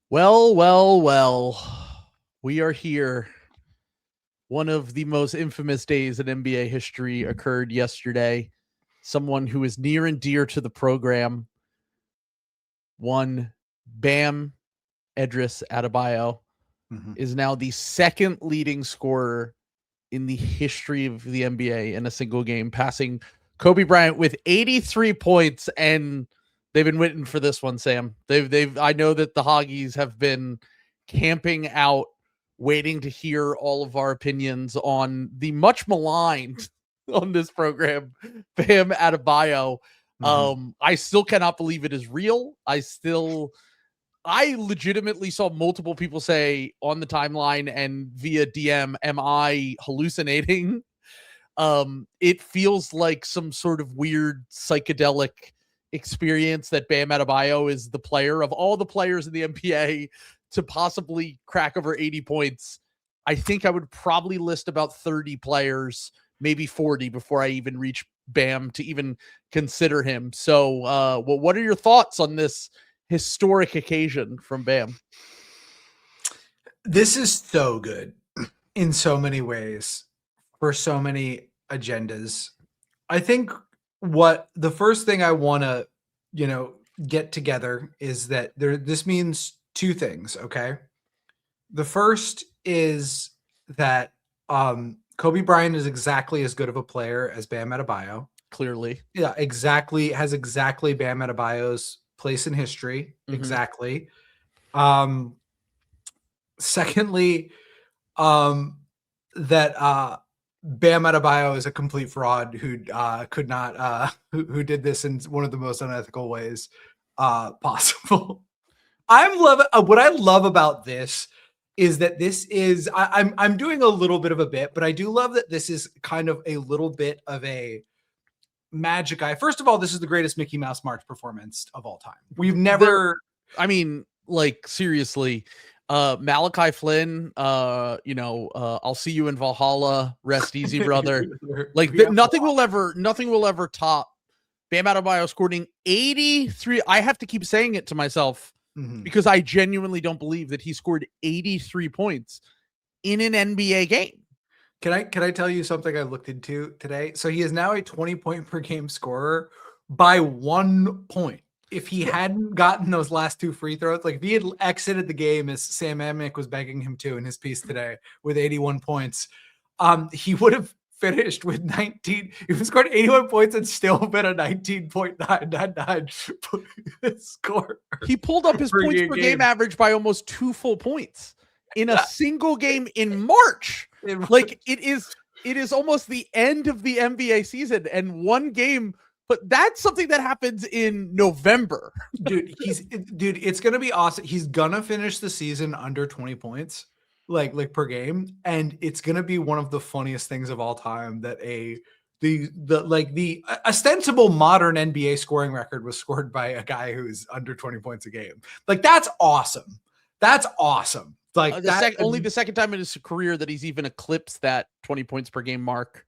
Well. We are here. One of the most infamous days in NBA history occurred yesterday. Someone who is near and dear to the program, one Bam Edris Adebayo, is now the second leading scorer in the history of the NBA in a single game, passing Kobe Bryant with 83 points. And they've been waiting for this one, Sam. I know that the Hoggies have been camping out, waiting to hear all of our opinions on the much maligned on this program, Bam Adebayo. I still cannot believe it is real. I legitimately saw multiple people say on the timeline and via DM, am I hallucinating? It feels like some sort of weird psychedelic experience that Bam Adebayo is the player of all the players in the NBA to possibly crack over 80 points. I think I would probably list about 30 players, maybe 40 before I even reach Bam to even consider him. So, what are your thoughts on this historic occasion from Bam? This is so good in so many ways for so many agendas. I think what the first thing I want to, get together is that this means two things, okay? The first is that Kobe Bryant is exactly as good of a player as Bam Adebayo. Clearly. Yeah, has exactly Bam Adebayo's place in history. Exactly. Secondly, that Bam Adebayo is a complete fraud who could not who did this in one of the most unethical ways possible. What I love about this is that this is I'm doing a little bit of a bit, but I do love that this is kind of a little bit of a magic eye. First of all, this is the greatest Mickey Mouse March performance of all time. We've never seriously, Malachi Flynn, I'll see you in Valhalla, rest easy, brother. Nothing will ever top Bam Adebayo scoring 83. I have to keep saying it to myself because I genuinely don't believe that he scored 83 points in an NBA game. Can I tell you something I looked into today? So he is now a 20-point per game scorer by 1 point. If he hadn't gotten those last two free throws, like if he had exited the game as Sam Amick was begging him to in his piece today with 81 points, he would have finished with 19. He would scored 81 points and still been a 19.999 score. He pulled up his points per game average by almost 2 full points in a single game in March. Like it is almost the end of the NBA season and one game. But that's something that happens in November. Dude, it's going to be awesome. He's going to finish the season under 20 points like per game, and it's going to be one of the funniest things of all time that the ostensible modern NBA scoring record was scored by a guy who's under 20 points a game. Like that's awesome. That's awesome. Like only the second time in his career that he's even eclipsed that 20 points per game mark.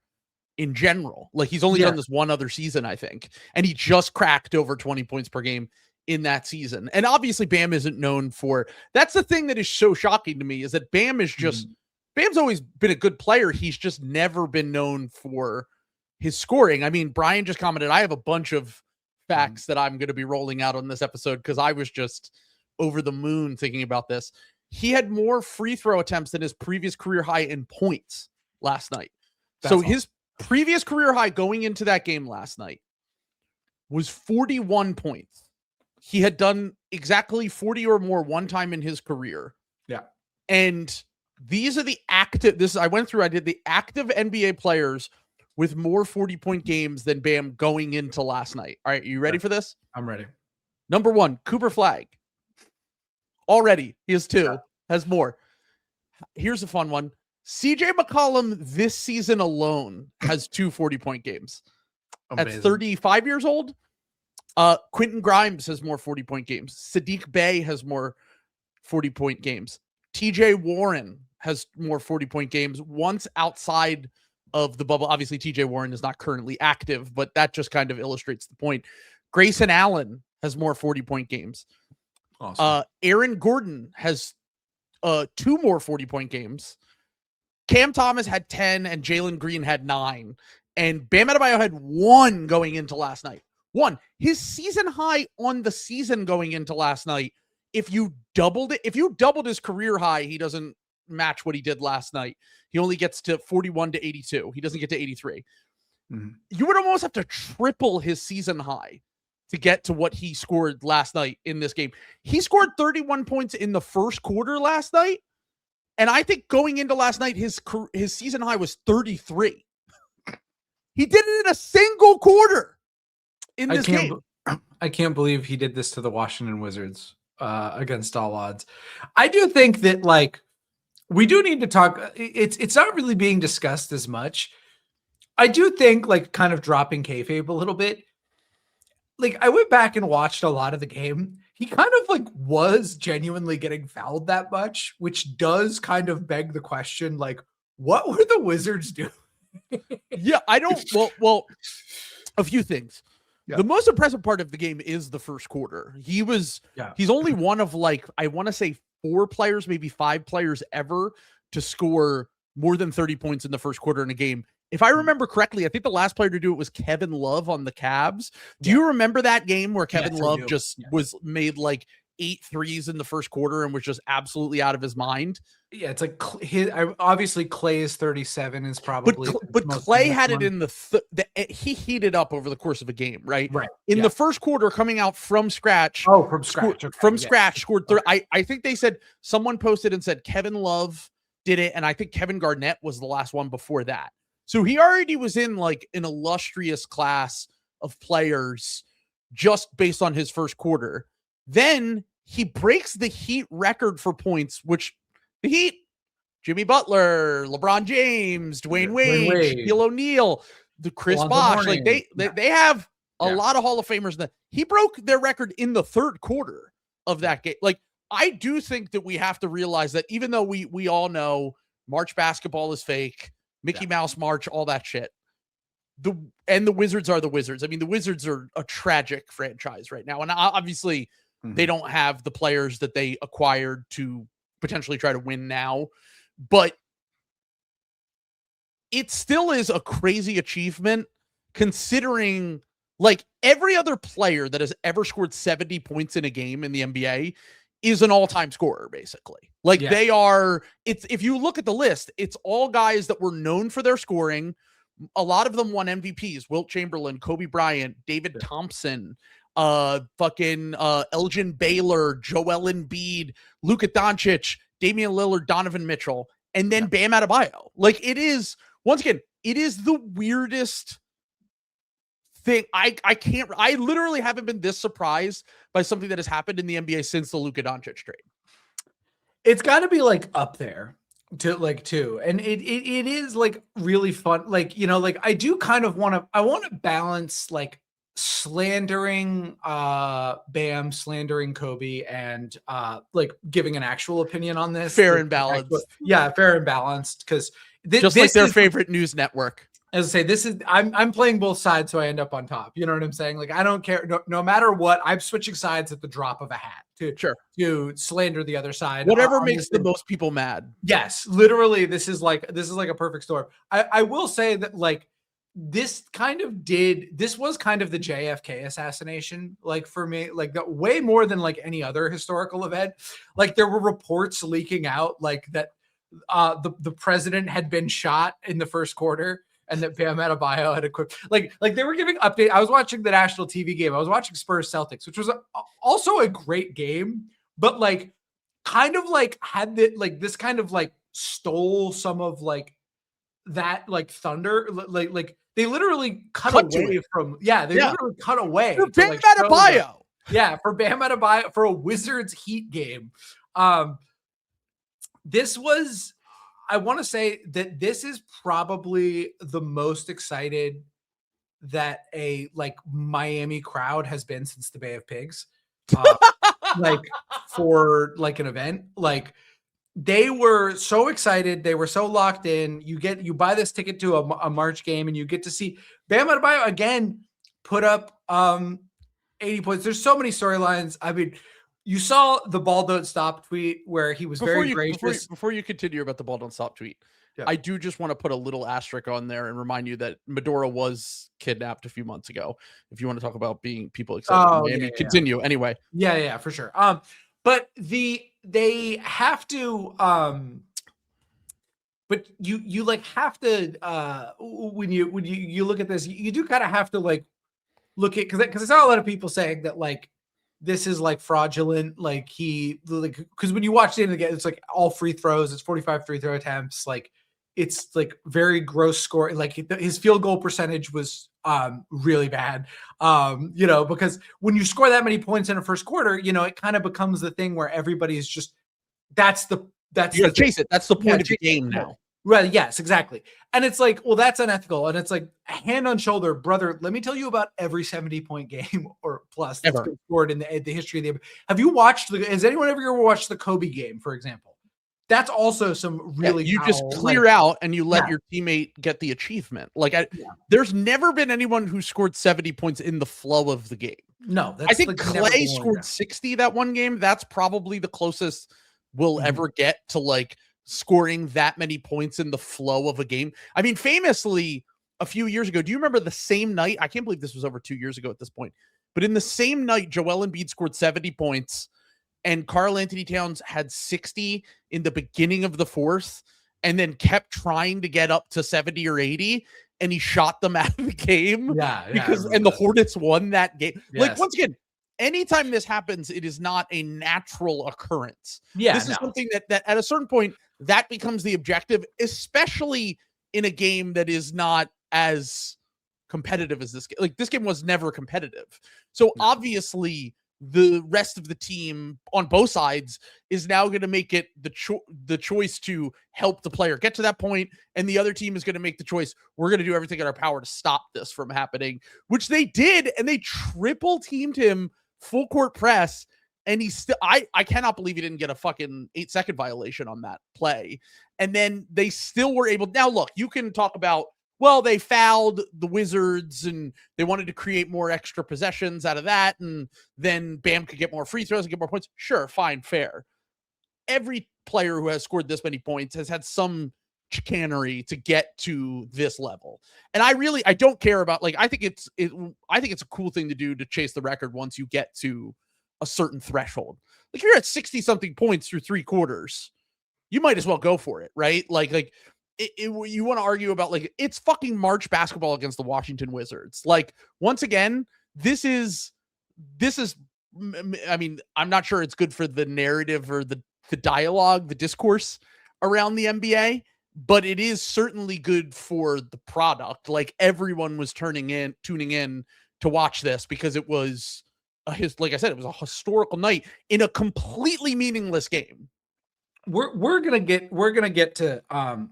In general, like he's only done this one other season, I think, and he just cracked over 20 points per game in that season. And obviously Bam isn't known for, that's the thing that is so shocking to me is that Bam is just, Bam's always been a good player. He's just never been known for his scoring. I mean, Brian just commented, I have a bunch of facts that I'm going to be rolling out on this episode because I was just over the moon thinking about this. He had more free throw attempts than his previous career high in points last night. That's awesome. His previous career high going into that game last night was 41 points. He had done exactly 40 or more one time in his career. Yeah. And these are the active, I did the active NBA players with more 40-point games than Bam going into last night. All right, are you ready for this? I'm ready. Number 1, Cooper Flagg. Already, he has 2, has more. Here's a fun one. CJ McCollum this season alone has 2 40-point games. Amazing. At 35 years old. Quentin Grimes has more 40-point games. Sadiq Bey has more 40-point games. TJ Warren has more 40-point games once outside of the bubble. Obviously, TJ Warren is not currently active, but that just kind of illustrates the point. Grayson Allen has more 40-point games. Awesome. Aaron Gordon has 2 more 40-point games. Cam Thomas had 10 and Jalen Green had 9. And Bam Adebayo had 1 going into last night. 1. His season high on the season going into last night. If you doubled his career high, he doesn't match what he did last night. He only gets to 41 to 82. He doesn't get to 83. Mm-hmm. You would almost have to triple his season high to get to what he scored last night in this game. He scored 31 points in the first quarter last night. And I think going into last night, his season high was 33. He did it in a single quarter in this game. I can't believe he did this to the Washington Wizards against all odds. I do think that, like, we do need to talk. It's not really being discussed as much. I do think, like, kind of dropping kayfabe a little bit. Like, I went back and watched a lot of the game. He kind of, like, was genuinely getting fouled that much, which does kind of beg the question, like, what were the Wizards doing? Yeah, I don't. Well, a few things. Yeah. The most impressive part of the game is the first quarter. He's only one of, like, I want to say 4 players, maybe 5 players ever to score more than 30 points in the first quarter in a game. If I remember correctly, I think the last player to do it was Kevin Love on the Cavs. Do you remember that game where Kevin Love just was made like 8 threes in the first quarter and was just absolutely out of his mind? Yeah, it's like obviously Clay's 37 is probably, but Clay had it in he heated up over the course of a game, right? Right. In the first quarter, coming out from scratch. Oh, from scratch. Scratch, scored 30. I think they said, someone posted and said Kevin Love did it, and I think Kevin Garnett was the last one before that. So he already was in, like, an illustrious class of players just based on his first quarter. Then he breaks the Heat record for points, which the Heat, Jimmy Butler, LeBron James, Dwayne Wade, Shaquille O'Neal, the Chris Bosh, like they have a lot of Hall of Famers. He broke their record in the third quarter of that game. Like, I do think that we have to realize that even though we all know March basketball is fake, Mickey Mouse March, all that shit. The Wizards are the Wizards. I mean, the Wizards are a tragic franchise right now. And obviously they don't have the players that they acquired to potentially try to win now. But it still is a crazy achievement considering, like, every other player that has ever scored 70 points in a game in the NBA is an all-time scorer, basically. Like, they are, if you look at the list, it's all guys that were known for their scoring. A lot of them won MVPs: Wilt Chamberlain, Kobe Bryant, David Thompson, Elgin Baylor, Joel Embiid, Luka Doncic, Damian Lillard, Donovan Mitchell, and then Bam Adebayo. Like, it is, once again, it is the weirdest thing. I literally haven't been this surprised by something that has happened in the NBA since the Luka Doncic trade. It's got to be, like, up there too. And it is, like, really fun. Like, you know, like, I do kind of want to balance, like, slandering Bam, slandering Kobe, and like, giving an actual opinion on this. Fair and balanced. Fair and balanced, because just like their favorite news network. As I say, I'm playing both sides, so I end up on top. You know what I'm saying? Like, I don't care. No matter what, I'm switching sides at the drop of a hat to slander the other side. Whatever makes the most people mad. Yes, literally, this is like a perfect storm. I will say that, like, this was kind of the JFK assassination, like, for me, like, way more than, like, any other historical event. Like, there were reports leaking out, like, that the president had been shot in the first quarter, and that Bam Adebayo had equipped, like they were giving update. I was watching the national TV game. I was watching Spurs Celtics, which was also a great game, but, like, kind of, like, had this kind of, like, stole some of, like, that, like, thunder. Like they literally cut away from, literally cut away for Bam Adebayo. For Bam Adebayo, for a Wizards Heat game. This was, I want to say that this is probably the most excited that a, like, Miami crowd has been since the Bay of Pigs. Like, for, like, an event. Like, they were so excited. They were so locked in. You buy this ticket to a March game, and you get to see Bam Adebayo again put up 80 points. There's so many storylines. I mean, You saw the ball don't stop tweet where he was very gracious. Before you continue about the ball don't stop tweet, Yeah. I do just want to put a little asterisk on there and remind you that Medora was kidnapped a few months ago. If you want to talk about being people excited, continue anyway. Yeah, for sure. But they have to but you like have to when you look at this, you do kind of have to like look at because I saw a lot of people saying that like this is like fraudulent, like he like because when you watch the end of the game, it's like all free throws, it's 45 free throw attempts, like it's like very gross score. Like his field goal percentage was really bad. Because when you score that many points in a first quarter, it kind of becomes the thing where everybody's just you gotta chase it. That's the point of the game now. Right. Yes, exactly. And it's like, well, that's unethical. And it's like hand on shoulder, brother. Let me tell you about every 70-point game or plus that's been scored in the history of the. Have you watched has anyone ever watched the Kobe game, for example? That's also some really. You just clear out and you let your teammate get the achievement. Like there's never been anyone who scored 70 points in the flow of the game. No, I think Clay scored 60 that one game. That's probably the closest we'll ever get to like scoring that many points in the flow of a game. I mean, famously, a few years ago, do you remember the same night? I can't believe this was over 2 years ago at this point, but in the same night, Joel Embiid scored 70 points and Karl Anthony Towns had 60 in the beginning of the fourth and then kept trying to get up to 70 or 80 and he shot them out of the game. And the Hornets won that game. Yes. Like, once again, anytime this happens, it is not a natural occurrence. This is something that at a certain point that becomes the objective, especially in a game that is not as competitive as this game. Like, this game was never competitive. So obviously the rest of the team on both sides is now going to make it the choice to help the player get to that point. And the other team is going to make the choice. We're going to do everything in our power to stop this from happening, which they did. And they triple teamed him full court press. And he's still, I cannot believe he didn't get a fucking 8-second violation on that play. And then they still were able. Now, look, you can talk about, well, they fouled the Wizards and they wanted to create more extra possessions out of that. And then Bam could get more free throws and get more points. Sure, fine, fair. Every player who has scored this many points has had some chicanery to get to this level. And I don't care about, like, I think it's a cool thing to do to chase the record once you get to a certain threshold. Like, if you're at 60 something points through 3 quarters, you might as well go for it, right? You want to argue about, like, it's fucking March basketball against the Washington Wizards. Like, once again, this is, I mean, I'm not sure it's good for the narrative or the dialogue, the discourse around the NBA, but it is certainly good for the product. Like, everyone was tuning in to watch this because it was like I said, it was a historical night in a completely meaningless game. We're gonna get to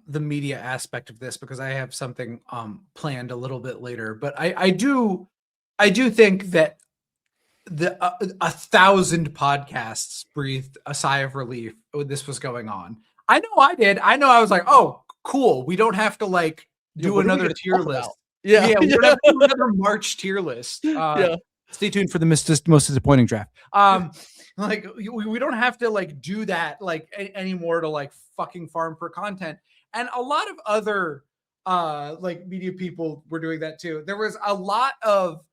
the media aspect of this because I have something planned a little bit later. But I do think that the 1,000 podcasts breathed a sigh of relief when this was going on. I know I did. I know I was like, oh, cool. We don't have to like do another tier list. Yeah, we don't have to do another March tier list. Stay tuned for the most disappointing draft. Like, we don't have to like do that like anymore to like fucking farm for content. And a lot of other like media people were doing that too. There was a lot of,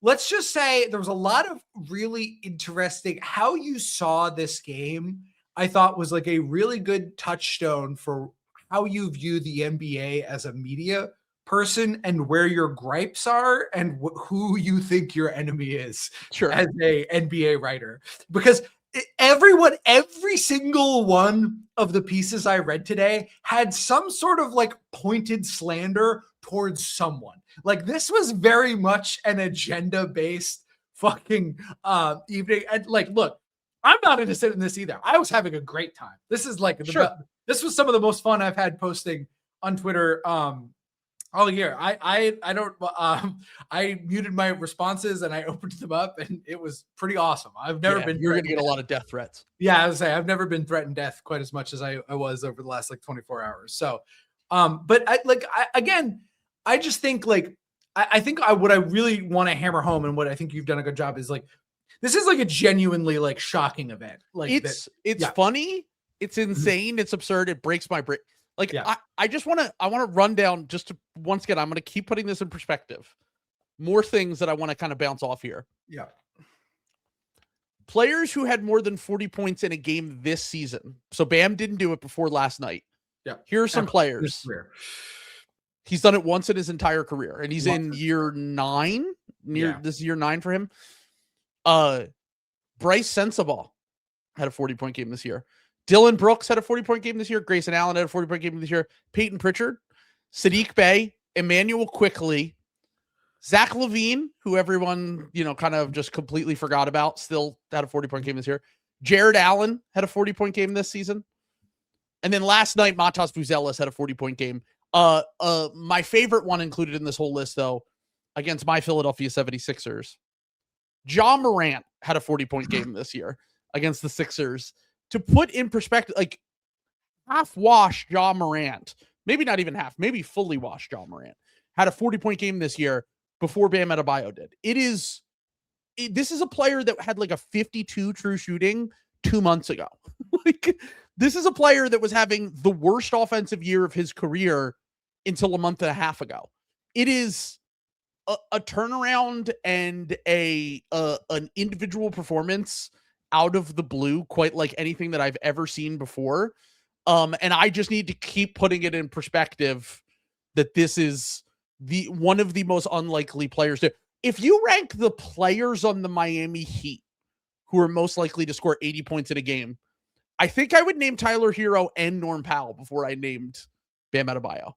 let's just say there was a lot of really interesting how you saw this game. I thought was like a really good touchstone for how you view the NBA as a media person and where your gripes are and who you think your enemy is as a NBA writer. Because every single one of the pieces I read today had some sort of like pointed slander towards someone. Like, this was very much an agenda-based fucking evening. And like, look, I'm not innocent in this either. I was having a great time. This is like this was some of the most fun I've had posting on Twitter all year. I muted my responses and I opened them up and it was pretty awesome. I've never been. You're gonna get a lot of death threats. Yeah, I would say I've never been threatened death quite as much as I was over the last like 24 hours. So, but I just think like I think what I really want to hammer home and what I think you've done a good job is like This is like a genuinely like shocking event. Like it's funny. It's insane. It's absurd. It breaks my brain. Like I just want to run down just to, once again, I'm going to keep putting this in perspective. More things that I want to kind of bounce off here. Yeah. Players who had more than 40 points in a game this season. So Bam didn't do it before last night. Yeah. Here are some players. He's done it once in his entire career, and he's in year 9. This is year 9 for him. Bryce Sensabaugh had a 40-point game this year. Dylan Brooks had a 40-point game this year. Grayson Allen had a 40-point game this year. Peyton Pritchard, Sadiq Bey, Emmanuel Quickley, Zach LaVine, who everyone, kind of just completely forgot about, still had a 40-point game this year. Jared Allen had a 40-point game this season. And then last night, Matas Buzelis had a 40-point game. My favorite one included in this whole list, though, against my Philadelphia 76ers. Ja Morant had a 40-point game this year against the Sixers. To put in perspective, like half-washed Ja Morant, maybe not even half, maybe fully washed Ja Morant, had a 40-point game this year before Bam Adebayo did. This is a player that had like a 52 true shooting 2 months ago. Like, this is a player that was having the worst offensive year of his career until a month and a half ago. It is a turnaround and an individual performance out of the blue, quite like anything that I've ever seen before. And I just need to keep putting it in perspective that this is one of the most unlikely players to. If you rank the players on the Miami Heat who are most likely to score 80 points in a game, I think I would name Tyler Hero and Norm Powell before I named Bam Adebayo.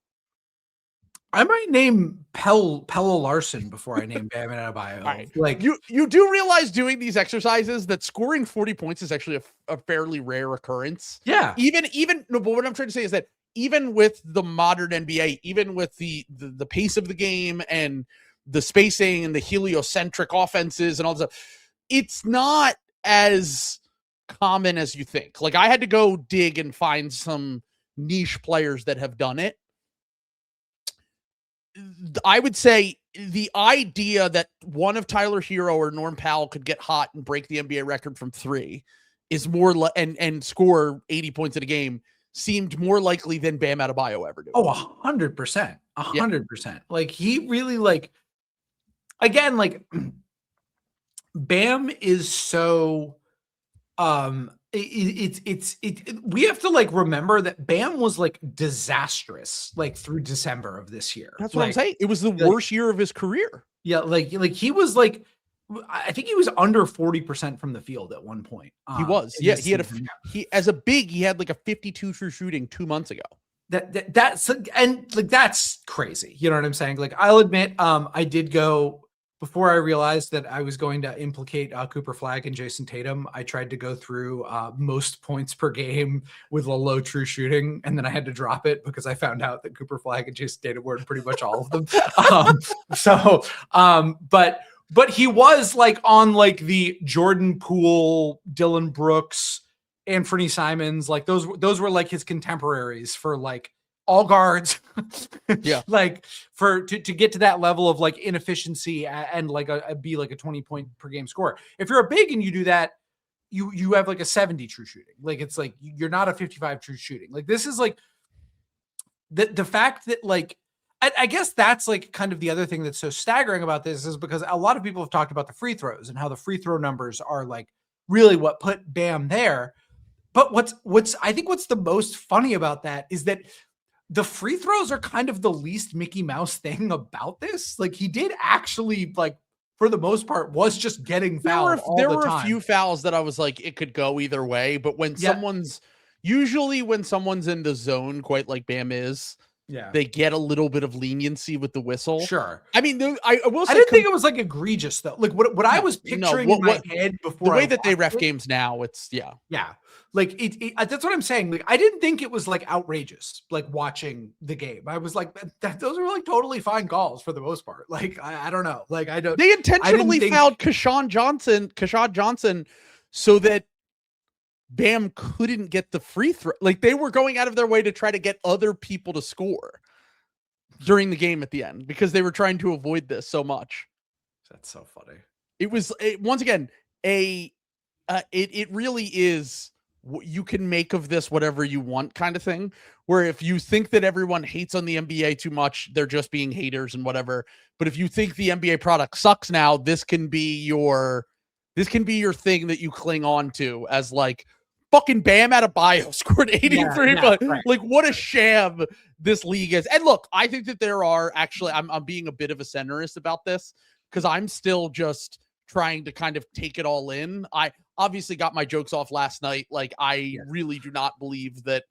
I might name Paolo Larson before I name Bam Adebayo. Right. Like you do realize doing these exercises that scoring 40 points is actually a fairly rare occurrence. Yeah. No, but what I'm trying to say is that even with the modern NBA, even with the pace of the game and the spacing and the heliocentric offenses and all that stuff, it's not as common as you think. Like, I had to go dig and find some niche players that have done it. I would say the idea that one of Tyler Hero or Norm Powell could get hot and break the NBA record from 3 is more and score 80 points in a game seemed more likely than Bam Adebayo ever did. Oh, 100%. 100%. Like, he really, like, again, like, Bam is so we have to like remember that Bam was like disastrous like through December of this year. That's what I'm saying. It was the worst year of his career. Yeah, like he was like, I think he was under 40% from the field at one point. He was. Yeah, he as a big, he had like a 52 true shooting 2 months ago. That's crazy. You know what I'm saying? Like, I'll admit, I did go. Before I realized that I was going to implicate Cooper Flagg and Jason Tatum, I tried to go through most points per game with a low true shooting, and then I had to drop it because I found out that Cooper Flagg and Jason Tatum were in pretty much all of them. But he was like on like the Jordan Poole, Dylan Brooks, Anthony Simons, like those were like his contemporaries for like all guards. Yeah. Like to get to that level of like inefficiency and like be like a 20 point per game scorer. If you're a big and you do that, you have like a 70 true shooting. Like, it's like, you're not a 55 true shooting. Like, this is like the fact that like, I guess that's like kind of the other thing that's so staggering about this is because a lot of people have talked about the free throws and how the free throw numbers are like really what put Bam there. But I think what's the most funny about that is that the free throws are kind of the least Mickey Mouse thing about this. Like, he did actually, like, for the most part, was just getting fouled all the time. There were a few fouls that I was like, it could go either way. But when someone's in the zone, quite like Bam is, they get a little bit of leniency with the whistle. Sure. I mean, I will say, I didn't think it was like egregious though. Like what I was picturing in my head before, the way that they ref games now, it's yeah. Like that's what I'm saying. Like, I didn't think it was like outrageous, like watching the game. I was like, those are like totally fine calls for the most part. Like, I don't know. Like, I don't. They intentionally fouled Keyshawn Johnson so that Bam couldn't get the free throw. Like, they were going out of their way to try to get other people to score during the game at the end because they were trying to avoid this so much. That's so funny. It was once again, it really is, you can make of this whatever you want kind of thing, where if you think that everyone hates on the NBA too much, they're just being haters and whatever. But if you think the NBA product sucks now, this can be your thing that you cling on to as like, fucking Bam Adebayo scored 83, but like, what a sham this league is. And look, I think that there are actually, I'm being a bit of a centrist about this because I'm still just trying to kind of take it all in. I obviously got my jokes off last night. Like, I really do not believe that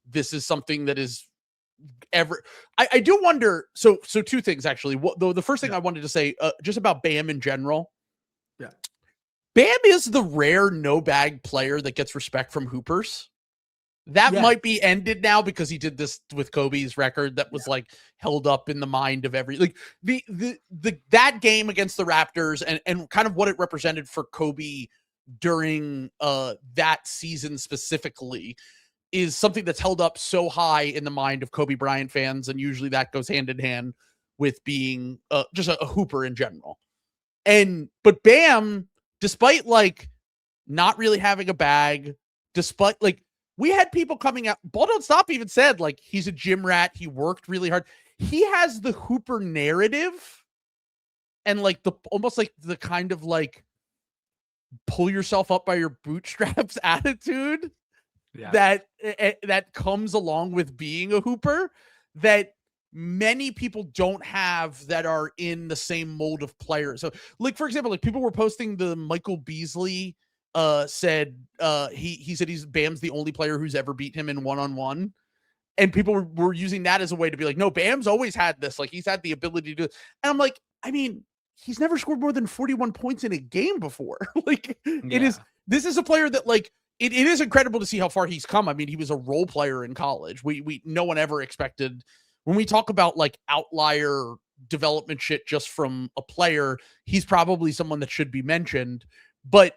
this is something that is ever. I do wonder. So two things actually. Though the first thing I wanted to say, just about Bam in general. Yeah. Bam is the rare no bag player that gets respect from hoopers. That might be ended now because he did this with Kobe's record that was like held up in the mind of every, like that game against the Raptors and kind of what it represented for Kobe during that season specifically is something that's held up so high in the mind of Kobe Bryant fans. And usually that goes hand in hand with being just a hooper in general. But Bam, despite like not really having a bag, despite like, we had people coming out, Ball Don't Stop even said like, he's a gym rat. He worked really hard. He has the hooper narrative and like almost like the kind of like pull yourself up by your bootstraps attitude that comes along with being a hooper that many people don't have that are in the same mold of players. So like, for example, like people were posting the Michael Beasley said he said Bam's the only player who's ever beat him in one-on-one. And people were using that as a way to be like, no, Bam's always had this. Like, he's had the ability to, and I'm like, I mean, he's never scored more than 41 points in a game before. Like, this is a player that like, it is incredible to see how far he's come. I mean, he was a role player in college. No one ever expected, when we talk about like outlier development shit just from a player, he's probably someone that should be mentioned, but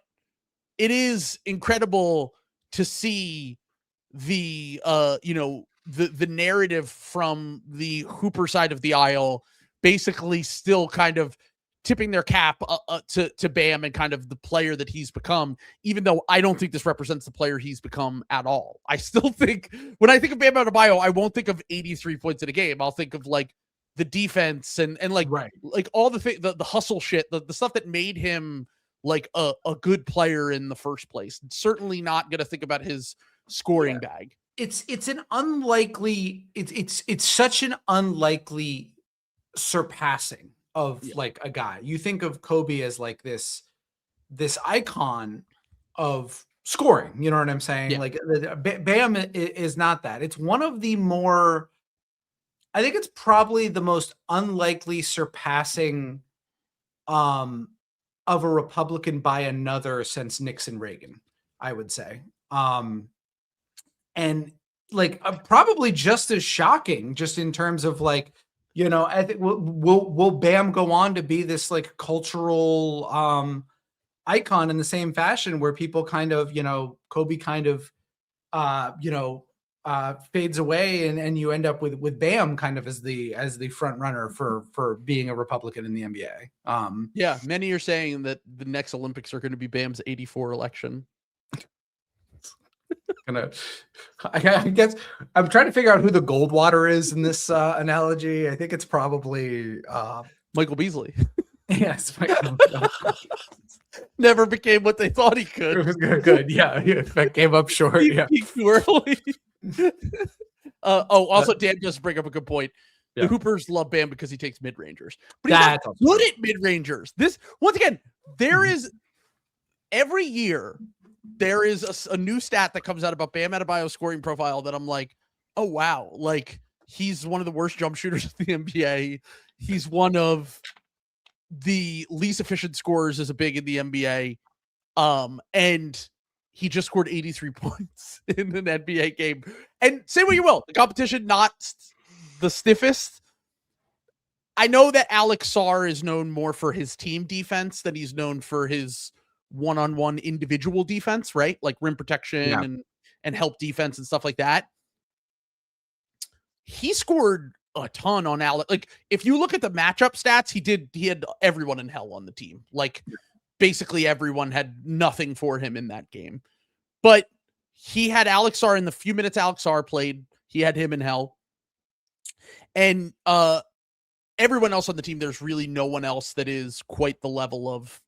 it is incredible to see the the narrative from the hooper side of the aisle basically still kind of tipping their cap to Bam and kind of the player that he's become, even though I don't think this represents the player he's become at all. I still think when I think of Bam Adebayo, I won't think of 83 points in a game. I'll think of like the defense and like all the hustle shit, the stuff that made him like a good player in the first place. Certainly not going to think about his scoring bag. It's an unlikely, it's such an unlikely surpassing of like a guy. You think of Kobe as like this icon of scoring, you know what I'm saying? Like Bam is not that. It's one of the more, I think it's probably the most unlikely surpassing of a Republican by another since Nixon Reagan, I would say. And like probably just as shocking, just in terms of like, you know, I think will Bam go on to be this like cultural icon in the same fashion where people kind of, you know, Kobe kind of fades away and you end up with Bam kind of as the front runner for being a Republican in the NBA. Many are saying that the next Olympics are going to be Bam's 84 election. I guess I'm trying to figure out who the Goldwater is in this analogy. I think it's probably Michael Beasley. Yes, never became what they thought he could. It was good. Yeah, it came up short. Peaked too early. Also, Dan just bring up a good point. The Hoopers love Bam because he takes mid-rangers, but he's not good at mid-rangers. This, once again, there is every year there is a new stat that comes out about Bam Adebayo's scoring profile that I'm like, oh wow, like he's one of the worst jump shooters of the NBA. He's one of the least efficient scorers as a big in the NBA. And he just scored 83 points in an NBA game. And say what you will, the competition not the stiffest. I know that Alex Sarr is known more for his team defense than he's known for his one-on-one individual defense, right? Like rim protection and help defense and stuff like that. He scored a ton on Alex. Like if you look at the matchup stats, he had everyone in hell on the team. Like basically everyone had nothing for him in that game. But he had Alex Sarr in the few minutes Alex Sarr played. He had him in hell. And everyone else on the team, there's really no one else that is quite the level of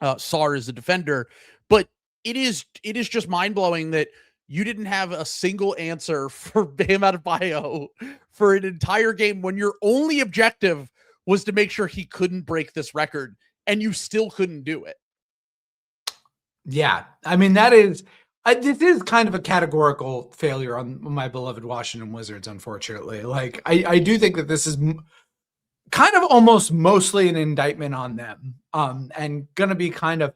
Sarr as a defender. But it is just mind-blowing that you didn't have a single answer for Bam Adebayo for an entire game when your only objective was to make sure he couldn't break this record, and you still couldn't do it. Yeah. I mean, this is kind of a categorical failure on my beloved Washington Wizards, unfortunately. Like, I do think that this is kind of almost mostly an indictment on them, and going to be kind of,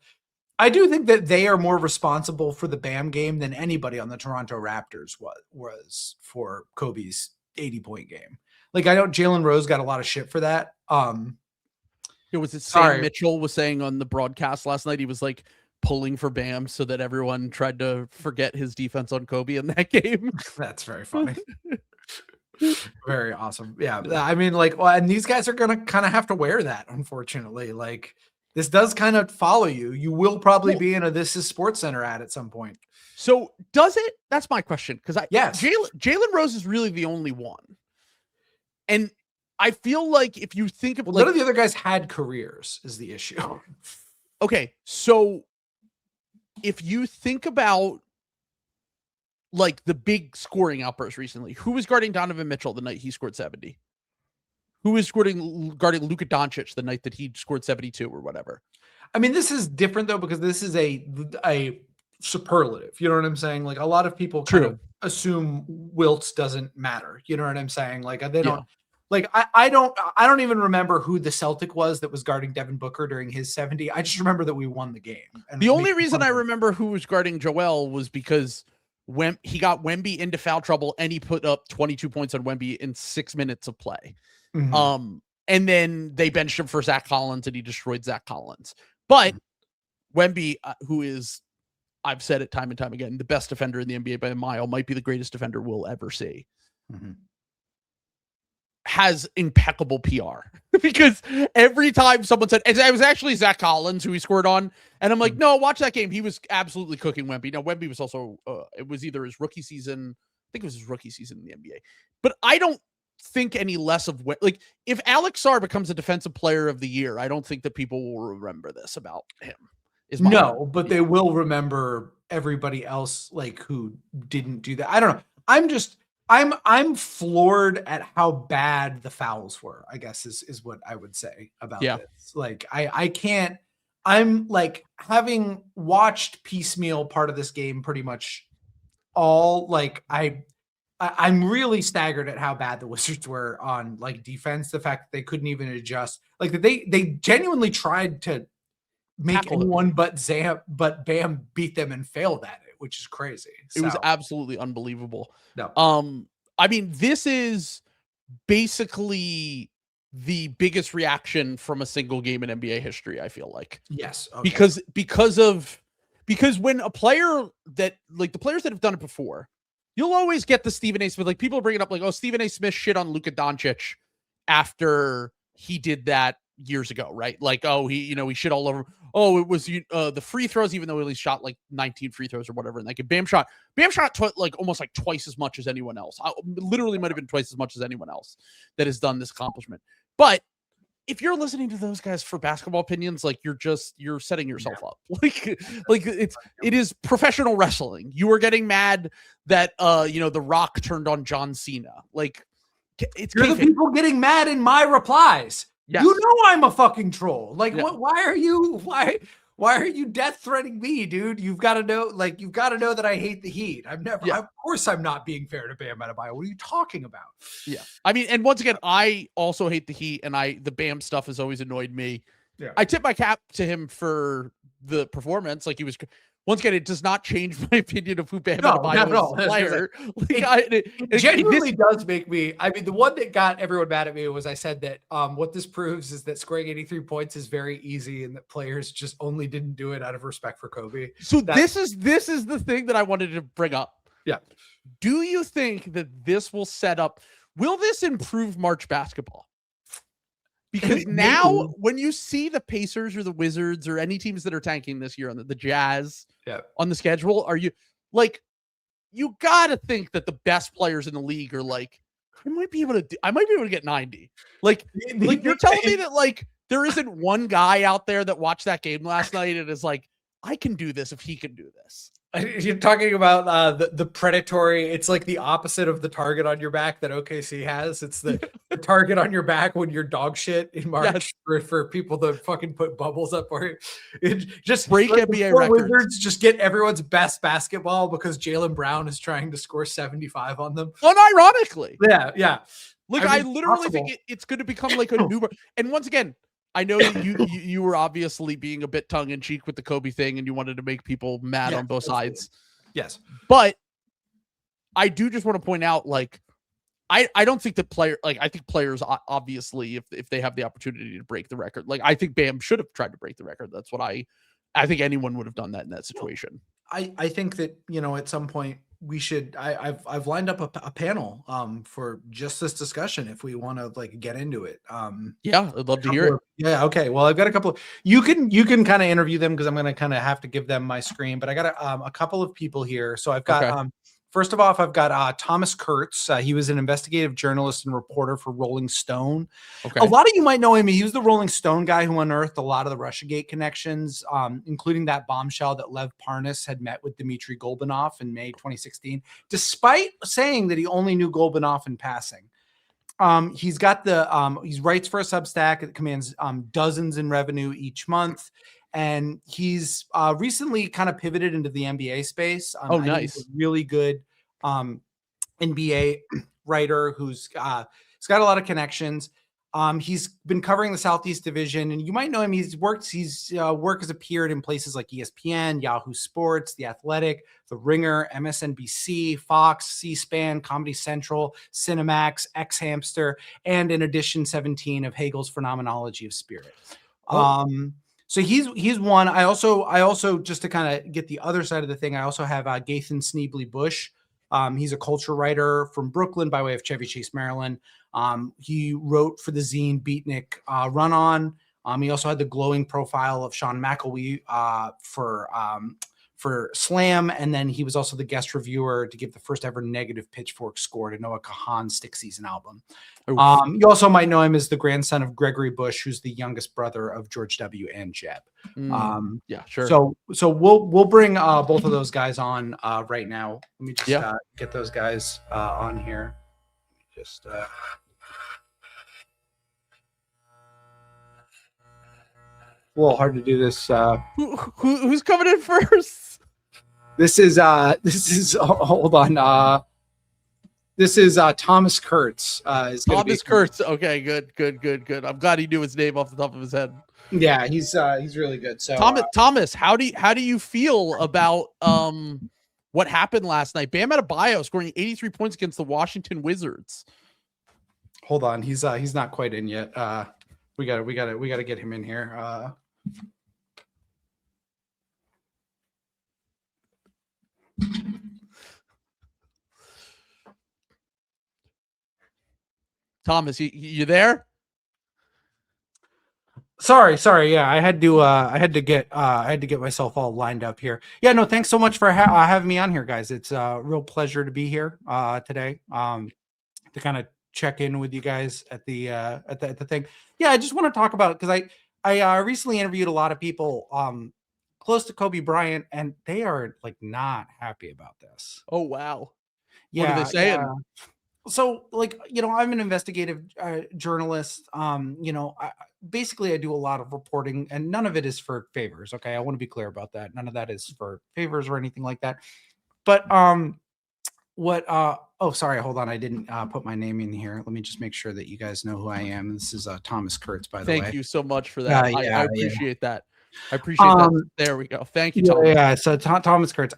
I do think that they are more responsible for the Bam game than anybody on the Toronto Raptors was for Kobe's 80-point game. Like, I know Jalen Rose got a lot of shit for that. It was Sam Mitchell was saying on the broadcast last night, he was like pulling for Bam so that everyone tried to forget his defense on Kobe in that game. That's very funny. Very awesome. Yeah. I mean, like, well, and these guys are going to kind of have to wear that, unfortunately. Like, this does kind of follow you. You will probably be in a This Is Sports Center ad at some point. So does it? That's my question. Because yes, Jalen Rose is really the only one. And I feel like if you think of none of the other guys had careers is the issue. Okay. So if you think about like the big scoring outbursts recently, who was guarding Donovan Mitchell the night he scored 70? Who was guarding Luka Doncic the night that he scored 72 or whatever? I mean, this is different though, because this is a superlative. You know what I'm saying? Like, a lot of people kind of assume Wilts doesn't matter. You know what I'm saying? Like, they don't. Like, I don't even remember who the Celtic was that was guarding Devin Booker during his 70. I just remember that we won the game. And the only reason I remember who was guarding Joel was because when he got Wemby into foul trouble and he put up 22 points on Wemby in 6 minutes of play. Mm-hmm. And then they benched him for Zach Collins and he destroyed Zach Collins. But Wemby, who is, I've said it time and time again, the best defender in the NBA by a mile, might be the greatest defender we'll ever see. Mm-hmm. Has impeccable PR because every time someone said it was actually Zach Collins who he scored on, and I'm like, no, watch that game. He was absolutely cooking Wemby. Now Wemby was also it was either his rookie season, I think it was his rookie season in the NBA. But I don't think any less of like if Alex Sarr becomes a defensive player of the year, I don't think that people will remember this about him. But they will remember everybody else like who didn't do that. I don't know. I'm floored at how bad the fouls were, I guess is what I would say about this. Like, I can't, I'm like, having watched piecemeal part of this game pretty much all, like, I'm really staggered at how bad the Wizards were on like defense. The fact that they couldn't even adjust, like they genuinely tried to make anyone but Bam beat them and failed at it, which is crazy. It was absolutely unbelievable. No. I mean, this is basically the biggest reaction from a single game in NBA history, I feel like. Yes. Okay. Because when a player that, like, the players that have done it before, you'll always get the Stephen A. Smith, like, people bring it up like, oh, Stephen A. Smith shit on Luka Doncic after he did that years ago, right? Like, oh, he shit all over. Oh, it was the free throws, even though he only shot like 19 free throws or whatever. And like Bam shot like almost like twice as much as anyone else. Literally might have been twice as much as anyone else that has done this accomplishment. But if you're listening to those guys for basketball opinions, like you're setting yourself up. Like it is professional wrestling. You are getting mad that The Rock turned on John Cena. Like, you're the people getting mad in my replies. Yes. You know I'm a fucking troll. Like, why are you death threatening me, dude? You've got to know that I hate the Heat. Of course I'm not being fair to Bam Adebayo. What are you talking about? Yeah. I mean, and once again, I also hate the Heat, and the Bam stuff has always annoyed me. Yeah. I tip my cap to him for the performance. Like, he was, once again, it does not change my opinion of who Bam Adebayo is as a player. It genuinely does make me. I mean, the one that got everyone mad at me was I said that what this proves is that scoring 83 points is very easy, and that players just only didn't do it out of respect for Kobe. So this is the thing that I wanted to bring up. Yeah. Do you think that this will set up? Will this improve March basketball? Because now when you see the Pacers or the Wizards or any teams that are tanking this year on the Jazz on the schedule, are you like, you got to think that the best players in the league are like, I might be able to get 90. Like you're telling me that like there isn't one guy out there that watched that game last night and is like, I can do this if he can do this. You're talking about the predatory. It's like the opposite of the target on your back that OKC has. It's the target on your back when you're dog shit in March for people to fucking put bubbles up for you. Just break NBA records. Wizards just get everyone's best basketball because Jaylen Brown is trying to score 75 on them. Unironically. Yeah. Look, I literally think it's going to become like a new. And once again, I know that you were obviously being a bit tongue in cheek with the Kobe thing, and you wanted to make people mad on both sides. Yes, but I do just want to point out, like, I don't think that I think players obviously, if they have the opportunity to break the record, like I think Bam should have tried to break the record. That's what I think anyone would have done that in that situation. I think that, at some point we should, I've lined up a panel for just this discussion if we want to like get into it. Yeah, I'd love to hear it. Yeah. Okay. Well, I've got a couple of, you can kind of interview them because I'm going to kind of have to give them my screen, but I got a couple of people here. So I've got, first of all, I've got Thomas Kurtz. He was an investigative journalist and reporter for Rolling Stone. Okay. A lot of you might know him. He was the Rolling Stone guy who unearthed a lot of the Russiagate connections, including that bombshell that Lev Parnas had met with Dmitry Golbanov in May 2016, despite saying that he only knew Golbanov in passing. He's got he writes for a Substack that commands dozens in revenue each month. And he's recently kind of pivoted into the NBA space. Nice. He's a really good NBA writer who's got a lot of connections. He's been covering the Southeast Division, and you might know him. Work has appeared in places like ESPN, Yahoo Sports, The Athletic, The Ringer, MSNBC, Fox, C-SPAN, Comedy Central, Cinemax, X-Hamster, and in Edition 17 of Hegel's Phenomenology of Spirit. So he's one. I also just to kind of get the other side of the thing, I also have Gathan Sneebly Bush. He's a culture writer from Brooklyn by way of Chevy Chase, Maryland. He wrote for the zine Beatnik Run On. He also had the glowing profile of Sean McElwee for Slam, and then he was also the guest reviewer to give the first ever negative Pitchfork score to Noah Kahan's Stick Season album. You also might know him as the grandson of Gregory Bush, who's the youngest brother of George W. and Jeb. Yeah, sure. So we'll bring both of those guys on right now. Let me just get those guys on here. Just a little hard to do this. Who's coming in first? This is hold on. This is Thomas Kurtz. Thomas Kurtz. Okay, good. I'm glad he knew his name off the top of his head. Yeah, he's really good. So Thomas, how do you feel about what happened last night? Bam Adebayo scoring 83 points against the Washington Wizards. Hold on, he's not quite in yet. We gotta get him in here. Thomas, you there? Sorry. Yeah, I had to get myself all lined up here. Yeah, no, thanks so much for having me on here, guys. It's a real pleasure to be here today. To kind of check in with you guys at the thing. Yeah, I just want to talk about, because I recently interviewed a lot of people close to Kobe Bryant, and they are like not happy about this. Oh wow. Yeah, what are they saying? Yeah. So, like, I'm an investigative journalist. Basically, I do a lot of reporting, and none of it is for favors. Okay, I want to be clear about that. None of that is for favors or anything like that. But oh, sorry, hold on. I didn't put my name in here. Let me just make sure that you guys know who I am. This is Thomas Kurtz, by the way. Thank you so much for that. I appreciate that. I appreciate that. There we go. Thank you, Thomas. Yeah. So Thomas Kurtz.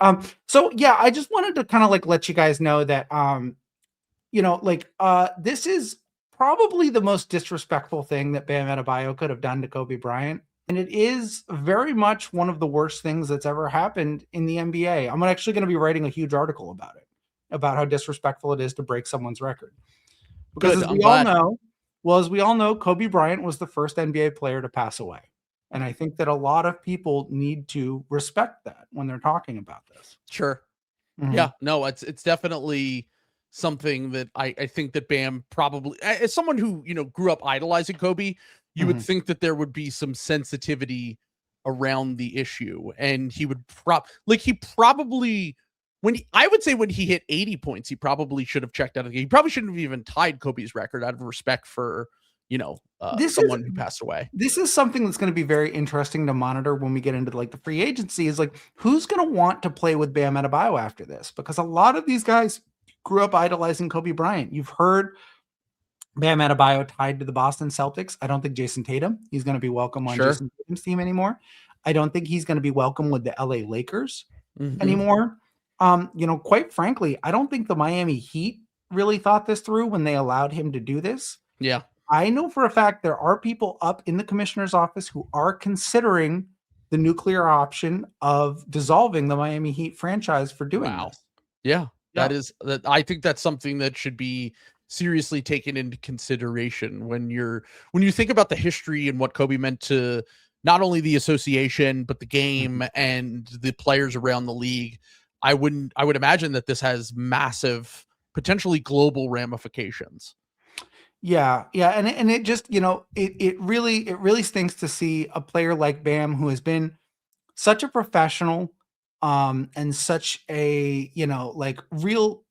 So yeah, I just wanted to kind of like let you guys know that this is probably the most disrespectful thing that Bam Adebayo could have done to Kobe Bryant. And it is very much one of the worst things that's ever happened in the NBA. I'm actually going to be writing a huge article about it, about how disrespectful it is to break someone's record. Because as we all know, Well, as we all know, Kobe Bryant was the first NBA player to pass away. And I think that a lot of people need to respect that when they're talking about this. Sure. Mhm. Yeah, no, it's definitely something that I think that Bam probably, as someone who, grew up idolizing Kobe, you would Mhm. think that there would be some sensitivity around the issue. And he would he probably, I would say when he hit 80 points, he probably should have checked out of the game. He probably shouldn't have even tied Kobe's record out of respect for, This is someone who passed away. this is something that's going to be very interesting to monitor when we get into like the free agency, is like who's going to want to play with Bam Adebayo after this, because a lot of these guys grew up idolizing Kobe Bryant. You've heard Bam Adebayo tied to the Boston Celtics. I don't think Jason Tatum, he's going to be welcome on Sure. Jason Tatum's team anymore. I don't think he's going to be welcome with the LA Lakers Mhm. anymore. Quite frankly, I don't think the Miami Heat really thought this through when they allowed him to do this. Yeah. I know for a fact there are people up in the commissioner's office who are considering the nuclear option of dissolving the Miami Heat franchise for doing Wow. this. Yeah, Yeah. I think that's something that should be seriously taken into consideration when you think about the history and what Kobe meant to not only the association but the game and the players around the league. I would imagine that this has massive, potentially global ramifications. Yeah, yeah, and it just, it really stinks to see a player like Bam, who has been such a professional, and such a, like real,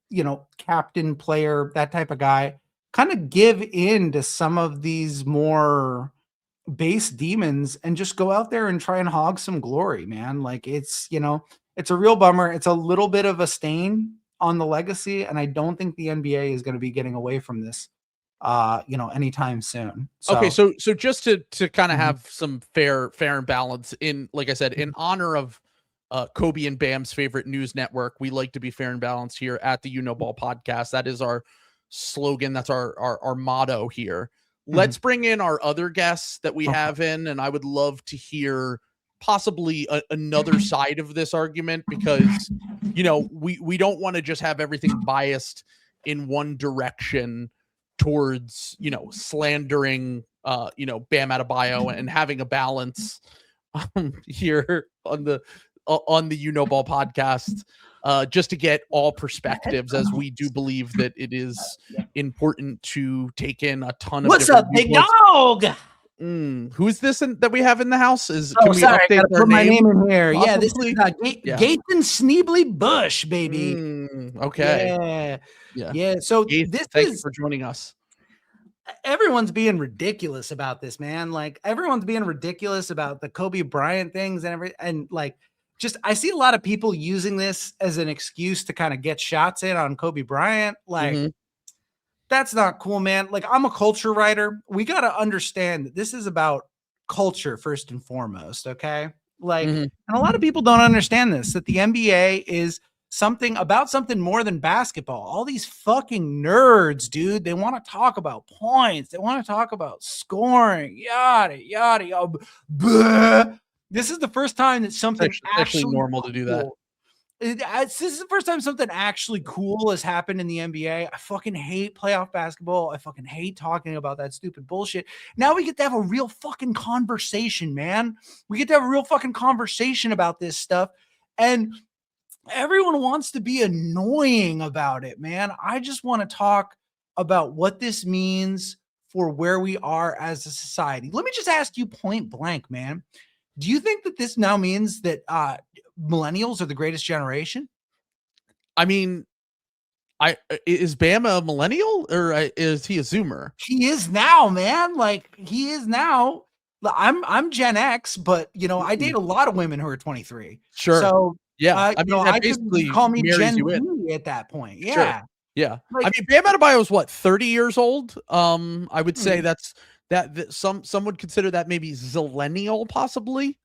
captain player, that type of guy, kind of give in to some of these more base demons and just go out there and try and hog some glory, man. Like it's a real bummer. It's a little bit of a stain on the legacy, and I don't think the NBA is going to be getting away from this anytime soon. Okay, So so just to kind of Mhm. have some fair and balance, in, like I said, in honor of Kobe and Bam's favorite news network, we like to be fair and balanced here at the Ball podcast. That is our slogan. That's our motto here. Let's Mhm. bring in our other guests that we Okay. have in, and I would love to hear possibly another side of this argument, because we don't want to just have everything biased in one direction towards slandering Bam Adebayo, and having a balance here on the Ball podcast, just to get all perspectives, as we do believe that it is important to take in a ton of What's different up, big viewpoints. dog? Who's this that we have in the house? Can we Sorry, I update gotta our put my name in here. Yeah, this is possibly? Yeah. Gathan Sneebly Bush, baby. Okay. Yeah, Yeah. yeah. So Keith, this thank you is for joining us. everyone's being ridiculous about this, man. Like everyone's being ridiculous about the Kobe Bryant things and everything. And like, just I see a lot of people using this as an excuse to kind of get shots in on Kobe Bryant. Like, Mhm. that's not cool, man. Like, I'm a culture writer. We got to understand that this is about culture first and foremost. Okay. Like, Mhm. and a lot of people don't understand this, that the NBA is something more than basketball. All these fucking nerds, dude, they want to talk about points. They want to talk about scoring, yada, yada, yada. Bleh. This is the first time that something It's actually normal to do that. cool. This is the first time something actually cool has happened in the NBA. I fucking hate playoff basketball. I fucking hate talking about that stupid bullshit. Now we get to have a real fucking conversation, man. We get to have a real fucking conversation about this stuff. And everyone wants to be annoying about it, man. I just want to talk about what this means for where we are as a society. Let me just ask you point blank, man. Do you think that this now means that millennials are the greatest generation? I mean, is Bam a millennial, or is he a Zoomer? He is now, man. Like he is now. I'm Gen X, but I date a lot of women who are 23. Sure. So Yeah. I mean, that I could basically call me marries Gen you in. Z at that point. Sure. Yeah. Yeah. I Like mean, Bam Adebayo is what, 30 years old? I would say Mhm. that some would consider that maybe zillennial, possibly.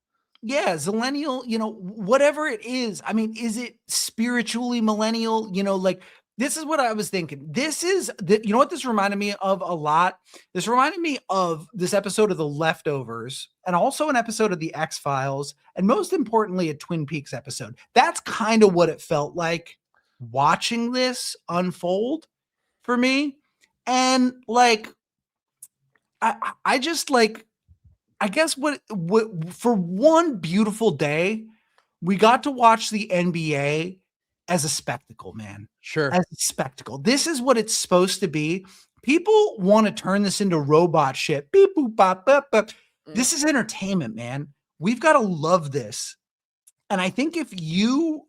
Yeah, zillennial, whatever it is. I mean, is it spiritually millennial? Like this is what I was thinking. This is you know what this reminded me of a lot? This reminded me of this episode of The Leftovers, and also an episode of The X-Files, and most importantly, a Twin Peaks episode. That's kind of what it felt like watching this unfold for me. And like, I just like, I guess what for one beautiful day, we got to watch the NBA as a spectacle, man. Sure. As a spectacle. This is what it's supposed to be. People want to turn this into robot shit. Beep, boop, bop, bop, bop. This is entertainment, man. We've got to love this. And I think if you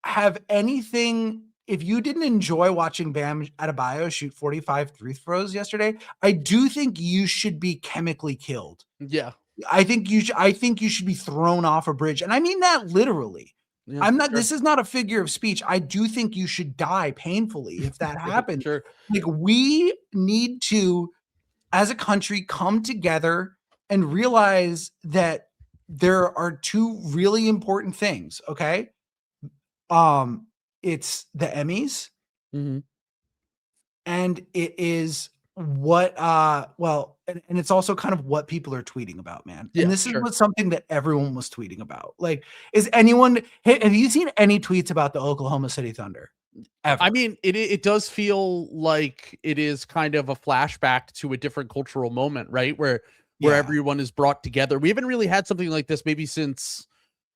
have anything, if you didn't enjoy watching Bam Adebayo shoot 45 free throws yesterday, I do think you should be chemically killed. Yeah. I think you should be thrown off a bridge. And I mean that literally. Yeah, I'm not, sure. this is not a figure of speech. I do think you should die painfully if that happens. Sure. Like, we need to, as a country, come together and realize that there are two really important things. Okay. It's the Emmys, Mm-hmm. and it is what and it's also kind of what people are tweeting about, man. Yeah, And this sure. is what something that everyone was tweeting about. Like, have you seen any tweets about the Oklahoma City Thunder? Ever? I mean, it does feel like it is kind of a flashback to a different cultural moment, right? Where everyone is brought together. We haven't really had something like this maybe since,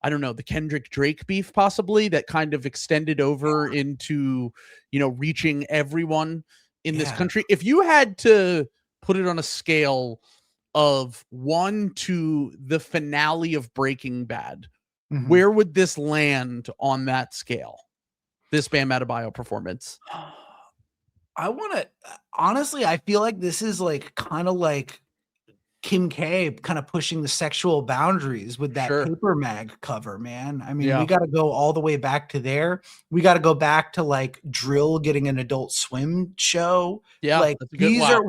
I don't know, the Kendrick Drake beef, possibly, that kind of extended over into, reaching everyone in this country. If you had to put it on a scale of 1 to the finale of Breaking Bad, where would this land on that scale? This Bam Adebayo performance? Honestly, I feel like this is like kind of like Kim K kind of pushing the sexual boundaries with that paper mag cover, man. I mean, we got to go all the way back to there. We got to go back to like Drill getting an Adult Swim show. Yeah, like these are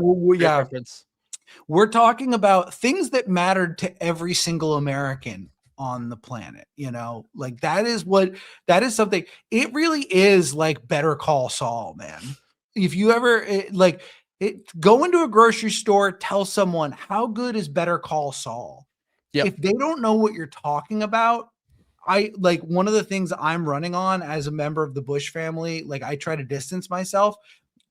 we're talking about things that mattered to every single American on the planet, like that is something. It really is like Better Call Saul, man. If you ever go into a grocery store, tell someone, how good is Better Call Saul? Yep. If they don't know what you're talking about, one of the things I'm running on as a member of the Bush family, like I try to distance myself.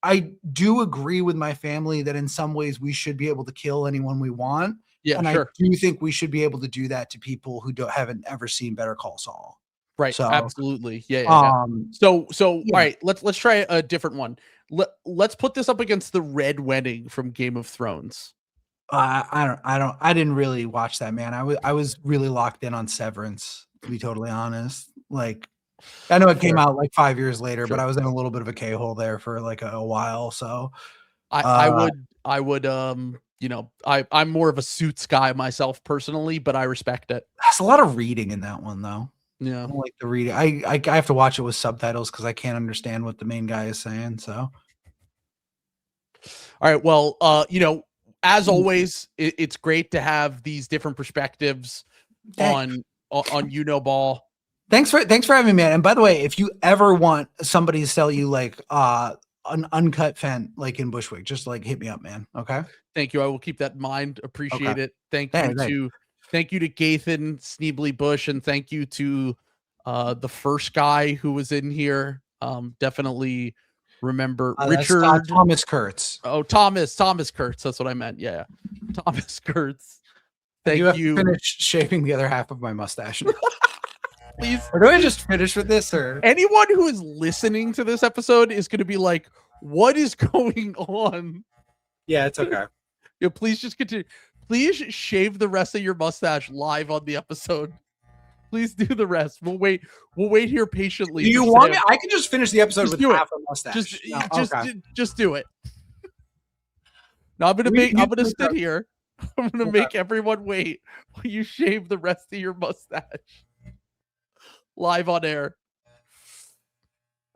I do agree with my family that in some ways we should be able to kill anyone we want. Yeah, and sure. I do think we should be able to do that to people who haven't ever seen Better Call Saul. Right. So, absolutely. Yeah. So all right, let's try a different one. Let's put this up against the Red Wedding from Game of Thrones. I didn't really watch that, man. I was really locked in on Severance, to be totally honest. Like, I know it came out like 5 years later, but I was in a little bit of a K-hole there for like a while. So I would I'm more of a Suits guy myself personally, but I respect it. There's a lot of reading in that one though. Yeah. I don't like the reading. I have to watch it with subtitles because I can't understand what the main guy is saying. So all right. Well, as always, it's great to have these different perspectives on Ball. Thanks for having me, man. And by the way, if you ever want somebody to sell you like an uncut Fent like in Bushwick, just like hit me up, man. Okay. Thank you. I will keep that in mind. Appreciate it. Thank you to Gathan Sneebly Bush, and thank you to the first guy who was in here. Definitely remember Richard Thomas Kurtz. Oh, Thomas Kurtz. That's what I meant. Yeah, Thomas Kurtz. Thank you. Finish shaving the other half of my mustache. Please. Or do I just finish with this? Or anyone who is listening to this episode is going to be like, "What is going on?" Yeah, it's okay. Please just continue. Please shave the rest of your mustache live on the episode. Please do the rest. We'll wait here patiently. Do you want me? I can just finish the episode with half a mustache. Just do it. Now I'm gonna sit here. I'm gonna make everyone wait while you shave the rest of your mustache live on air.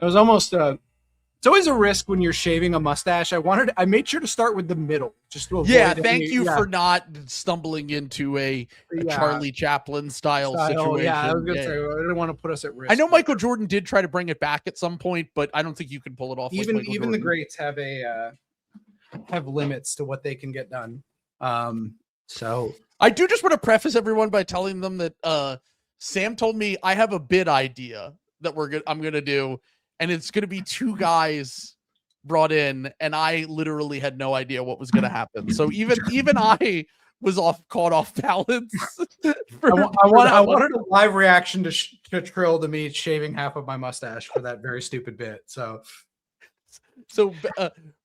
It was almost it's always a risk when you're shaving a mustache. I made sure to start with the middle just to avoid thank you for not stumbling into a Charlie Chaplin style situation. Yeah, I was gonna say, I didn't want to put us at risk. I know Michael Jordan did try to bring it back at some point, but I don't think you can pull it off. Even the greats have have limits to what they can get done. So I do just want to preface everyone by telling them that Sam told me I have a bit idea that I'm gonna do, and it's gonna be two guys brought in, and I literally had no idea what was going to happen. So even I was caught off balance. I wanted a live reaction to Trill to me shaving half of my mustache for that very stupid bit. So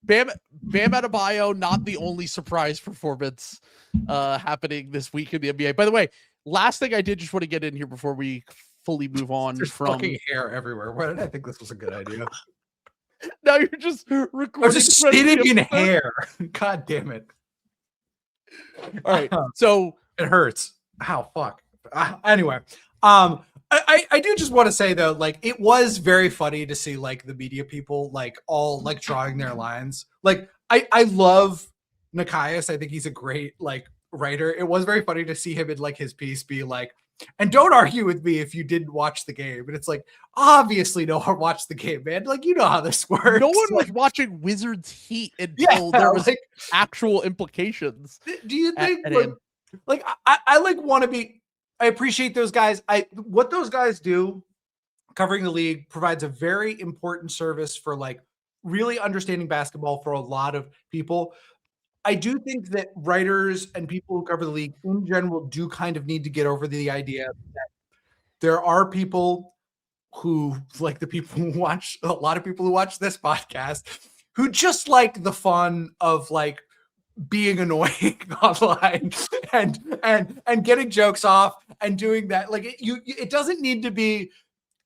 Bam Adebayo, not the only surprise performance happening this week in the NBA. By the way, last thing I did just want to get in here before we fully move on. There's fucking hair everywhere. Why did I think this was a good idea? Now you're just recording. I'm just sitting in hair. God damn it. All right. So it hurts. Ow, fuck. Anyway, I do just want to say though, like it was very funny to see like the media people like all like drawing their lines. Like I love Nikias. I think he's a great like writer. It was very funny to see him in like his piece be like, and don't argue with me if you didn't watch the game. And it's like, obviously no one watched the game, man. Like, you know how this works. No one was watching Wizards Heat until there was like, actual implications. Do you think like I like want to be, I appreciate those guys. What those guys do covering the league provides a very important service for like really understanding basketball for a lot of people. I do think that writers and people who cover the league in general do kind of need to get over the idea that there are people who, like the people who watch, a lot of people who watch this podcast, who just like the fun of like being annoying online and getting jokes off and doing that. Like it doesn't need to be.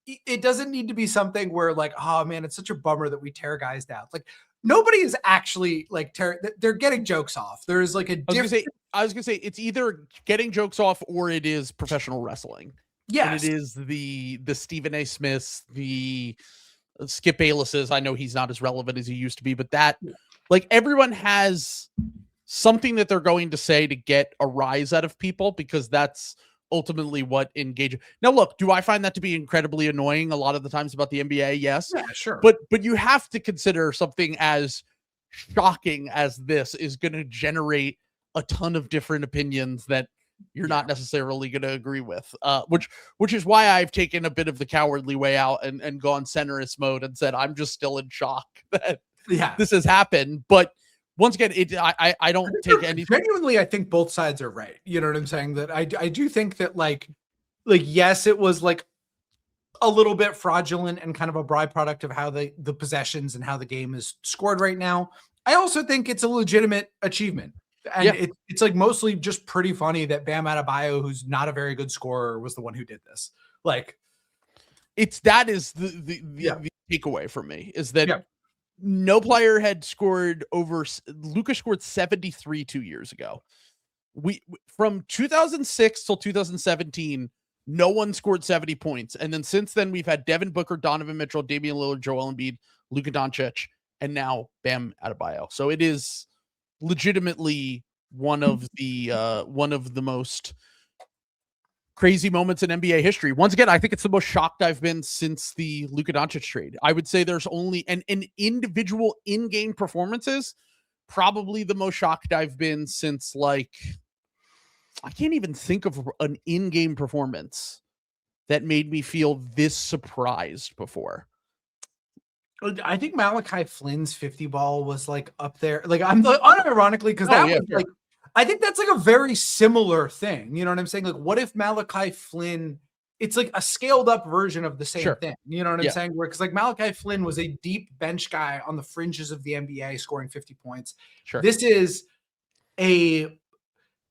It doesn't need to be something where like, oh man, it's such a bummer that we tear guys down. Like nobody is actually like they're getting jokes off. There's like a different. I was gonna say it's either getting jokes off or it is professional wrestling. Yes, and it is the Stephen A. Smiths, the Skip Baylesses. I know he's not as relevant as he used to be, but that like everyone has something that they're going to say to get a rise out of people because that's ultimately what engages. Now, look, do I find that to be incredibly annoying a lot of the times about the NBA? Yes. Yeah, sure. But you have to consider something as shocking as this is going to generate a ton of different opinions that you're not necessarily going to agree with, which is why I've taken a bit of the cowardly way out and gone centrist mode and said, I'm just still in shock that this has happened. But once again, I don't take any. Genuinely, I think both sides are right. You know what I'm saying? That I do think that like yes, it was like a little bit fraudulent and kind of a byproduct of how the possessions and how the game is scored right now. I also think it's a legitimate achievement, and it's like mostly just pretty funny that Bam Adebayo, who's not a very good scorer, was the one who did this. Like, that is the takeaway for me is that. Yeah. No player had scored over. Luka scored 73 2 years ago. We from 2006 till 2017, no one scored 70 points, and then since then we've had Devin Booker, Donovan Mitchell, Damian Lillard, Joel Embiid, Luka Doncic, and now Bam Adebayo. So it is legitimately one of the most crazy moments in NBA history. Once again, I think it's the most shocked I've been since the Luka Doncic trade. I would say there's only an individual in-game performances, probably the most shocked I've been since like, I can't even think of an in-game performance that made me feel this surprised before. I think Malachi Flynn's 50 ball was like up there. Like I'm unironically because that was like, I think that's like a very similar thing. You know what I'm saying? Like, what if Malachi Flynn, it's like a scaled up version of the same thing. You know what I'm saying? Where, because like Malachi Flynn was a deep bench guy on the fringes of the NBA scoring 50 points. Sure. This is a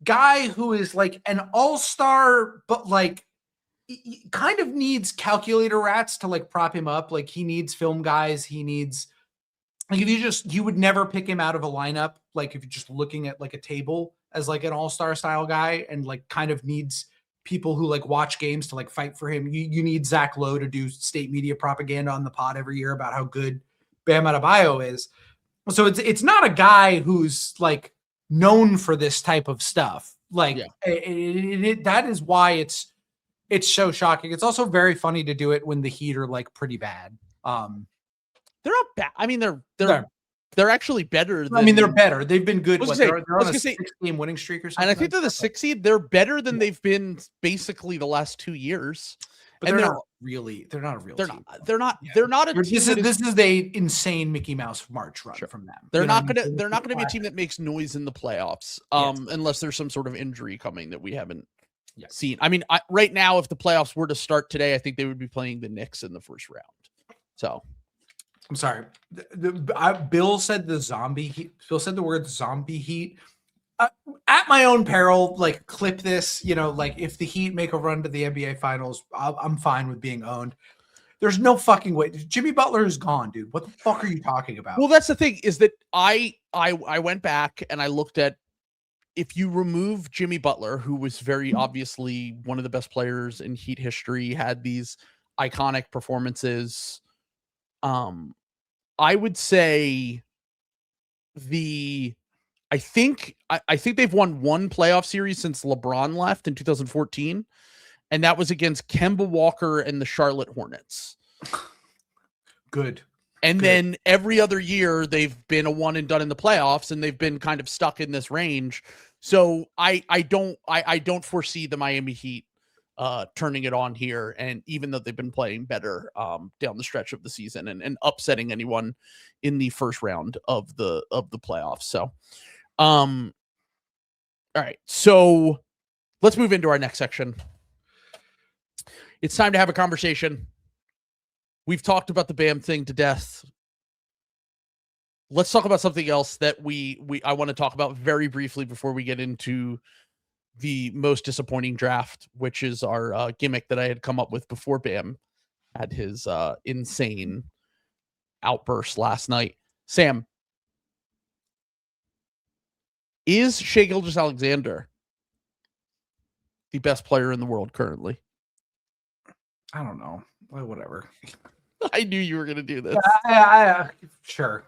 guy who is like an all-star, but like he kind of needs calculator rats to like prop him up. Like he needs film guys. He needs, like if you would never pick him out of a lineup. Like if you're just looking at like a table as like an all-star style guy and like kind of needs people who like watch games to like fight for him. You need Zach Lowe to do state media propaganda on the pod every year about how good Bam Adebayo is. So it's not a guy who's like known for this type of stuff. Like that is why it's so shocking. It's also very funny to do it when the Heat are like pretty bad. They're not bad. I mean, they're actually better. They're better. They've been good. They're on a 6-game winning streak or something. And I think they're the 6th seed. They're better than they've been basically the last 2 years. But and they're not really. They're not a real team. They're not a team. This is a insane Mickey Mouse March run from them. They're not gonna be a team that makes noise in the playoffs, unless there's some sort of injury coming that we haven't seen. I mean, right now, if the playoffs were to start today, I think they would be playing the Knicks in the first round. So, I'm sorry. Bill said the zombie heat. Bill said the word zombie heat. At my own peril, like clip this, like if the Heat make a run to the NBA Finals, I'm fine with being owned. There's no fucking way. Jimmy Butler is gone, dude. What the fuck are you talking about? Well, that's the thing is that I went back and I looked at, if you remove Jimmy Butler, who was very obviously one of the best players in Heat history, had these iconic performances. I would say I think they've won one playoff series since LeBron left in 2014, and that was against Kemba Walker and the Charlotte Hornets. Good. And then every other year they've been a one and done in the playoffs, and they've been kind of stuck in this range. So I don't foresee the Miami Heat turning it on here, and even though they've been playing better down the stretch of the season and upsetting anyone in the first round of the playoffs. So all right, so let's move into our next section. It's time to have a conversation. We've talked about the Bam thing to death. Let's talk about something else that I want to talk about very briefly before we get into the most disappointing draft, which is our gimmick that I had come up with before Bam had his insane outburst last night. Sam, is Shai Gilgeous-Alexander the best player in the world currently? I don't know. Well, whatever. I knew you were going to do this. Sure.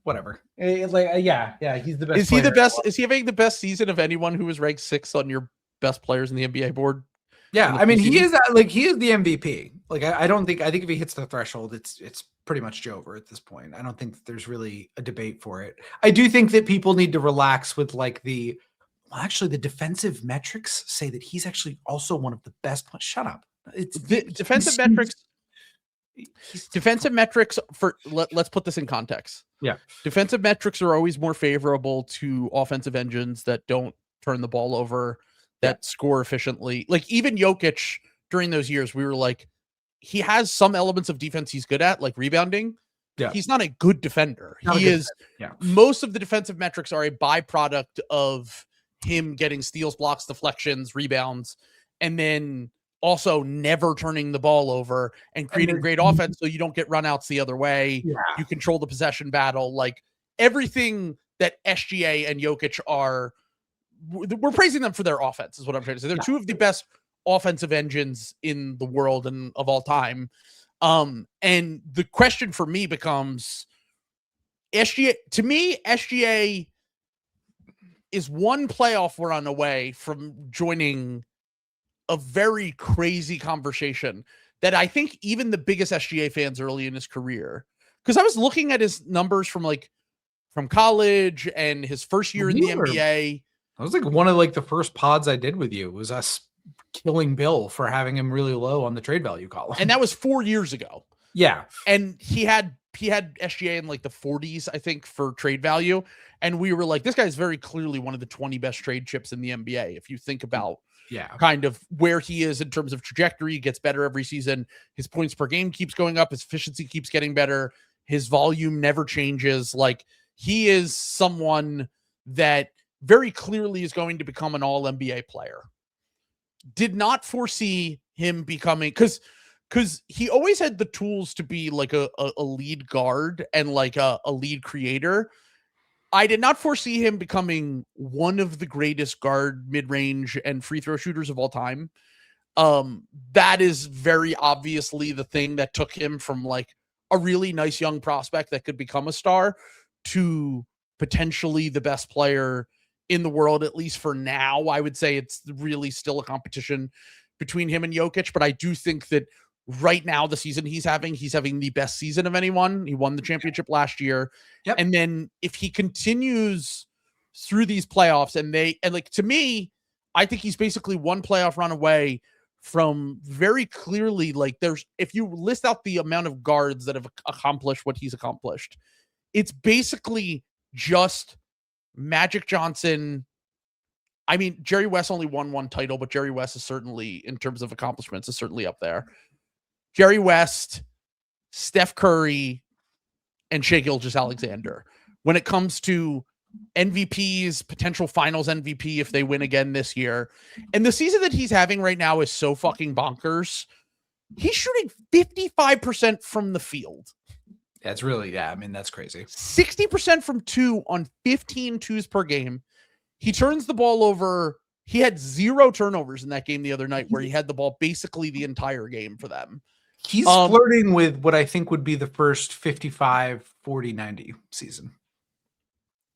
Whatever. He's the best. Is he the best? Is he having the best season of anyone who was ranked 6th on your best players in the NBA board? Yeah, I mean, he is the MVP. Like, I think if he hits the threshold, it's pretty much over at this point. I don't think there's really a debate for it. I do think that people need to relax with the defensive metrics say that he's actually also one of the best. Shut up. It's the defensive metrics. Defensive metrics let's put this in context. Yeah. Defensive metrics are always more favorable to offensive engines that don't turn the ball over, that score efficiently. Like even Jokic during those years, we were like, he has some elements of defense he's good at, like rebounding. Yeah. He's not a good defender. Most of the defensive metrics are a byproduct of him getting steals, blocks, deflections, rebounds, and then also never turning the ball over and creating great offense so you don't get runouts the other way. Yeah. You control the possession battle. Like everything that SGA and Jokic are, we're praising them for their offense is what I'm trying to say. They're two of the best offensive engines in the world and of all time. And the question for me becomes, SGA is one playoff run away from joining a very crazy conversation that I think even the biggest SGA fans early in his career, because I was looking at his numbers from college and his first year in the NBA. That was one of the first pods I did with you. It was us killing Bill for having him really low on the trade value column. And that was 4 years ago. Yeah. And he had SGA in the 40s, I think, for trade value. And we were like, this guy is very clearly one of the 20 best trade chips in the NBA. If you think about kind of where he is in terms of trajectory, he gets better every season. His points per game keeps going up. His efficiency keeps getting better. His volume never changes. Like he is someone that very clearly is going to become an all NBA player. Did not foresee him becoming, because he always had the tools to be like a lead guard and like a lead creator. I did not foresee him becoming one of the greatest guard, mid-range, and free throw shooters of all time. That is very obviously the thing that took him from a really nice young prospect that could become a star to potentially the best player in the world, at least for now. I would say it's really still a competition between him and Jokic, but I do think that right now, the season he's having the best season of anyone. He won the championship last year. Yep. And then if he continues through these playoffs to me, I think he's basically one playoff run away from very clearly, like if you list out the amount of guards that have accomplished what he's accomplished, it's basically just Magic Johnson. I mean, Jerry West only won one title, but Jerry West is certainly, in terms of accomplishments, is certainly up there. Jerry West, Steph Curry, and Shai Gilgeous-Alexander. When it comes to MVPs, potential finals MVP if they win again this year. And the season that he's having right now is so fucking bonkers. He's shooting 55% from the field. That's really, I mean, that's crazy. 60% from two on 15 twos per game. He turns the ball over. He had 0 turnovers in that game the other night where he had the ball basically the entire game for them. He's flirting with what I think would be the first 55, 40, 90 season.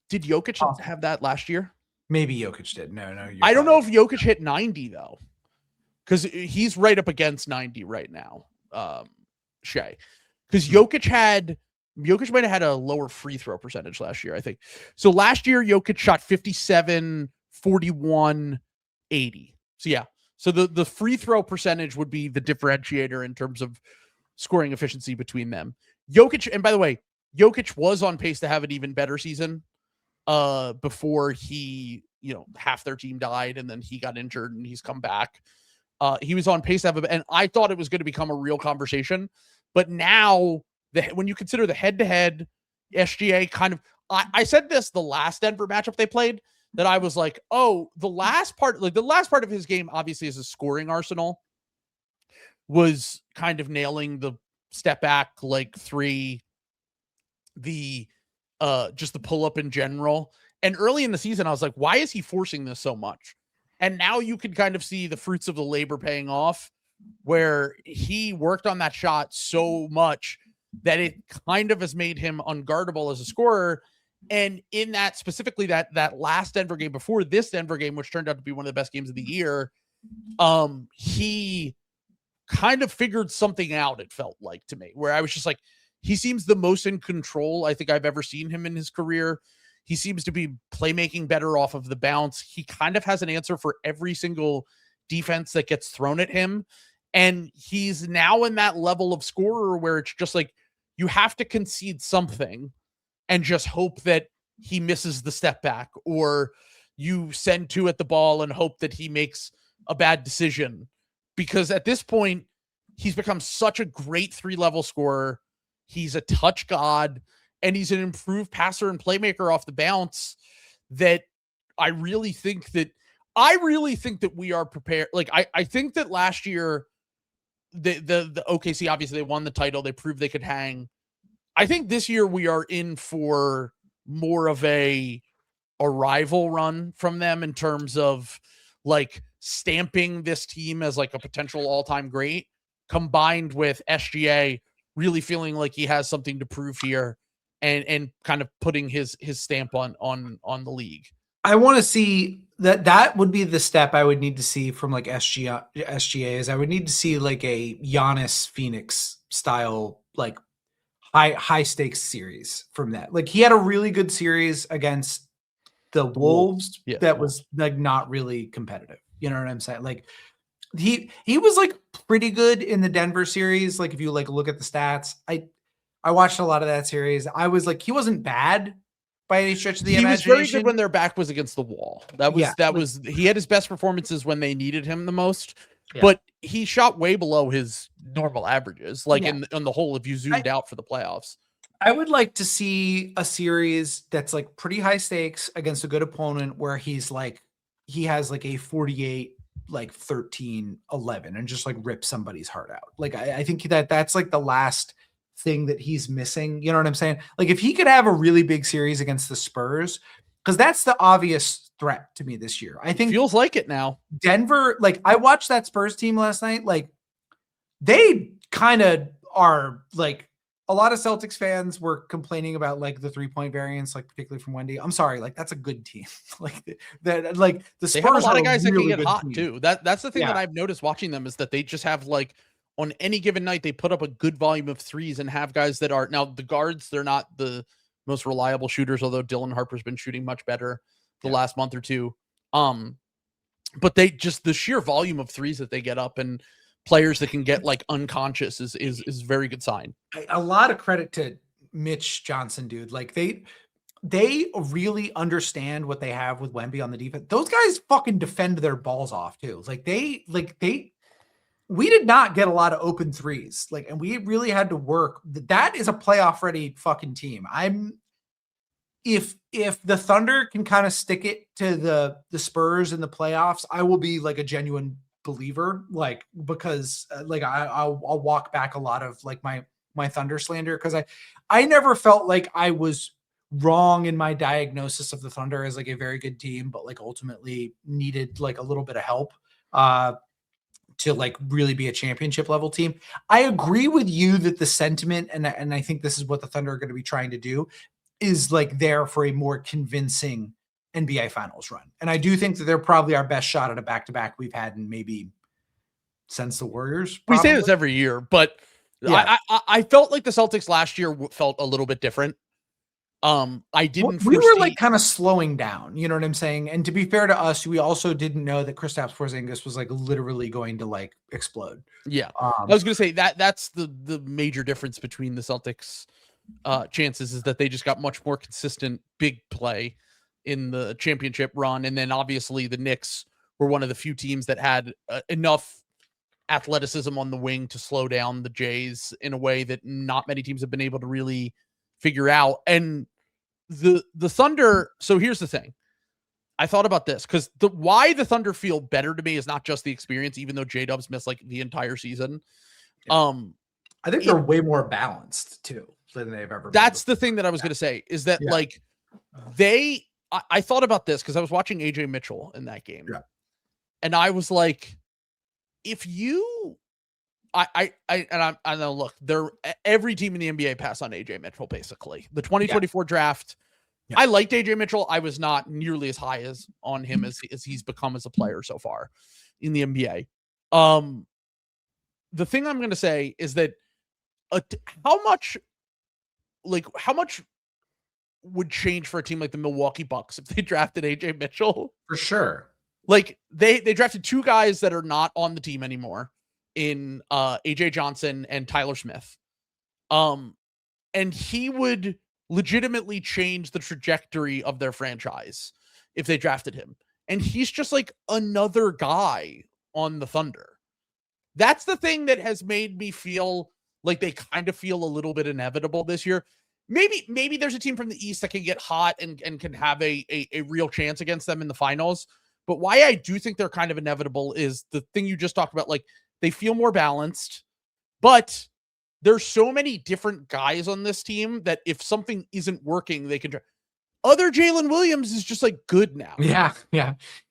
Did Jokic have that last year? Maybe Jokic did. No. I don't know if Jokic hit 90 though, because he's right up against 90 right now. Shai, because Jokic might have had a lower free throw percentage last year, I think. So last year, Jokic shot 57, 41, 80. So yeah. So the free throw percentage would be the differentiator in terms of scoring efficiency between them. Jokic, and by the way, Jokic was on pace to have an even better season before he, half their team died and then he got injured and he's come back. He was on pace to have and I thought it was going to become a real conversation. But now, when you consider the head-to-head SGA kind of, I said this the last Denver matchup they played, that I was like, oh, the last part of his game, obviously, as a scoring arsenal, was kind of nailing the step back, like three, the just the pull up in general. And early in the season, I was like, why is he forcing this so much? And now you can kind of see the fruits of the labor paying off, where he worked on that shot so much that it kind of has made him unguardable as a scorer. And in that, specifically that last Denver game before this Denver game, which turned out to be one of the best games of the year, he kind of figured something out, it felt like to me, where I was just like, he seems the most in control I think I've ever seen him in his career. He seems to be playmaking better off of the bounce. He kind of has an answer for every single defense that gets thrown at him. And he's now in that level of scorer where it's just like, you have to concede something and just hope that he misses the step back, or you send 2 at the ball and hope that he makes a bad decision. Because at this point, he's become such a great 3-level scorer. He's a touch god, and he's an improved passer and playmaker off the bounce that I really think that we are prepared. Like, I think that last year, the OKC, obviously they won the title. They proved they could hang. I think this year we are in for more of a rival run from them in terms of like stamping this team as like a potential all-time great, combined with SGA really feeling like he has something to prove here and kind of putting his stamp on the league. I want to see that would be the step I would need to see from like SGA is I would need to see like a Giannis Phoenix style, like high stakes series from that. Like he had a really good series against the Wolves that was like not really competitive. You know what I'm saying? Like he was like pretty good in the Denver series. Like if you like look at the stats, I watched a lot of that series. I was like, he wasn't bad by any stretch of the imagination. He was very good when their back was against the wall. He had his best performances when they needed him the most, but he shot way below his normal averages, like in the whole, if you zoomed out for the playoffs. I would like to see a series that's like pretty high stakes against a good opponent where he's like, he has like a 48, like 13, 11 and just like rip somebody's heart out. Like, I think that's like the last thing that he's missing. You know what I'm saying? Like if he could have a really big series against the Spurs, because that's the obvious threat to me this year. I think feels like it now. Denver, like I watched that Spurs team last night. Like they kind of are like, a lot of Celtics fans were complaining about like the 3-point variance, like particularly from Wendy. I'm sorry, like that's a good team. Like that, like the Spurs have a lot of guys really that can get hot team. too. That's the thing that I've noticed watching them is that they just have like on any given night they put up a good volume of threes and have guys that are now the guards. They're not the most reliable shooters, although Dylan Harper's been shooting much better the last month or two. but they just, the sheer volume of threes that they get up and players that can get like unconscious is very good sign. A lot of credit to Mitch Johnson, dude. Like they really understand what they have with Wemby on the defense. Those guys fucking defend their balls off too. We did not get a lot of open threes. Like, and we really had to work. That is a playoff ready fucking team. If the Thunder can kind of stick it to the Spurs in the playoffs, I will be like a genuine believer, like, because like I'll walk back a lot of like my Thunder slander, because I never felt like I was wrong in my diagnosis of the Thunder as like a very good team, but like ultimately needed like a little bit of help to like really be a championship level team. I agree with you that the sentiment, and I think this is what the Thunder are going to be trying to do, is like there for a more convincing NBA Finals run. And I do think that they're probably our best shot at a back-to-back we've had in maybe since the Warriors. Probably. We say this every year, but yeah. I felt like the Celtics last year felt a little bit different. I didn't. We were like kind of slowing down, you know what I'm saying? And to be fair to us, we also didn't know that Kristaps Porzingis was like literally going to like explode. Yeah, I was gonna say that's the major difference between the Celtics chances, is that they just got much more consistent big play in the championship run, and then obviously the Knicks were one of the few teams that had enough athleticism on the wing to slow down the Jays in a way that not many teams have been able to really figure out. And the Thunder, so here's the thing. I thought about this because why the Thunder feel better to me is not just the experience, even though J-Dubs missed like the entire season. Yeah. I think they're way more balanced too than they've ever been. That's the thing that I was going to say, is that like I thought about this because I was watching AJ Mitchell in that game. Yeah. And I was like, if you, I know, look, every team in the NBA passed on AJ Mitchell, basically. The 2024 draft, I liked AJ Mitchell. I was not nearly as high on him as he's become as a player so far in the NBA. The thing I'm going to say is that how much would change for a team like the Milwaukee Bucks if they drafted AJ Mitchell? For sure. Like they drafted two guys that are not on the team anymore in AJ Johnson and Tyler Smith. And he would legitimately change the trajectory of their franchise if they drafted him. And he's just like another guy on the Thunder. That's the thing that has made me feel like they kind of feel a little bit inevitable this year. Maybe there's a team from the East that can get hot and can have a real chance against them in the finals. But why I do think they're kind of inevitable is the thing you just talked about. Like, they feel more balanced, but there's so many different guys on this team that if something isn't working, they can try. Other Jalen Williams is just like good now. Yeah.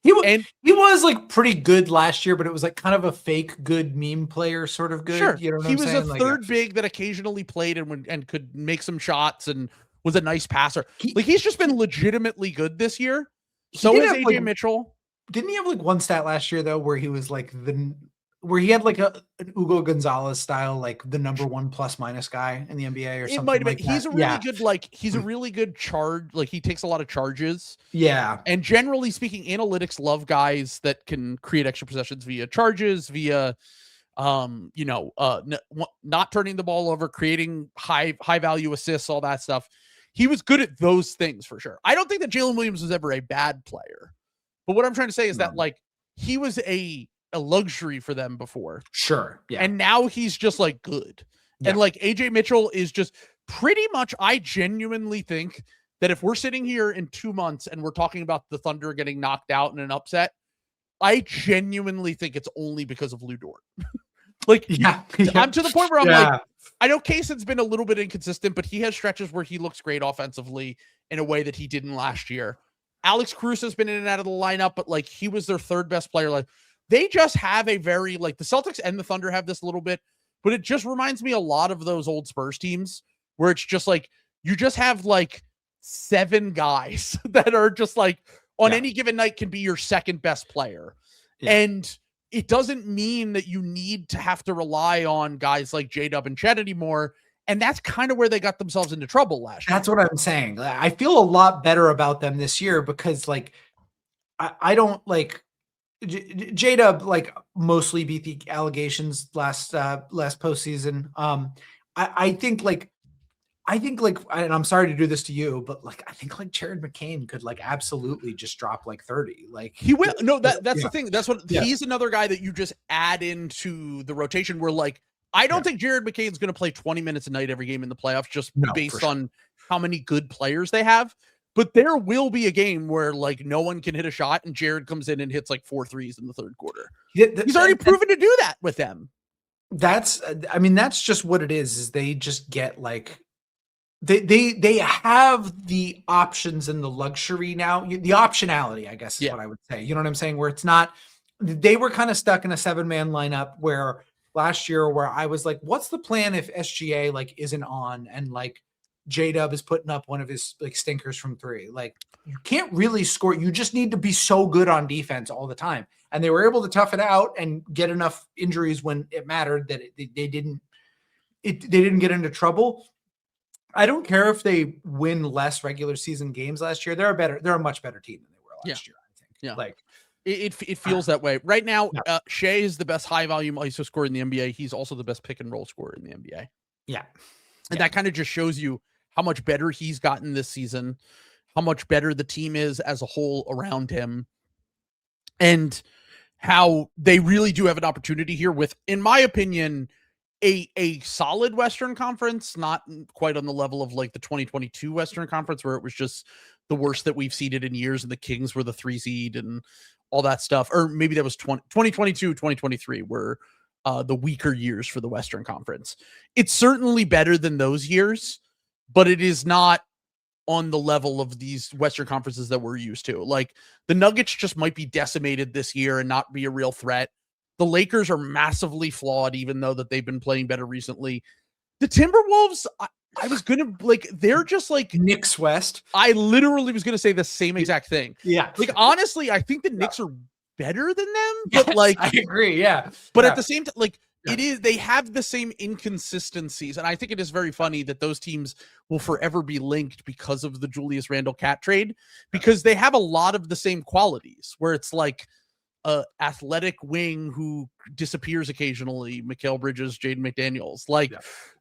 He was like pretty good last year, but it was like kind of a fake good meme player sort of good. Sure. You know what he I'm was saying? a third big that occasionally played and could make some shots and was a nice passer. He's just been legitimately good this year. So is AJ Mitchell. Didn't he have like one stat last year though, where he was like where he had like an Hugo Gonzalez style, like the number one plus minus guy in the NBA or something? It might have been. He's a really good, he's a really good charge. Like, he takes a lot of charges. Yeah. And generally speaking, analytics love guys that can create extra possessions via charges, via, not turning the ball over, creating high value assists, all that stuff. He was good at those things for sure. I don't think that Jalen Williams was ever a bad player. But what I'm trying to say is that like he was a luxury for them before. Sure. Yeah. And now he's just like good. Yeah. And like AJ Mitchell is just pretty much, I genuinely think that if we're sitting here in 2 months and we're talking about the Thunder getting knocked out in an upset, I genuinely think it's only because of Lou Dort. I'm to the point where I'm like, I know Kayson's been a little bit inconsistent, but he has stretches where he looks great offensively in a way that he didn't last year. Alex Caruso's been in and out of the lineup, but like he was their third best player. Like, they just have a very, like, the Celtics and the Thunder have this a little bit, but it just reminds me a lot of those old Spurs teams where it's just like, you just have like 7 guys that are just like on any given night can be your second best player. Yeah. And it doesn't mean that you need to have to rely on guys like J-Dub and Chet anymore. And that's kind of where they got themselves into trouble last year. That's what I'm saying. I feel a lot better about them this year because like, I don't like J-Dub like mostly beat the allegations last postseason. I think like, and I'm sorry to do this to you, but like, I think like Jared McCain could like absolutely just drop like 30. Like he will. No, that's yeah. the thing. That's what he's another guy that you just add into the rotation where like, I don't think Jared McCain's going to play 20 minutes a night every game in the playoffs just based on how many good players they have. But there will be a game where like no one can hit a shot and Jared comes in and hits like 4 threes in the third quarter. He's already proven to do that with them. That's just what it is they just get like, they have the options and the luxury now, the optionality, I guess is what I would say. You know what I'm saying? Where it's not, they were kind of stuck in a 7-man lineup where last year where I was like, what's the plan if SGA like isn't on and like J-Dub is putting up one of his like stinkers from 3? Like you can't really score. You just need to be so good on defense all the time. And they were able to tough it out and get enough injuries when it mattered that they didn't get into trouble. I don't care if they win less regular season games last year. They're a much better team than they were last year, I think. Yeah. Like it feels that way right now. Shai is the best high volume ISO scorer in the NBA. He's also the best pick and roll scorer in the NBA. Yeah. And that kind of just shows you how much better he's gotten this season, how much better the team is as a whole around him, and how they really do have an opportunity here with, in my opinion, a solid Western Conference, not quite on the level of like the 2022 Western Conference where it was just the worst that we've seeded in years and the Kings were the 3 seed and all that stuff. Or maybe that was 2022, 2023 were the weaker years for the Western Conference. It's certainly better than those years, but it is not on the level of these Western conferences that we're used to. Like the Nuggets just might be decimated this year and not be a real threat. The Lakers are massively flawed, even though that they've been playing better recently. The Timberwolves, I was going to like, they're just like Knicks West. I literally was going to say the same exact thing. Yeah. Like, honestly, I think the Knicks are better than them, but like, I agree. Yeah. But at the same time, like, they have the same inconsistencies. And I think it is very funny that those teams will forever be linked because of the Julius Randle Cat trade, because they have a lot of the same qualities where it's like a athletic wing who disappears occasionally, Mikal Bridges, Jaden McDaniels, like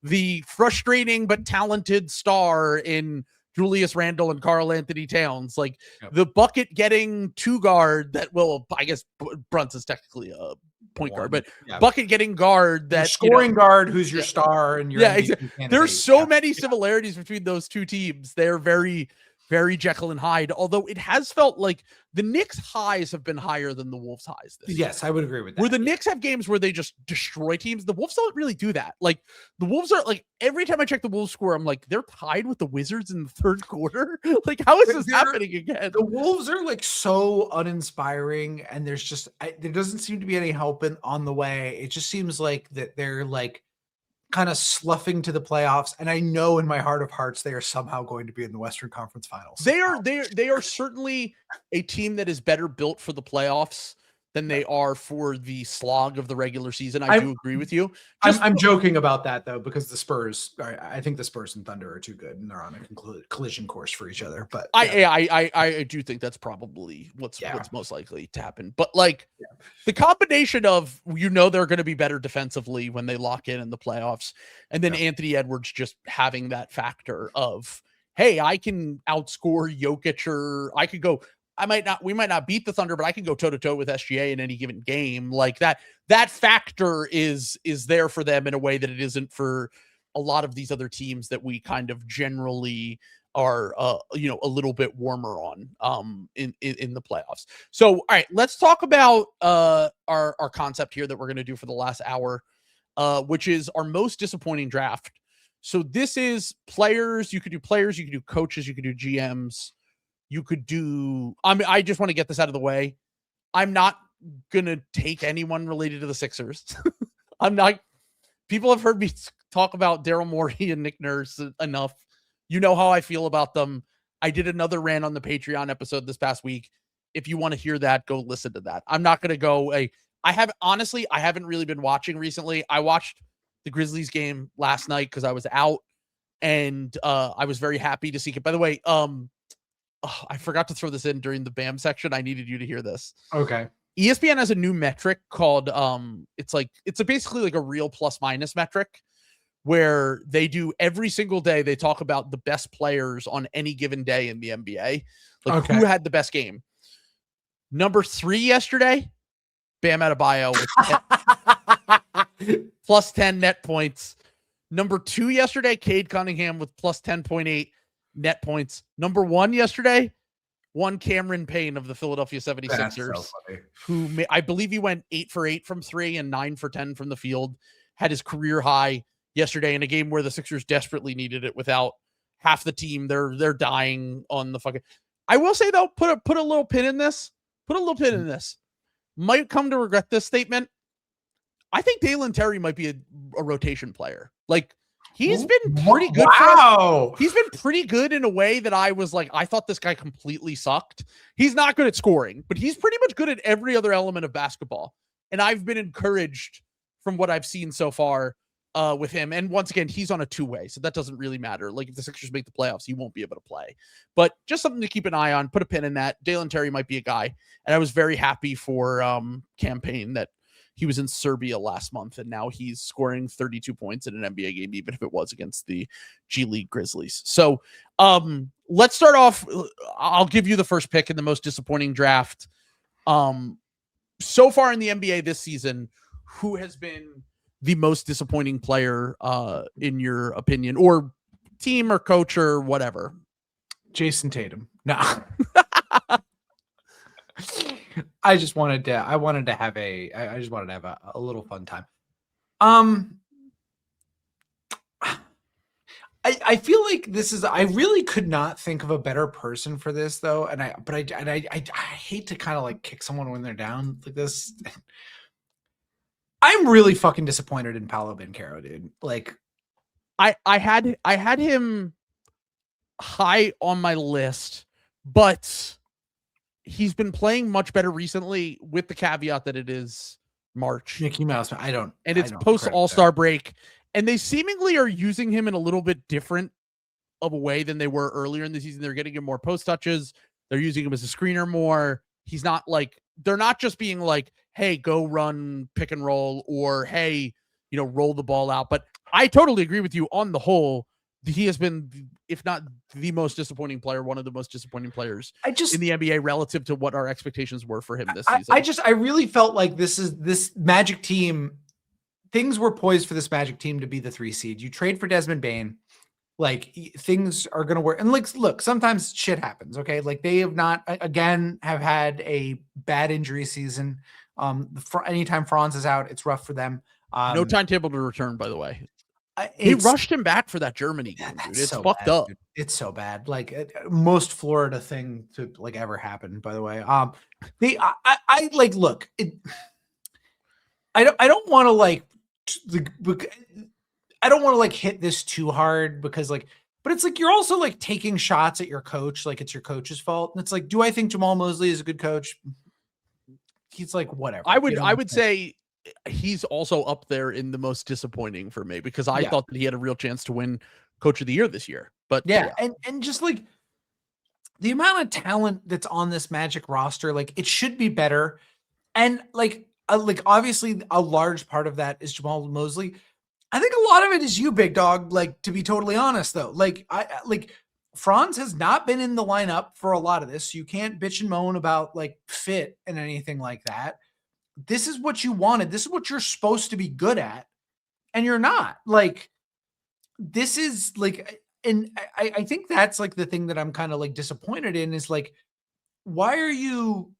the frustrating but talented star in Julius Randle and Karl Anthony Towns, like the bucket getting 2 guard that, well, I guess Brunson's technically a point guard, but bucket getting guard that scoring guard who's your star and your exactly. There's so many similarities between those two teams. They're very, very Jekyll and Hyde, although it has felt like the Knicks highs have been higher than the Wolves highs this year. Yes, I would agree with that. Where the Knicks have games where they just destroy teams, the Wolves don't really do that. Like the Wolves are like, every time I check the Wolves score, I'm like, they're tied with the Wizards in the third quarter. Like, how is this happening again? The Wolves are like so uninspiring, and there's just there doesn't seem to be any help on the way. It just seems like that they're like kind of sloughing to the playoffs, and I know in my heart of hearts they are somehow going to be in the Western Conference Finals. They are certainly a team that is better built for the playoffs than they are for the slog of the regular season. I do agree with you. I'm joking about that though, because the Spurs, I think the Spurs and Thunder are too good, and they're on a collision course for each other. But I do think that's probably what's most likely to happen. But like the combination of, they're going to be better defensively when they lock in the playoffs, and then Anthony Edwards just having that factor of, hey, I can outscore Jokic, or I could go. We might not beat the Thunder, but I can go toe to toe with SGA in any given game. Like that factor is there for them in a way that it isn't for a lot of these other teams that we kind of generally are, a little bit warmer on, in the playoffs. So, all right, let's talk about, our concept here that we're going to do for the last hour, which is our most disappointing draft. So this is players. You could do players, you could do coaches, you could do GMs. You could do, I just want to get this out of the way. I'm not going to take anyone related to the Sixers. People have heard me talk about Daryl Morey and Nick Nurse enough. You know how I feel about them. I did another rant on the Patreon episode this past week. If you want to hear that, go listen to that. I'm not going to go, I haven't really been watching recently. I watched the Grizzlies game last night because I was out, and I was very happy to see it. By the way, I forgot to throw this in during the BAM section. I needed you to hear this. Okay. ESPN has a new metric called it's basically like a real plus minus metric where they do every single day. They talk about the best players on any given day in the NBA, like who had the best game. Number 3 yesterday, Bam Adebayo with plus 10 net points. Number 2 yesterday, Cade Cunningham with plus 10.8 net points. Number 1 yesterday, Cameron Payne of the Philadelphia 76ers, who I believe he went 8 for 8 from 3 and 9 for 10 from the field, had his career high yesterday in a game where the Sixers desperately needed it without half the team. They're dying on the fucking. I will say though, put a little pin in this. Put a little pin in this. Might come to regret this statement. I think Dalen Terry might be a rotation player. Like, he's been pretty good. Wow. He's been pretty good in a way that I was like, I thought this guy completely sucked. He's not good at scoring, but he's pretty much good at every other element of basketball. And I've been encouraged from what I've seen so far with him. And once again, he's on a 2-way, so that doesn't really matter. Like, if the Sixers make the playoffs, he won't be able to play. But just something to keep an eye on. Put a pin in that. Dalen Terry might be a guy. And I was very happy for Campaign that he was in Serbia last month, and now he's scoring 32 points in an NBA game, even if it was against the G League Grizzlies. So let's start off. I'll give you the first pick in the most disappointing draft. So far in the NBA this season, who has been the most disappointing player in your opinion, or team or coach or whatever? Jason Tatum. No. I just wanted to have a little fun time. I feel like I really could not think of a better person for this though. And I hate to kind of like kick someone when they're down like this. I'm really fucking disappointed in Paolo Banchero, dude. Like, I had him high on my list, but he's been playing much better recently, with the caveat that it is March. Mickey Mouse. And it's post All-Star break, and they seemingly are using him in a little bit different of a way than they were earlier in the season. They're getting him more post touches. They're using him as a screener more. He's not like, they're not just being like, hey, go run pick and roll, or hey, roll the ball out. But I totally agree with you on the whole. He has been, if not the most disappointing player, one of the most disappointing players in the NBA relative to what our expectations were for him this season. I really felt like this Magic team, things were poised for this Magic team to be the 3 seed. You trade for Desmond Bane, like things are going to work. And like, look, sometimes shit happens. Okay. Like, they have had a bad injury season. Anytime Franz is out, it's rough for them. No timetable to return, by the way. He rushed him back for that Germany game, dude. It's so fucked up. Dude. It's so bad. Like, most Florida thing to like ever happen, by the way. I don't want to like hit this too hard, because like, but it's like, you're also like taking shots at your coach. Like, it's your coach's fault. And it's like, do I think Jamal Mosley is a good coach? He's like, whatever. I would say he's also up there in the most disappointing for me, because I thought that he had a real chance to win Coach of the Year this year. But and just like the amount of talent that's on this Magic roster, like, it should be better. And like obviously a large part of that is Jamal Mosley. I think a lot of it is you, big dog. Like, to be totally honest though, like Franz has not been in the lineup for a lot of this. So you can't bitch and moan about like fit and anything like that. This is what you wanted. This is what you're supposed to be good at. And you're not. Like, this is like, and I think that's like the thing that I'm kind of like disappointed in, is like, why are you,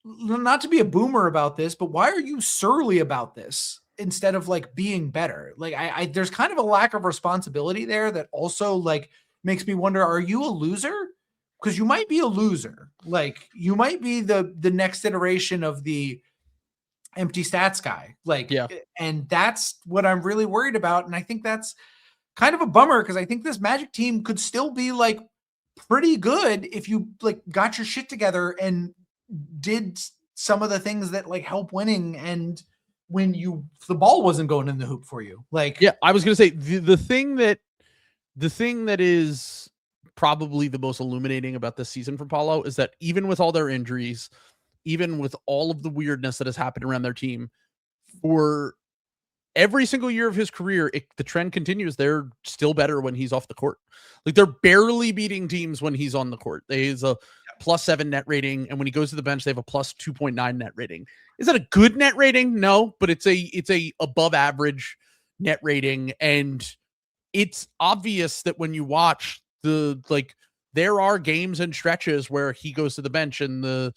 not to be a boomer about this, but why are you surly about this instead of like being better? Like, there's kind of a lack of responsibility there that also like makes me wonder, are you a loser? Because you might be a loser. Like, you might be the next iteration of the empty stats guy. Like, and that's what I'm really worried about. And I think that's kind of a bummer, because I think this Magic team could still be like pretty good if you like got your shit together and did some of the things that like help winning, and when the ball wasn't going in the hoop for you. Like, I was gonna say the thing that is probably the most illuminating about this season for Paolo is that even with all their injuries, even with all of the weirdness that has happened around their team, for every single year of his career, the trend continues. They're still better when he's off the court. Like, they're barely beating teams when he's on the court. He's a +7 net rating, and when he goes to the bench, they have a +2.9 net rating. Is that a good net rating? No, but it's a above average net rating, and it's obvious that when you watch there are games and stretches where he goes to the bench and the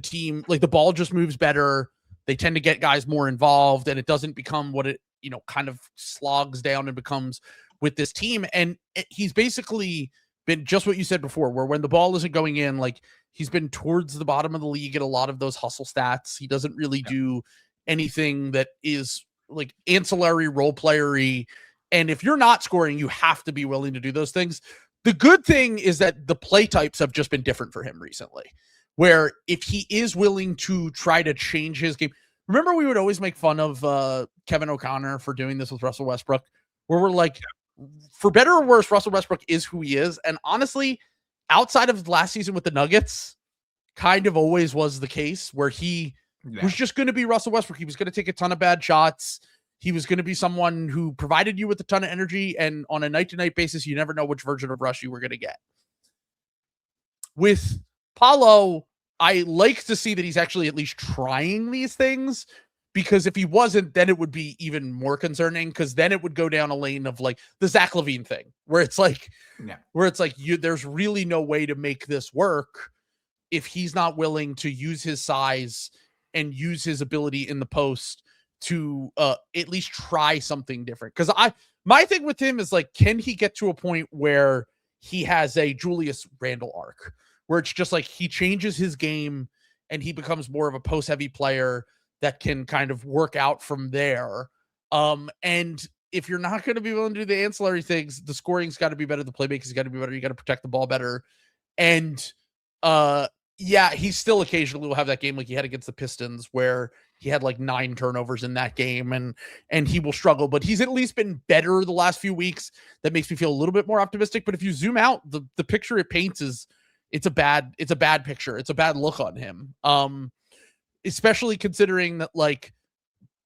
team, like, the ball just moves better. They tend to get guys more involved, and it doesn't become what it, kind of slogs down and becomes with this team. And he's basically been just what you said before, where when the ball isn't going in, like, he's been towards the bottom of the league at a lot of those hustle stats. He doesn't really do anything that is like ancillary role playery. And if you're not scoring, you have to be willing to do those things. The good thing is that the play types have just been different for him recently, where if he is willing to try to change his game. Remember, we would always make fun of Kevin O'Connor for doing this with Russell Westbrook, where we're like, for better or worse, Russell Westbrook is who he is. And honestly, outside of last season with the Nuggets, kind of always was the case where he was just going to be Russell Westbrook. He was going to take a ton of bad shots. He was going to be someone who provided you with a ton of energy, and on a night-to-night basis, you never know which version of Russ you were going to get. With Paolo, I like to see that he's actually at least trying these things, because if he wasn't, then it would be even more concerning, because then it would go down a lane of like the Zach LaVine thing, where it's like, there's really no way to make this work if he's not willing to use his size and use his ability in the post to at least try something different. Because my thing with him is like, can he get to a point where he has a Julius Randle arc, where it's just like he changes his game and he becomes more of a post-heavy player that can kind of work out from there. And if you're not going to be willing to do the ancillary things, the scoring's got to be better, the playmaking's got to be better, you got to protect the ball better. And he still occasionally will have that game like he had against the Pistons, where he had like 9 turnovers in that game, and he will struggle, but he's at least been better the last few weeks. That makes me feel a little bit more optimistic. But if you zoom out, the picture it paints is it's a bad picture. It's a bad look on him. Especially considering that like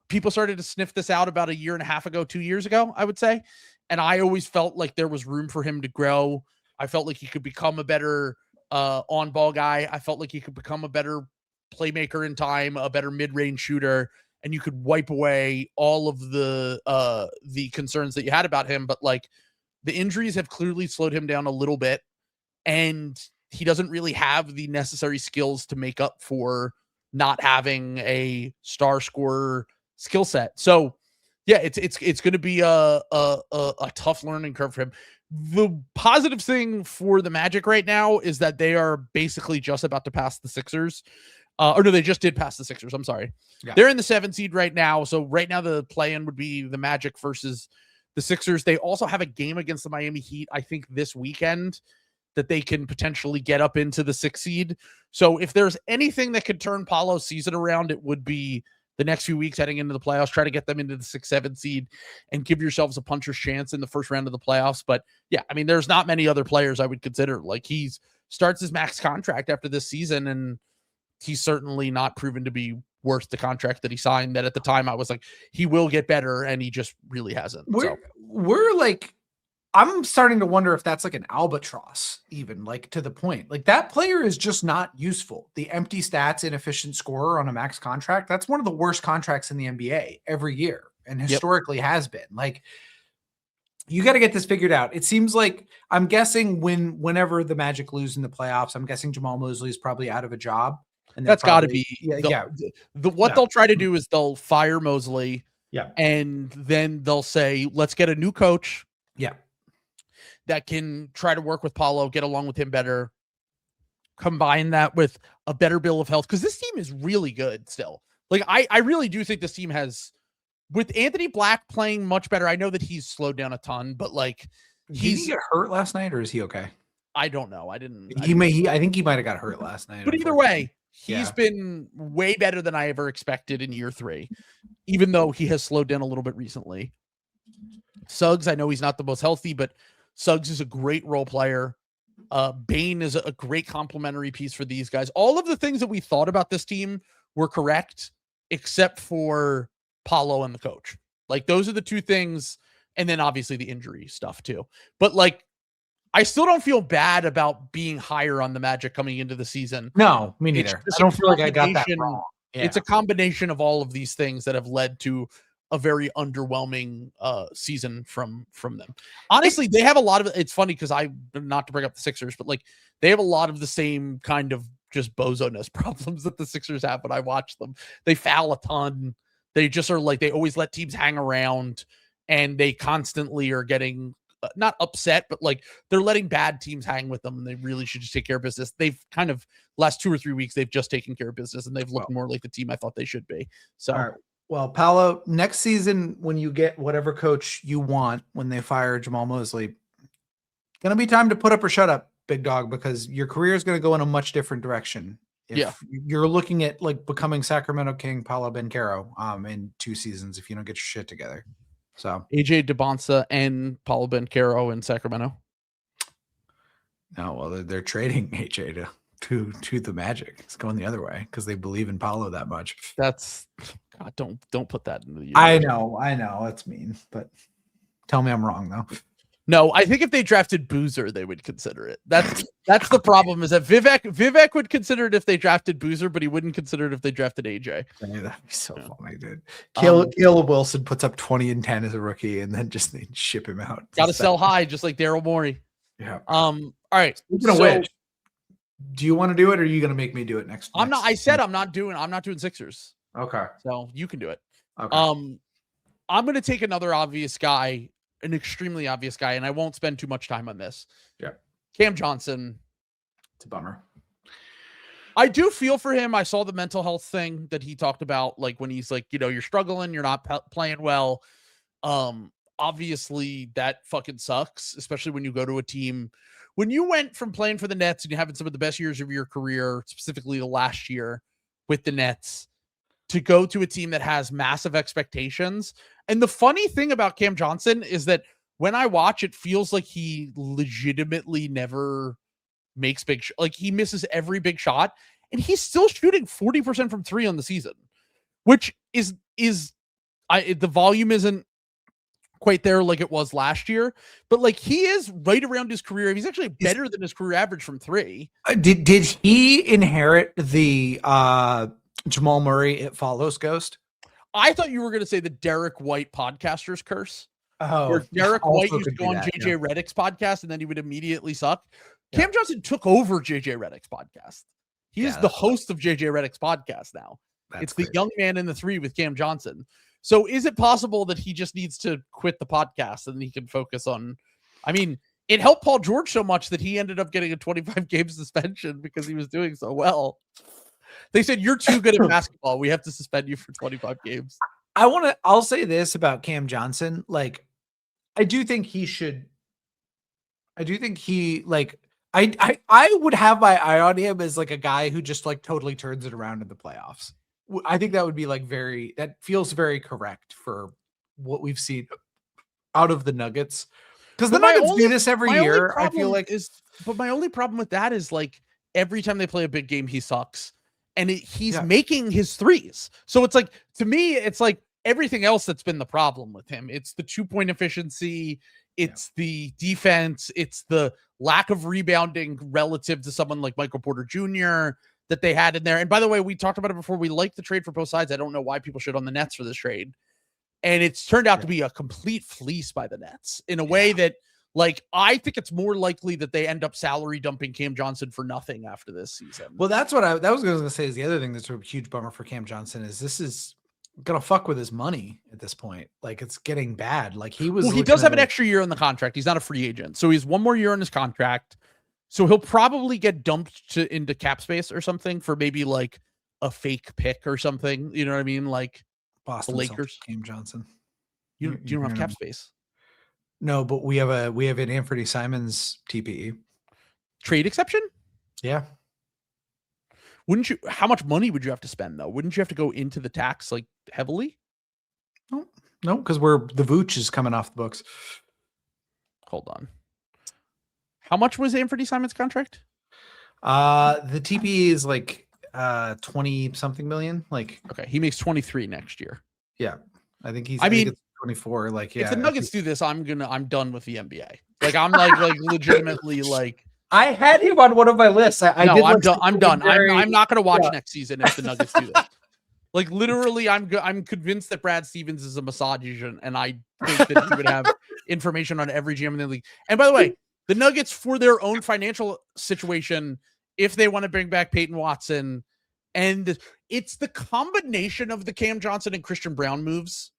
people started to sniff this out about a year and a half ago, 2 years ago, I would say. And I always felt like there was room for him to grow. I felt like he could become a better on-ball guy. I felt like he could become a better playmaker in time, a better mid-range shooter, and you could wipe away all of the concerns that you had about him. But like, the injuries have clearly slowed him down a little bit, and he doesn't really have the necessary skills to make up for not having a star scorer skill set. So yeah, it's going to be a tough learning curve for him. The positive thing for the Magic right now is that they are basically just about to pass the Sixers. No, they just did pass the Sixers. I'm sorry. Yeah. They're in the 7th seed right now. So right now the play-in would be the Magic versus the Sixers. They also have a game against the Miami Heat, I think, this weekend, that they can potentially get up into the 6th seed. So if there's anything that could turn Paolo's season around, it would be the next few weeks heading into the playoffs. Try to get them into the 6th, 7th seed and give yourselves a puncher's chance in the first round of the playoffs. But yeah, I mean, there's not many other players I would consider. Like, he starts his max contract after this season, and he's certainly not proven to be worth the contract that he signed. That at the time I was like, he will get better, and he just really hasn't. We're like, I'm starting to wonder if that's like an albatross, even, like, to the point. Like, that player is just not useful. The empty stats, inefficient scorer on a max contract, that's one of the worst contracts in the NBA every year, and historically has been. Like, you got to get this figured out. It seems like, I'm guessing whenever the Magic lose in the playoffs, I'm guessing Jamal Mosley is probably out of a job. And that's got to be what they'll try to do is they'll fire Mosley, and then they'll say, let's get a new coach that can try to work with Paolo, get along with him better, combine that with a better bill of health, because this team is really good still. Like, I really do think this team has, with Anthony Black playing much better. I know that he's slowed down a ton, but like, did he get hurt last night, or is he okay? I don't know. I think he might have got hurt last night. But either way, he's been way better than I ever expected in year 3, even though he has slowed down a little bit recently. Suggs, I know he's not the most healthy, but Suggs is a great role player. Bane is a great complementary piece for these guys. All of the things that we thought about this team were correct, except for Paolo and the coach. Like, those are the two things. And then obviously the injury stuff too. But like, I still don't feel bad about being higher on the Magic coming into the season. No, me neither. I don't feel like I got that wrong. Yeah. It's a combination of all of these things that have led to a very underwhelming season from them. Honestly, they have a lot of, it's funny because not to bring up the Sixers, but like, they have a lot of the same kind of just bozo-ness problems that the Sixers have when I watch them. They foul a ton. They just are like, they always let teams hang around, and they constantly are getting not upset, but like, they're letting bad teams hang with them, and they really should just take care of business. They've kind of last 2 or 3 weeks, they've just taken care of business, and they've looked more like the team I thought they should be. So, all right. Well, Paolo, next season, when you get whatever coach you want, when they fire Jamal Mosley, going to be time to put up or shut up, big dog, because your career is going to go in a much different direction. If you're looking at like becoming Sacramento King Paolo Banchero in 2 seasons, if you don't get your shit together. So AJ DeBonsa and Paolo Banchero in Sacramento. No, well, they're trading AJ to the Magic. It's going the other way because they believe in Paolo that much. That's God. Don't put that into the universe. I know that's mean, but tell me I'm wrong though. No, I think if they drafted Boozer, they would consider it. That's the problem, is that Vivek would consider it if they drafted Boozer, but he wouldn't consider it if they drafted AJ. That'd be so funny, dude. Caleb Wilson puts up 20 and 10 as a rookie, and then just they ship him out. Got to sell high, just like Daryl Morey. Yeah. All right. Do you want to do it, or are you going to make me do it next? I'm not. I said I'm not doing Sixers. Okay. So you can do it. Okay. I'm going to take another obvious guy, an extremely obvious guy, and I won't spend too much time on this. Yeah. Cam Johnson. It's a bummer. I do feel for him. I saw the mental health thing that he talked about, like when he's like, you're struggling, you're not playing well. Obviously that fucking sucks, especially when you go to a team. When you went from playing for the Nets and you're having some of the best years of your career, specifically the last year with the Nets, to go to a team that has massive expectations. And the funny thing about Cam Johnson is that when I watch, it feels like he legitimately never makes like he misses every big shot, and he's still shooting 40% from 3 on the season, which is the volume isn't quite there like it was last year, but like he is right around his career. He's actually better than his career average from 3. Did he inherit the Jamal Murray It Follows ghost? I thought you were going to say the Derek White podcaster's curse. Oh, where Derek White used to go on JJ Redick's podcast and then he would immediately suck. Yeah. Cam Johnson took over JJ Redick's podcast. He is the host of JJ Redick's podcast now. It's crazy. The young man in the 3 with Cam Johnson. So is it possible that he just needs to quit the podcast and he can focus on, I mean, it helped Paul George so much that he ended up getting a 25-game suspension because he was doing so well. They said, you're too good at basketball. We have to suspend you for 25 games. I'll say this about Cam Johnson. Like, I would have my eye on him as like a guy who just like totally turns it around in the playoffs. I think that would be like that feels very correct for what we've seen out of the Nuggets. Because the Nuggets do this every year. I feel like but my only problem with that is like every time they play a big game, he sucks. And he's making his threes. So it's like, to me, it's like everything else that's been the problem with him. It's the 2-point efficiency. It's the defense. It's the lack of rebounding relative to someone like Michael Porter Jr. that they had in there. And by the way, we talked about it before. We like the trade for both sides. I don't know why people shit on the Nets for this trade. And it's turned out to be a complete fleece by the Nets in a way that, like, I think it's more likely that they end up salary dumping Cam Johnson for nothing after this season. Well, that's what I was going to say is the other thing that's a huge bummer for Cam Johnson is this is going to fuck with his money at this point. Like, it's getting bad. Like, he does have an extra year on the contract. He's not a free agent. So he's 1 more year on his contract. So he'll probably get dumped into cap space or something for maybe like a fake pick or something. You know what I mean? Like Boston the Lakers. Cam Johnson. You don't have cap space. No, but we have an Anthony Simons TPE trade exception. Yeah. Wouldn't you? How much money would you have to spend though? Wouldn't you have to go into the tax like heavily? No, because the Vooch is coming off the books. Hold on. How much was Anthony Simons' contract? The TP is like 20 something million. Like, okay, he makes 23 next year. Yeah, I think I mean, it's 24. Like, yeah, if the Nuggets do this, I'm done with the NBA. Like, I'm like legitimately like. I had him on one of my lists. I'm done. I'm not going to watch next season if the Nuggets do this. Like, literally, I'm convinced that Brad Stevens is a massage agent, and I think that he would have information on every GM in the league. And by the way, the Nuggets, for their own financial situation, if they want to bring back Peyton Watson, and it's the combination of the Cam Johnson and Christian Brown moves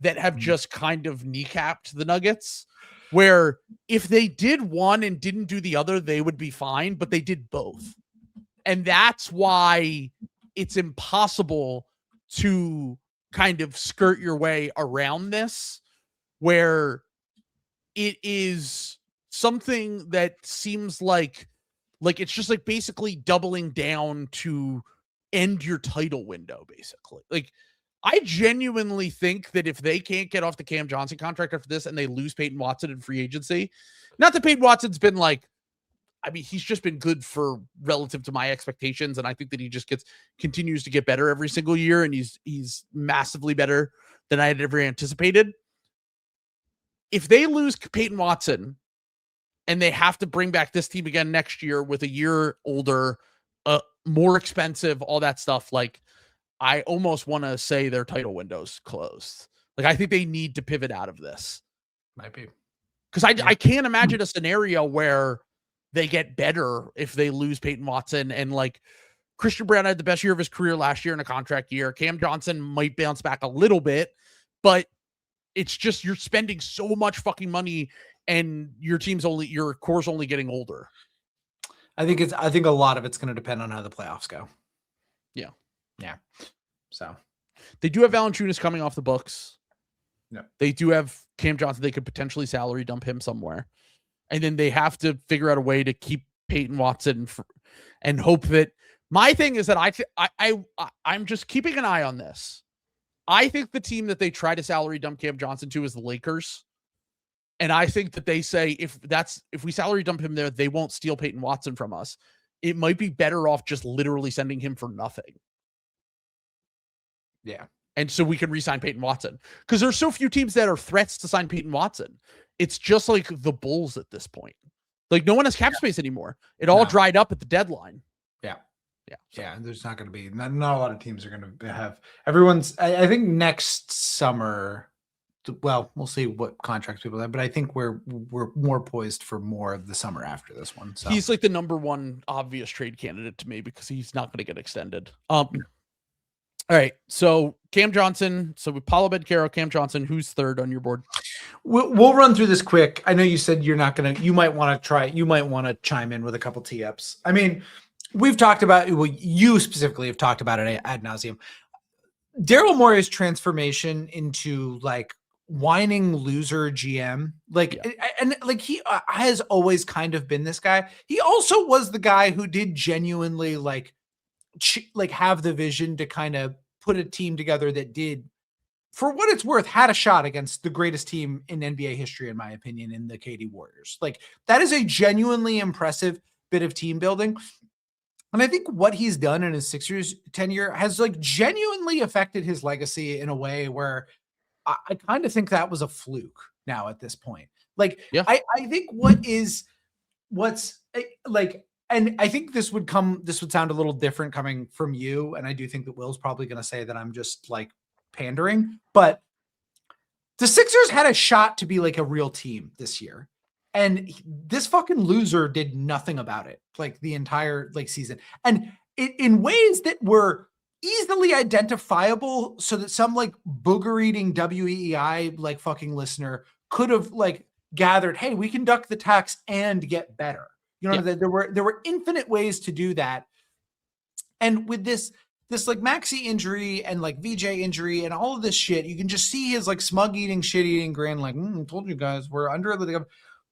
that have just kind of kneecapped the Nuggets, where if they did one and didn't do the other, they would be fine, but they did both. And that's why it's impossible to kind of skirt your way around this, where it is something that seems like it's just like basically doubling down to end your title window, basically. Like, I genuinely think that if they can't get off the Cam Johnson contract after this and they lose Peyton Watson in free agency, not that Peyton Watson's been like, I mean, he's just been good for relative to my expectations. And I think that he just continues to get better every single year. And he's massively better than I had ever anticipated. If they lose Peyton Watson and they have to bring back this team again next year with a year older, more expensive, all that stuff, like, I almost want to say their title window's closed. Like, I think they need to pivot out of this. Might be. Because I can't imagine a scenario where they get better if they lose Peyton Watson. And like, Christian Brown had the best year of his career last year in a contract year. Cam Johnson might bounce back a little bit, but it's just, you're spending so much fucking money and your core's only getting older. I think a lot of it's going to depend on how the playoffs go. Yeah. So they do have Valanciunas coming off the books. Yeah. They do have Cam Johnson. They could potentially salary dump him somewhere. And then they have to figure out a way to keep Peyton Watson and hope that. My thing is that I'm just keeping an eye on this. I think the team that they try to salary dump Cam Johnson to is the Lakers. And I think that they say, if we salary dump him there, they won't steal Peyton Watson from us. It might be better off just literally sending him for nothing. Yeah. And so we can re-sign Peyton Watson, because there's so few teams that are threats to sign Peyton Watson. It's just like the Bulls at this point. Like, no one has cap space anymore. It all dried up at the deadline. Yeah. Yeah. Yeah. There's not going to be, not a lot of teams are going to have everyone's, I think next summer, well, we'll see what contracts people have, but I think we're more poised for more of the summer after this one. So he's like the number one obvious trade candidate to me, because he's not going to get extended. All right, so Cam Johnson. So with Paolo Banchero, Cam Johnson, who's third on your board? We'll run through this quick. I know you said you're not going to, you might want to chime in with a couple tee-ups. I mean, we've talked about, well, you specifically have talked about it ad nauseum. Daryl Morey's transformation into like whining loser GM, like, and like he has always kind of been this guy. He also was the guy who did genuinely like have the vision to kind of put a team together that did, for what it's worth, had a shot against the greatest team in NBA history, in my opinion, in the KD Warriors. Like, that is a genuinely impressive bit of team building. And I think what he's done in his Sixers tenure has like genuinely affected his legacy in a way where I kind of think that was a fluke now at this point. Like, I think what's like, and I think this would sound a little different coming from you. And I do think that Will's probably going to say that I'm just like pandering, but the Sixers had a shot to be like a real team this year. And this fucking loser did nothing about it, like the entire like season. And in ways that were easily identifiable, so that some like booger eating WEEI like fucking listener could have like gathered, hey, we can duck the tax and get better. You know, there were infinite ways to do that. And with this like Maxey injury and like VJ injury and all of this shit, you can just see his like smug eating, shit eating grin, like, I told you guys, we're under the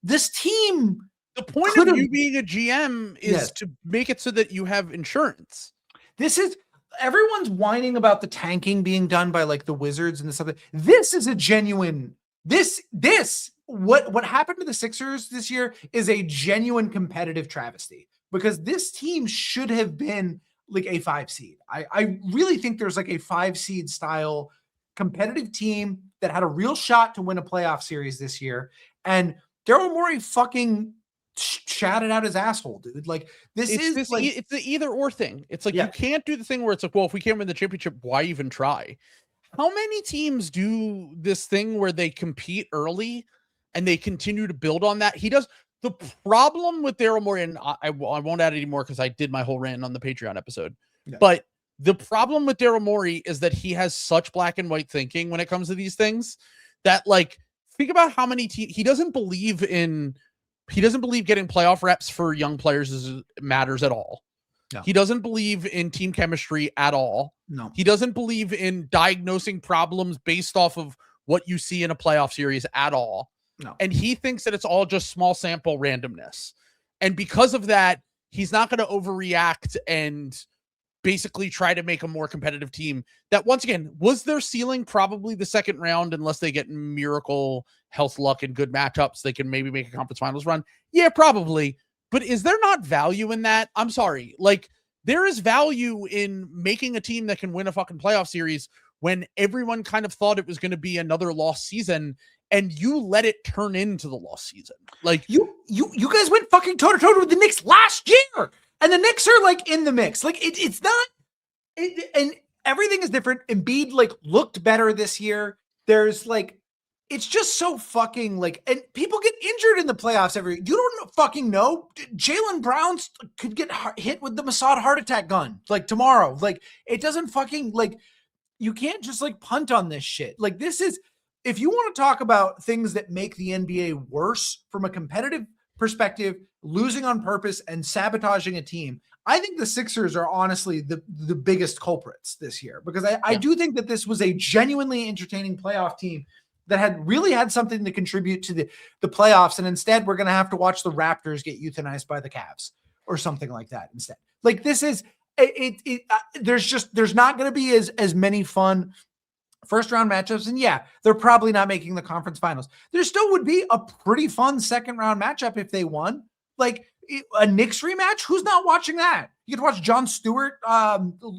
this team. The point of you being a GM is to make it so that you have insurance. This is, everyone's whining about the tanking being done by like the Wizards and this stuff. This is a genuine what happened to the Sixers this year is a genuine competitive travesty, because this team should have been like a 5 seed. I really think there's like a 5 seed style competitive team that had a real shot to win a playoff series this year. And Daryl Morey fucking shouted out his asshole, dude. Like it's the either or thing. It's like, you can't do the thing where it's like, well, if we can't win the championship, why even try? How many teams do this thing where they compete early and they continue to build on that? He does. The problem with Daryl Morey, and I won't add any more because I did my whole rant on the Patreon episode, but the problem with Daryl Morey is that he has such black and white thinking when it comes to these things that, like, think about how many teams he doesn't believe getting playoff reps for young players matters at all. No. He doesn't believe in team chemistry at all. No. He doesn't believe in diagnosing problems based off of what you see in a playoff series at all. No. And he thinks that it's all just small sample randomness. And because of that, he's not going to overreact and basically try to make a more competitive team that, once again, was their ceiling probably the second round, unless they get miracle health, luck, and good matchups. They can maybe make a conference finals run. Yeah, probably. But is there not value in that? I'm sorry. Like, there is value in making a team that can win a fucking playoff series when everyone kind of thought it was going to be another lost season, and you let it turn into the lost season. Like, you guys went fucking toe-to-toe with the Knicks last year, and the Knicks are like in the mix. Like, it's not, and everything is different. Embiid like looked better this year. There's like, it's just so fucking like, and people get injured in the playoffs you don't fucking know. Jaylen Brown could get hit with the Mossad heart attack gun like tomorrow. Like, it doesn't fucking, like, you can't just like punt on this shit. Like, this is, if you want to talk about things that make the NBA worse from a competitive perspective, losing on purpose and sabotaging a team, I think the Sixers are honestly the biggest culprits this year, because I do think that this was a genuinely entertaining playoff team that had really had something to contribute to the playoffs. And instead, we're going to have to watch the Raptors get euthanized by the Cavs or something like that instead. Like, this is there's not going to be as many fun first round matchups. And yeah, they're probably not making the conference finals. There still would be a pretty fun second round matchup if they won. Like a Knicks rematch. Who's not watching that? You get to watch John Stewart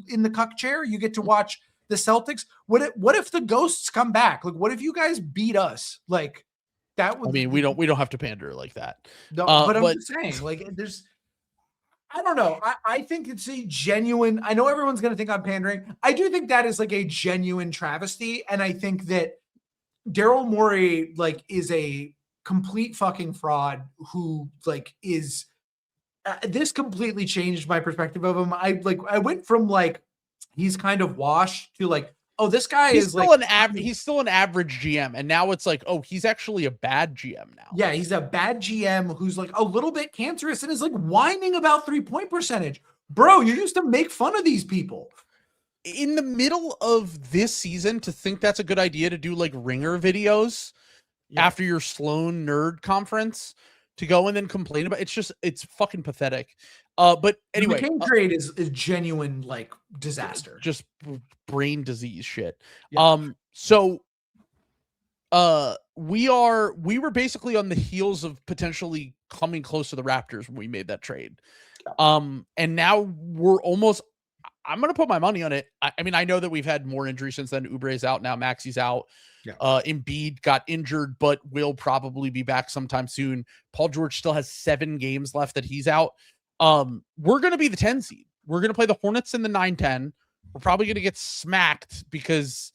in the cuck chair. You get to watch the Celtics. What if the Ghosts come back? Like, what if you guys beat us? Like, that would, I mean, we don't have to pander like that. No, but I'm just saying, like, I don't know. I think it's a genuine, I know everyone's going to think I'm pandering. I do think that is like a genuine travesty. And I think that Daryl Morey, like, is a complete fucking fraud who, like, is, this completely changed my perspective of him. I went from like, he's kind of washed to like, oh, this guy he's is still like he's still an average GM, and now it's like, oh, he's actually a bad GM now. Yeah, he's a bad GM who's like a little bit cancerous and is like whining about 3-point percentage. Bro, you used to make fun of these people. In the middle of this season, to think that's a good idea to do like ringer videos after your Sloan nerd conference, to go and then complain about it's fucking pathetic. But anyway, the McCain trade is genuine like disaster, just brain disease shit. Yeah. So we were basically on the heels of potentially coming close to the Raptors when we made that trade. And now we're almost, I'm going to put my money on it. I mean, I know that we've had more injuries since then. Ubre's out now. Maxi's out. Yeah. Embiid got injured, but will probably be back sometime soon. Paul George still has 7 games left that he's out. We're going to be the 10 seed. We're going to play the Hornets in the 9-10. We're probably going to get smacked because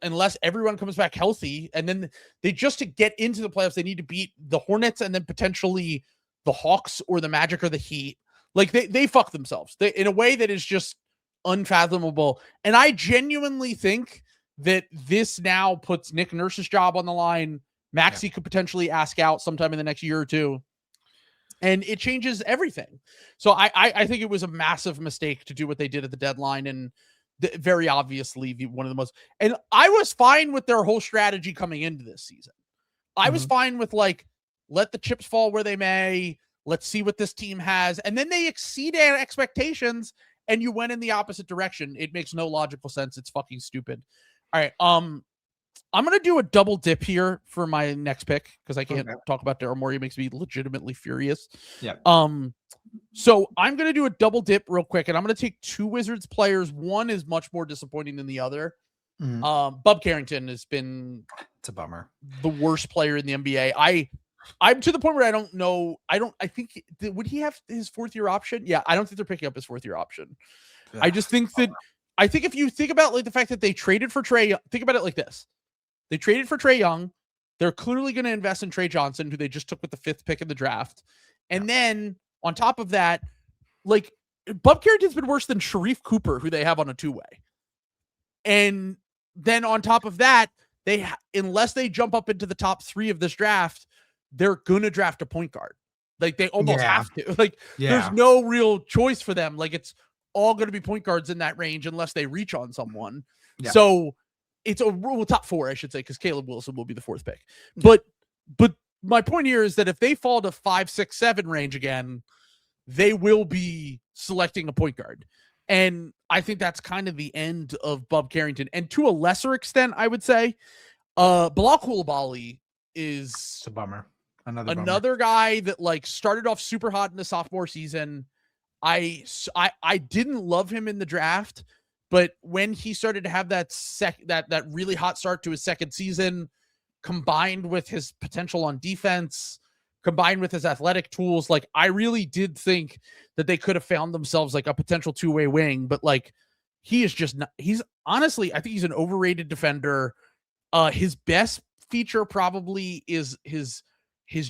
unless everyone comes back healthy, and then they, just to get into the playoffs, they need to beat the Hornets and then potentially the Hawks or the Magic or the Heat. Like, they fuck themselves in a way that is just unfathomable. And I genuinely think that this now puts Nick Nurse's job on the line. Maxey could potentially ask out sometime in the next year or two. And it changes everything. So I think it was a massive mistake to do what they did at the deadline. And very obviously one of the most, and I was fine with their whole strategy coming into this season. I was fine with like, let the chips fall where they may. Let's see what this team has. And then they exceeded expectations and you went in the opposite direction. It makes no logical sense. It's fucking stupid. All right. I'm going to do a double dip here for my next pick because I can't Okay. talk about Daryl Morey. It makes me legitimately furious. Yeah. So I'm going to do a double dip real quick, and I'm going to take two Wizards players. One is much more disappointing than the other. Bob Carrington has been it's a bummer. The worst player in the NBA. I'm to the point where I don't know. I think would he have his 4th year option? Yeah, I don't think they're picking up his 4th year option. Yeah, I just think that I think if you think about like the fact that they traded for Trey, think about it like this. They traded for Trae Young. They're clearly going to invest in Trey Johnson, who they just took with the 5th pick in the draft. And then on top of that, like Bob Carrington's been worse than Sharif Cooper, who they have on a 2-way. And then on top of that, unless they jump up into the top 3 of this draft, they're going to draft a point guard. Like they almost have to. Like there's no real choice for them. Like it's all going to be point guards in that range unless they reach on someone. Yeah. So it's a rule top 4, I should say, because Caleb Wilson will be the 4th pick. But my point here is that if they fall to 5, 6, 7 range again, they will be selecting a point guard. And I think that's kind of the end of Bob Carrington. And to a lesser extent, I would say, Bilal Coulibaly is it's a bummer. Another guy that like started off super hot in the sophomore season. I didn't love him in the draft, but when he started to have that really hot start to his second season, combined with his potential on defense, combined with his athletic tools, like I really did think that they could have found themselves like a potential 2-way wing, but like he is just not, he's honestly, I think he's an overrated defender. His best feature probably is his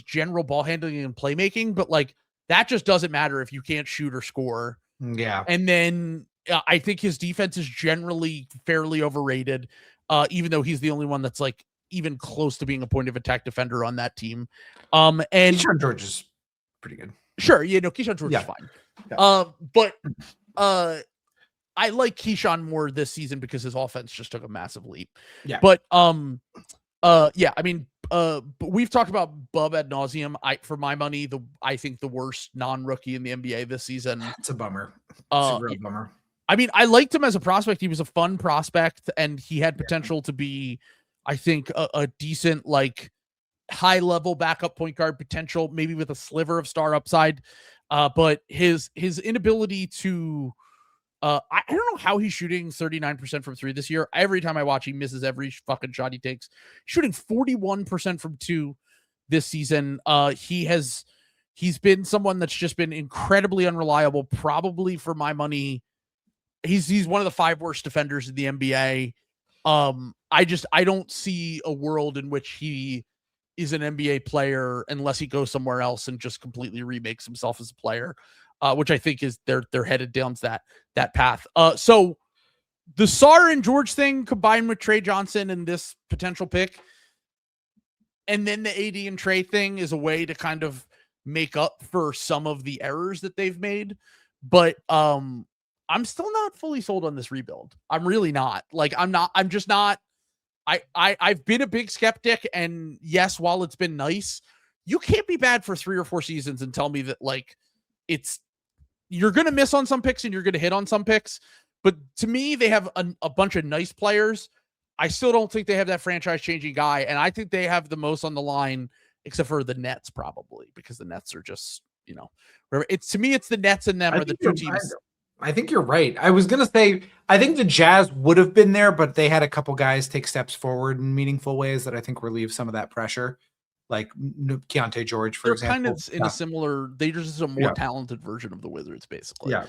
general ball handling and playmaking, but like that just doesn't matter if you can't shoot or score. Yeah. And then I think his defense is generally fairly overrated, even though he's the only one that's like even close to being a point of attack defender on that team. And Keyshawn George is pretty good. Sure. Keyshawn George is fine. Yeah. But I like Keyshawn more this season because his offense just took a massive leap. Yeah. But I mean, but we've talked about Bub ad nauseum. For my money, I think the worst non-rookie in the NBA this season. It's a bummer. It's a real bummer. I mean, I liked him as a prospect. He was a fun prospect, and he had potential to be, I think, a decent, like, high-level backup point guard potential, maybe with a sliver of star upside. But his inability to, I don't know how he's shooting 39% from 3 this year. Every time I watch, he misses every fucking shot he takes. Shooting 41% from 2 this season. He's been someone that's just been incredibly unreliable. Probably, for my money, he's one of the 5 worst defenders in the NBA. I don't see a world in which he is an NBA player unless he goes somewhere else and just completely remakes himself as a player, which I think is they're headed down that path. So the Sarr and George thing combined with Trey Johnson and this potential pick, and then the AD and Trey thing is a way to kind of make up for some of the errors that they've made. But I'm still not fully sold on this rebuild. I'm really not. Like, I'm just not. I've been a big skeptic, and yes, while it's been nice, you can't be bad for 3 or 4 seasons and tell me that like you're going to miss on some picks and you're going to hit on some picks. But to me, they have a bunch of nice players. I still don't think they have that franchise changing guy. And I think they have the most on the line, except for the Nets, probably, because the Nets are just, to me, it's the Nets and them are the 2 teams. I think you're right. I was going to say, I think the Jazz would have been there, but they had a couple guys take steps forward in meaningful ways that I think relieve some of that pressure. Like Keontae George, for example. They're kind of in a similar, they're just a more talented version of the Wizards, basically. Yeah.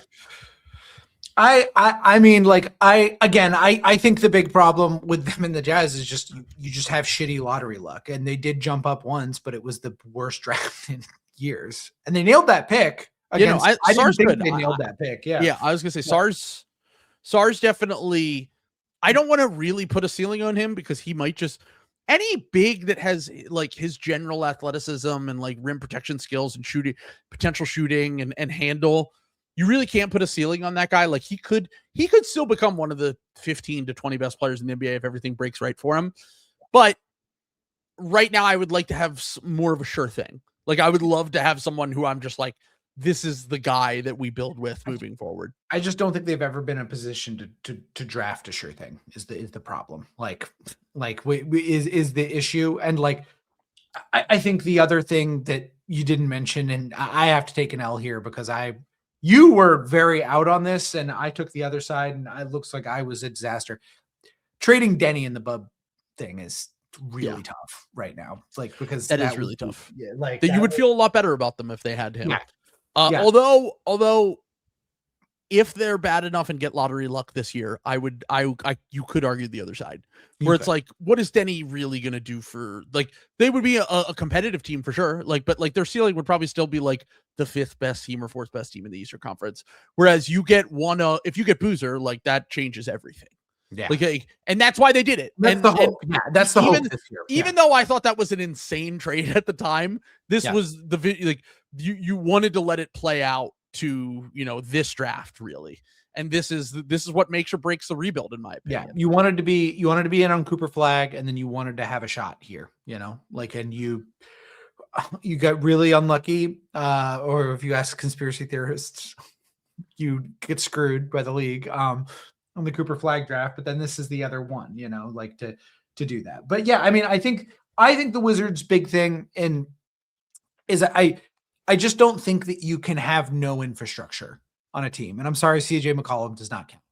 I mean, like, I think the big problem with them and the Jazz is just, you just have shitty lottery luck. And they did jump up once, but it was the worst draft in years. And they nailed that pick. I didn't think they nailed that pick. Yeah. I was going to say Sarr's definitely, I don't want to really put a ceiling on him because he might just, any big that has like his general athleticism and like rim protection skills and potential shooting and handle, you really can't put a ceiling on that guy. Like he could still become one of the 15 to 20 best players in the NBA if everything breaks right for him. But right now I would like to have more of a sure thing. Like I would love to have someone who I'm just like, this is the guy that we build with moving forward. I just don't think they've ever been in a position to draft a sure thing is the problem. Is the issue. And like, I think the other thing that you didn't mention, and I have to take an L here because you were very out on this and I took the other side, and it looks like I was a disaster. Trading Denny in the Bub thing is really tough right now. It's like, because that is really tough. Yeah, like that you would feel a lot better about them if they had him. Yeah. Although if they're bad enough and get lottery luck this year, you could argue the other side where it's like, what is Denny really going to do for, like, they would be a competitive team for sure. Like, but like their ceiling would probably still be like the 5th best team or 4th best team in the Eastern Conference. Whereas you get if you get Boozer, like that changes everything. Yeah. Like, and that's why they did it. That's the hope. Yeah, that's the hope this year. Even though I thought that was an insane trade at the time, this was like you wanted to let it play out to, this draft really. And this is what makes or breaks the rebuild, in my opinion. Yeah, you wanted to be in on Cooper Flag, and then you wanted to have a shot here, like, and you got really unlucky, or if you ask conspiracy theorists, you get screwed by the league on the Cooper Flag draft. But then this is the other one, like to do that. But yeah, I mean, I think the Wizards' big thing is I just don't think that you can have no infrastructure on a team. And I'm sorry, CJ McCollum does not count.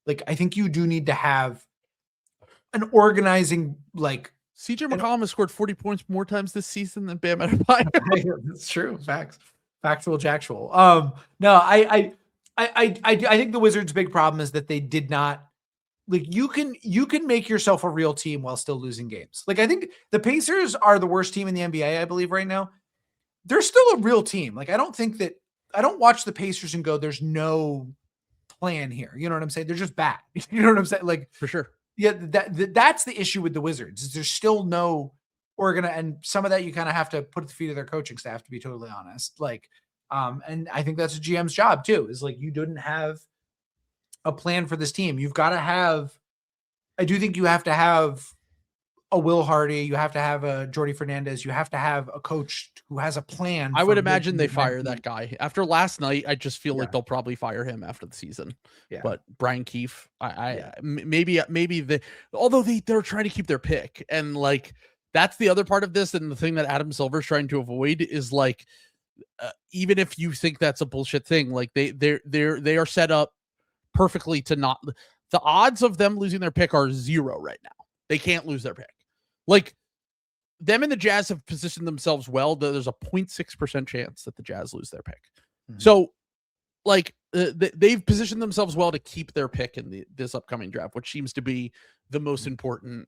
Like, I think you do need to have an organizing, like, CJ McCollum has scored 40 points more times this season than Bam Adebayo. That's true. Factual jacktual. No, I think the Wizards' big problem is that they did not, like, you can make yourself a real team while still losing games. Like, I think the Pacers are the worst team in the NBA, I believe, right now. They're still a real team. Like, I don't watch the Pacers and go, there's no plan here. You know what I'm saying? They're just bad. You know what I'm saying? Like, for sure. Yeah. That's the issue with the Wizards is there's still no and some of that you kind of have to put at the feet of their coaching staff, to be totally honest. Like, and I think that's a GM's job too, is like, you didn't have a plan for this team. I do think you have to have a Will Hardy, you have to have a Jordy Fernandez, you have to have a coach who has a plan. I would imagine they fire that guy after last night. I just feel like they'll probably fire him after the season. Yeah. But Brian Keefe, maybe although they're trying to keep their pick, and like that's the other part of this, and the thing that Adam Silver's trying to avoid is like, even if you think that's a bullshit thing, like they are set up perfectly to not. The odds of them losing their pick are 0 right now. They can't lose their pick. Like, them and the Jazz have positioned themselves well. There's a 0.6% chance that the Jazz lose their pick. Mm-hmm. So, like, they've positioned themselves well to keep their pick in this upcoming draft, which seems to be the most important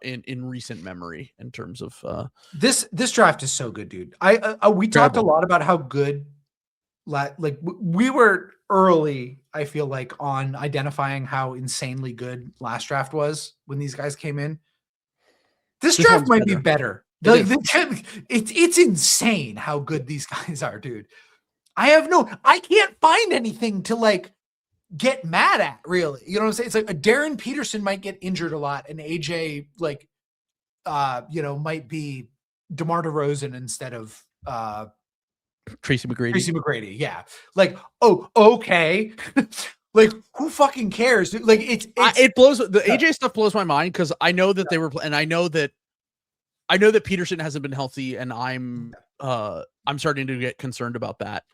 in recent memory in terms of this draft is so good, dude. We talked a lot about how good, like, we were early, I feel like, on identifying how insanely good last draft was when these guys came in. This draft might be better. It's insane how good these guys are, dude. I can't find anything to like get mad at, really. You know what I'm saying? It's like a Darren Peterson might get injured a lot, and AJ might be DeMar DeRozan instead of Tracy McGrady. Yeah. Like, oh, okay. Like, who fucking cares? Like, it blows. The AJ stuff blows my mind because I know that they were, and I know that Peterson hasn't been healthy, and I'm starting to get concerned about that.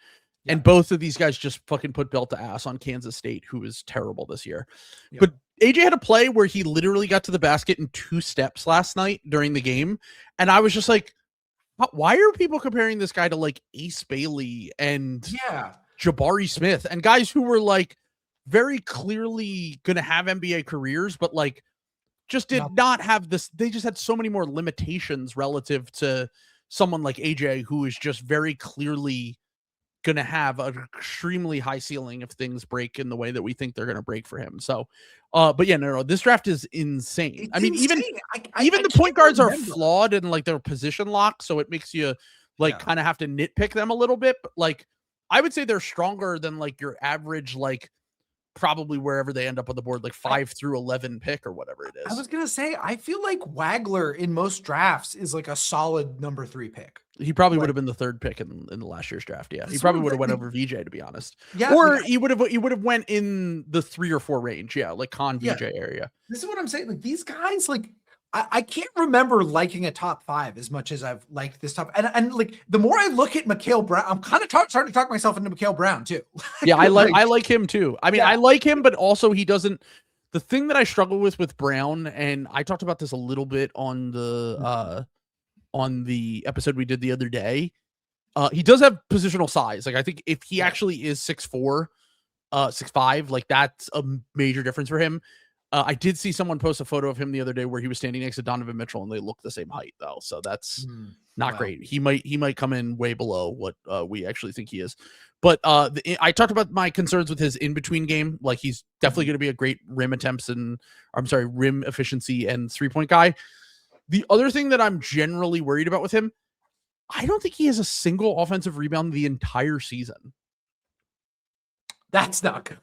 Yeah. And both of these guys just fucking put belt to ass on Kansas State, who is terrible this year. Yeah. But AJ had a play where he literally got to the basket in 2 steps last night during the game, and I was just like, why are people comparing this guy to like Ace Bailey and Jabari Smith and guys who were like very clearly going to have NBA careers, but like just did not have this. They just had so many more limitations relative to someone like AJ, who is just very clearly going to have an extremely high ceiling if things break in the way that we think they're going to break for him. So, but yeah, no, this draft is insane. It's I mean, insane. even the point guards are flawed and like their position locked. So it makes you like kind of have to nitpick them a little bit. But like, I would say they're stronger than like your average, like probably wherever they end up on the board, like 5 through 11 pick or whatever it is. I was going to say, I feel like Wagler in most drafts is like a solid number 3 pick. He probably would have been the 3rd pick in the last year's draft. Yeah. He probably would have went over VJ, to be honest. Yeah. Or he would have went in the 3 or 4 range. Yeah. Like VJ area. This is what I'm saying. Like these guys, like, I can't remember liking a top 5 as much as I've liked this top. And like the more I look at Mikal Brown, I'm kind of starting to talk myself into Mikal Brown too. Yeah, I like him too. I mean, I like him, but also he doesn't. The thing that I struggle with Brown, and I talked about this a little bit on the episode we did the other day. He does have positional size. Like I think if he actually is 6'4", 6'5", like that's a major difference for him. I did see someone post a photo of him the other day where he was standing next to Donovan Mitchell and they look the same height though. So that's not great. He might come in way below what we actually think he is. But I talked about my concerns with his in-between game. Like he's definitely going to be a great rim efficiency and 3-point guy. The other thing that I'm generally worried about with him, I don't think he has a single offensive rebound the entire season. That's not good.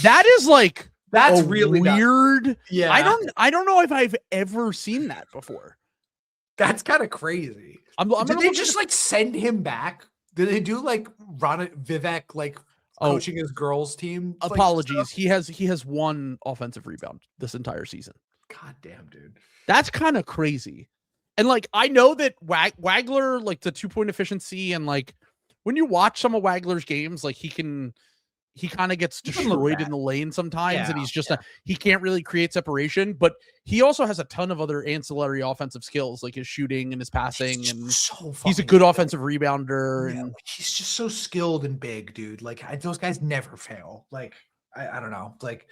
That is like, that's really weird. Not. Yeah. I don't know if I've ever seen that before. That's kind of crazy. Did they just like send him back? Did they do like Vivek like coaching his girls team? Apologies. Like, he has 1 offensive rebound this entire season. God damn, dude. That's kind of crazy. And like I know that Wagler, like the 2-point efficiency, and like when you watch some of Wagler's games, like he kind of gets destroyed in the lane sometimes, and he's just he can't really create separation, but he also has a ton of other ancillary offensive skills, like his shooting and his passing, and he's a good offensive rebounder. And he's just so skilled and big, dude. Like those guys never fail. Like I don't know. Like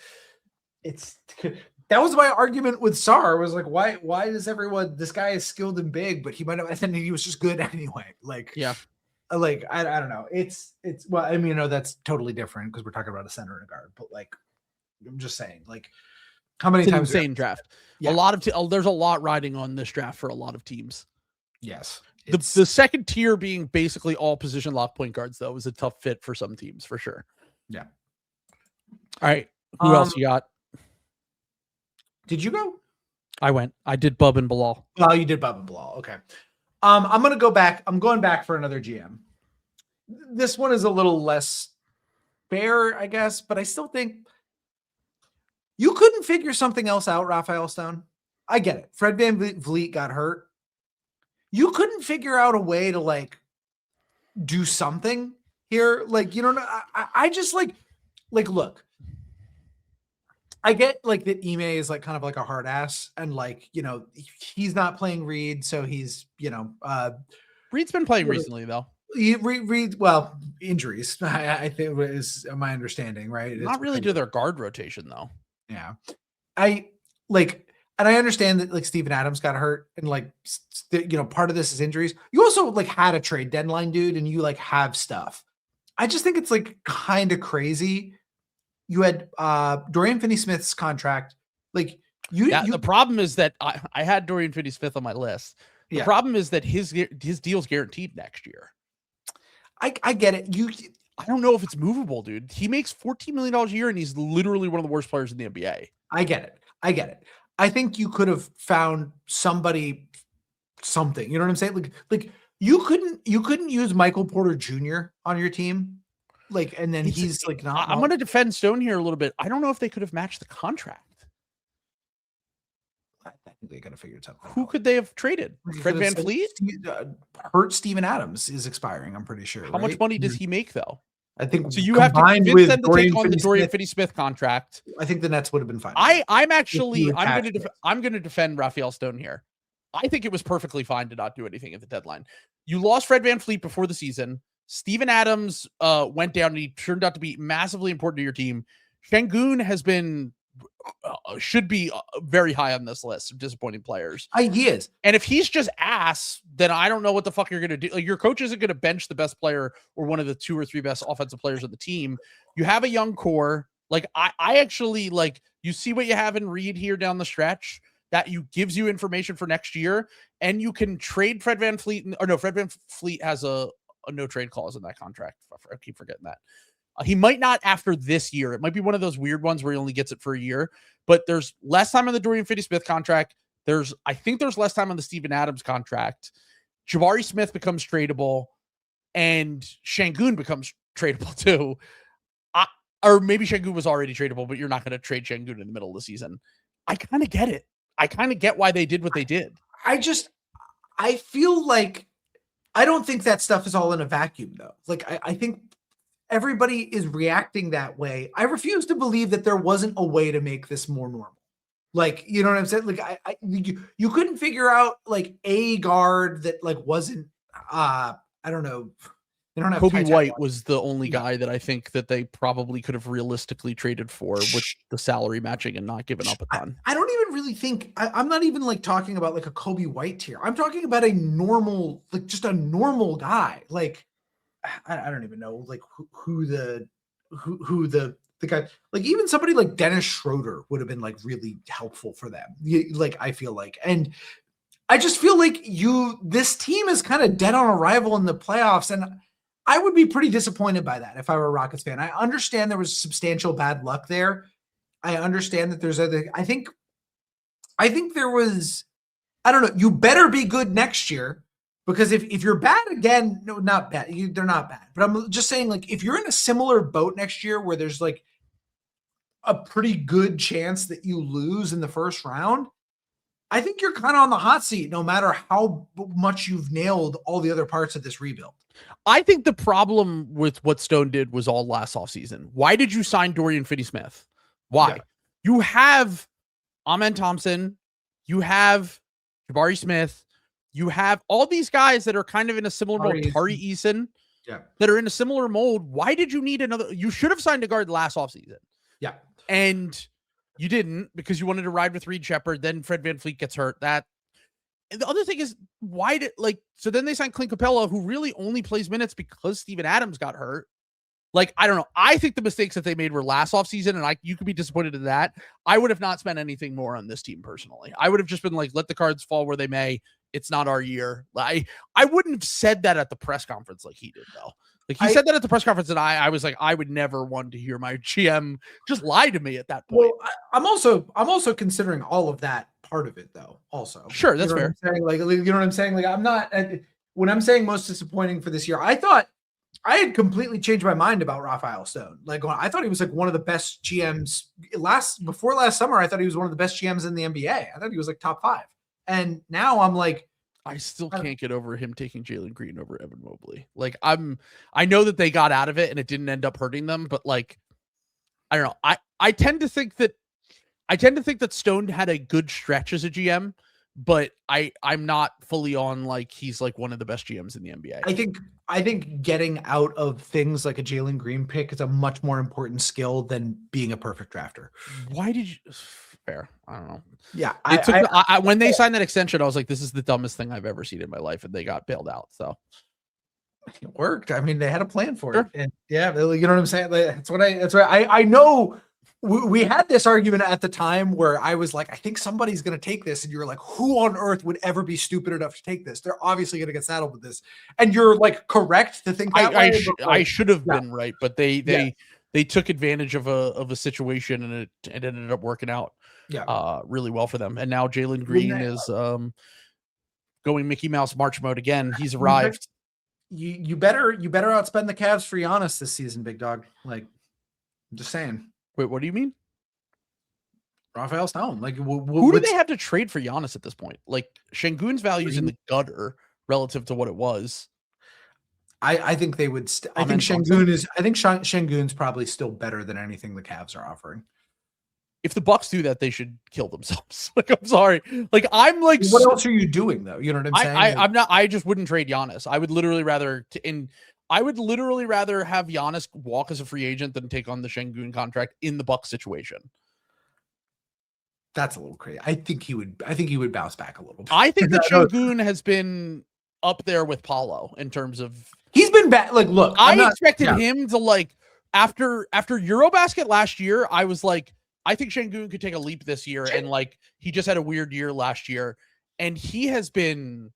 that was my argument with Sar. Was like, why does everyone? This guy is skilled and big, but he might have. I think he was just good anyway. Like like I don't know. It's well, I mean, that's totally different because we're talking about a center and a guard. But like, I'm just saying, like, how many times? Insane draft. Yeah. A lot of there's a lot riding on this draft for a lot of teams. Yes. The second tier being basically all position lock point guards though is a tough fit for some teams for sure. Yeah. All right. Who else you got? Did you go? I went. I did Bub and Bilal. Oh, you did Bub and Bilal. Okay. I'm going to go back. I'm going back for another GM. This one is a little less fair, I guess, but I still think you couldn't figure something else out, Raphael Stone. I get it. Fred VanVleet got hurt. You couldn't figure out a way to like do something here. Like, you know, I just like, look, I get like that Ime is like kind of like a hard ass and like, you know, he's not playing Reed. So he's, you know, Reed's been playing recently though. Reed, well, injuries, I think is my understanding, right? Not really to their guard rotation though. Yeah. I understand that like Steven Adams got hurt and like, you know, part of this is injuries. You also like had a trade deadline, dude, and you like have stuff. I just think it's like kind of crazy. You had Dorian Finney-Smith's contract. Like the problem is that I had Dorian Finney-Smith on my list. The problem is that his deal's guaranteed next year. I get it. I don't know if it's movable, dude. He makes $14 million a year and he's literally one of the worst players in the NBA. I get it. I think you could have found something. You know what I'm saying? Like you couldn't use Michael Porter Jr. on your team. Like, and then he's like, not. I'm going to defend Stone here a little bit. I don't know if they could have matched the contract. I think they got to figure something out. Who could they have traded? Fred VanVleet? Hurt Steven Adams is expiring, I'm pretty sure. How much money does he make though? I think so. You have to convince them to take on the Dorian Finney-Smith contract. I think the Nets would have been fine. I'm going to defend Raphael Stone here. I think it was perfectly fine to not do anything at the deadline. You lost Fred VanVleet before the season. Steven Adams went down and he turned out to be massively important to your team. Şengün has been should be very high on this list of disappointing players. He is. And if he's just ass, then I don't know what the fuck you're going to do. Like, your coach isn't going to bench the best player or one of the 2 or 3 best offensive players on the team. You have a young core. Like I actually like, you see what you have in Reed here down the stretch that gives you information for next year, and you can trade Fred VanVleet. Fred VanVleet has a no trade clause in that contract. I keep forgetting that. He might not after this year. It might be one of those weird ones where he only gets it for a year, but there's less time on the Dorian Finney-Smith contract. I think there's less time on the Steven Adams contract. Jabari Smith becomes tradable and Şengün becomes tradable too. Or maybe Şengün was already tradable, but you're not going to trade Şengün in the middle of the season. I kind of get it. I kind of get why they did what they did. I feel like I don't think that stuff is all in a vacuum though. Like I think everybody is reacting that way. I refuse to believe that there wasn't a way to make this more normal. Like, you know what I'm saying? Like you couldn't figure out like a guard that like wasn't I don't know. They don't have Kobe White was the only guy that I think that they probably could have realistically traded for with the salary matching and not giving up a ton. I don't even really think I'm not even like talking about like a Kobe White tier. I'm talking about a normal, like just a normal guy. Like I don't even know like who the guy, like even somebody like Dennis Schroeder would have been like really helpful for them. Like I feel like, and I just feel like this team is kind of dead on arrival in the playoffs, and I would be pretty disappointed by that if I were a Rockets fan. I understand there was substantial bad luck there. I understand that there's other. I think there was. I don't know. You better be good next year, because if you're bad again, no, not bad. They're not bad. But I'm just saying, like, if you're in a similar boat next year where there's like a pretty good chance that you lose in the first round, I think you're kind of on the hot seat no matter how much you've nailed all the other parts of this rebuild. I think the problem with what Stone did was all last offseason. Why did you sign Dorian Finney-Smith? Why? Yeah. You have Amen Thompson, you have Jabari Smith, you have all these guys that are kind of in a similar mold. Tari Eason, that are in a similar mold. Why did you need another? You should have signed a guard last offseason. Yeah. And you didn't, because you wanted to ride with Reed Shepherd. Then Fred VanVleet gets hurt. And the other thing is, so then they signed Clint Capella, who really only plays minutes because Steven Adams got hurt. Like, I don't know. I think the mistakes that they made were last offseason, and you could be disappointed in that. I would have not spent anything more on this team personally. I would have just been like, let the cards fall where they may. It's not our year. I wouldn't have said that at the press conference like he did, though. Like, he said that at the press conference, and I was like, I would never want to hear my GM just lie to me at that point. Well, I'm also considering all of that part of it, though. Also, sure, that's fair. Like, you know what I'm saying? Like, I'm not, when I'm saying most disappointing for this year, I thought I had completely changed my mind about Raphael Stone. Like, I thought he was like one of the best GMs before last summer. I thought he was one of the best GMs in the NBA. I thought he was like top 5. And now I'm like, I still can't get over him taking Jalen Green over Evan Mobley. Like, I know that they got out of it and it didn't end up hurting them, but like, I don't know. I tend to think that Stone had a good stretch as a GM, but I'm not fully on like he's like one of the best GMs in the NBA. I think getting out of things like a Jalen Green pick is a much more important skill than being a perfect drafter. Why did you? Fair. I don't know. Yeah. When they signed that extension, I was like, this is the dumbest thing I've ever seen in my life. And they got bailed out. So it worked. I mean, they had a plan for it. And yeah, you know what I'm saying? That's what I know. We had this argument at the time where I was like, I think somebody's going to take this. And you're like, who on earth would ever be stupid enough to take this? They're obviously going to get saddled with this. And you're like correct to think that way. I should have been right, but they took advantage of a situation, and it ended up working out really well for them. And now Jalen Green is going Mickey Mouse March mode again. He's arrived. You better outspend the Cavs for Giannis this season, big dog. Like, I'm just saying. Wait, what do you mean? Raphael Stone. Like, who do they have to trade for Giannis at this point? Like, Şengün's value's in the gutter relative to what it was. I think they would. I think Şengün's probably still better than anything the Cavs are offering. If the Bucks do that, they should kill themselves. Like, I'm sorry. Like, I'm like, what else are you doing though? You know what I'm saying? I'm not. I just wouldn't trade Giannis. I would literally rather have Giannis walk as a free agent than take on the Şengün contract in the Bucks situation. That's a little crazy. I think he would bounce back a little bit. I think that Şengün has been up there with Paolo in terms of. He's been bad. Like, look, I expected him to like after Eurobasket last year. I was like, I think Şengün could take a leap this year, and like he just had a weird year last year, and he has been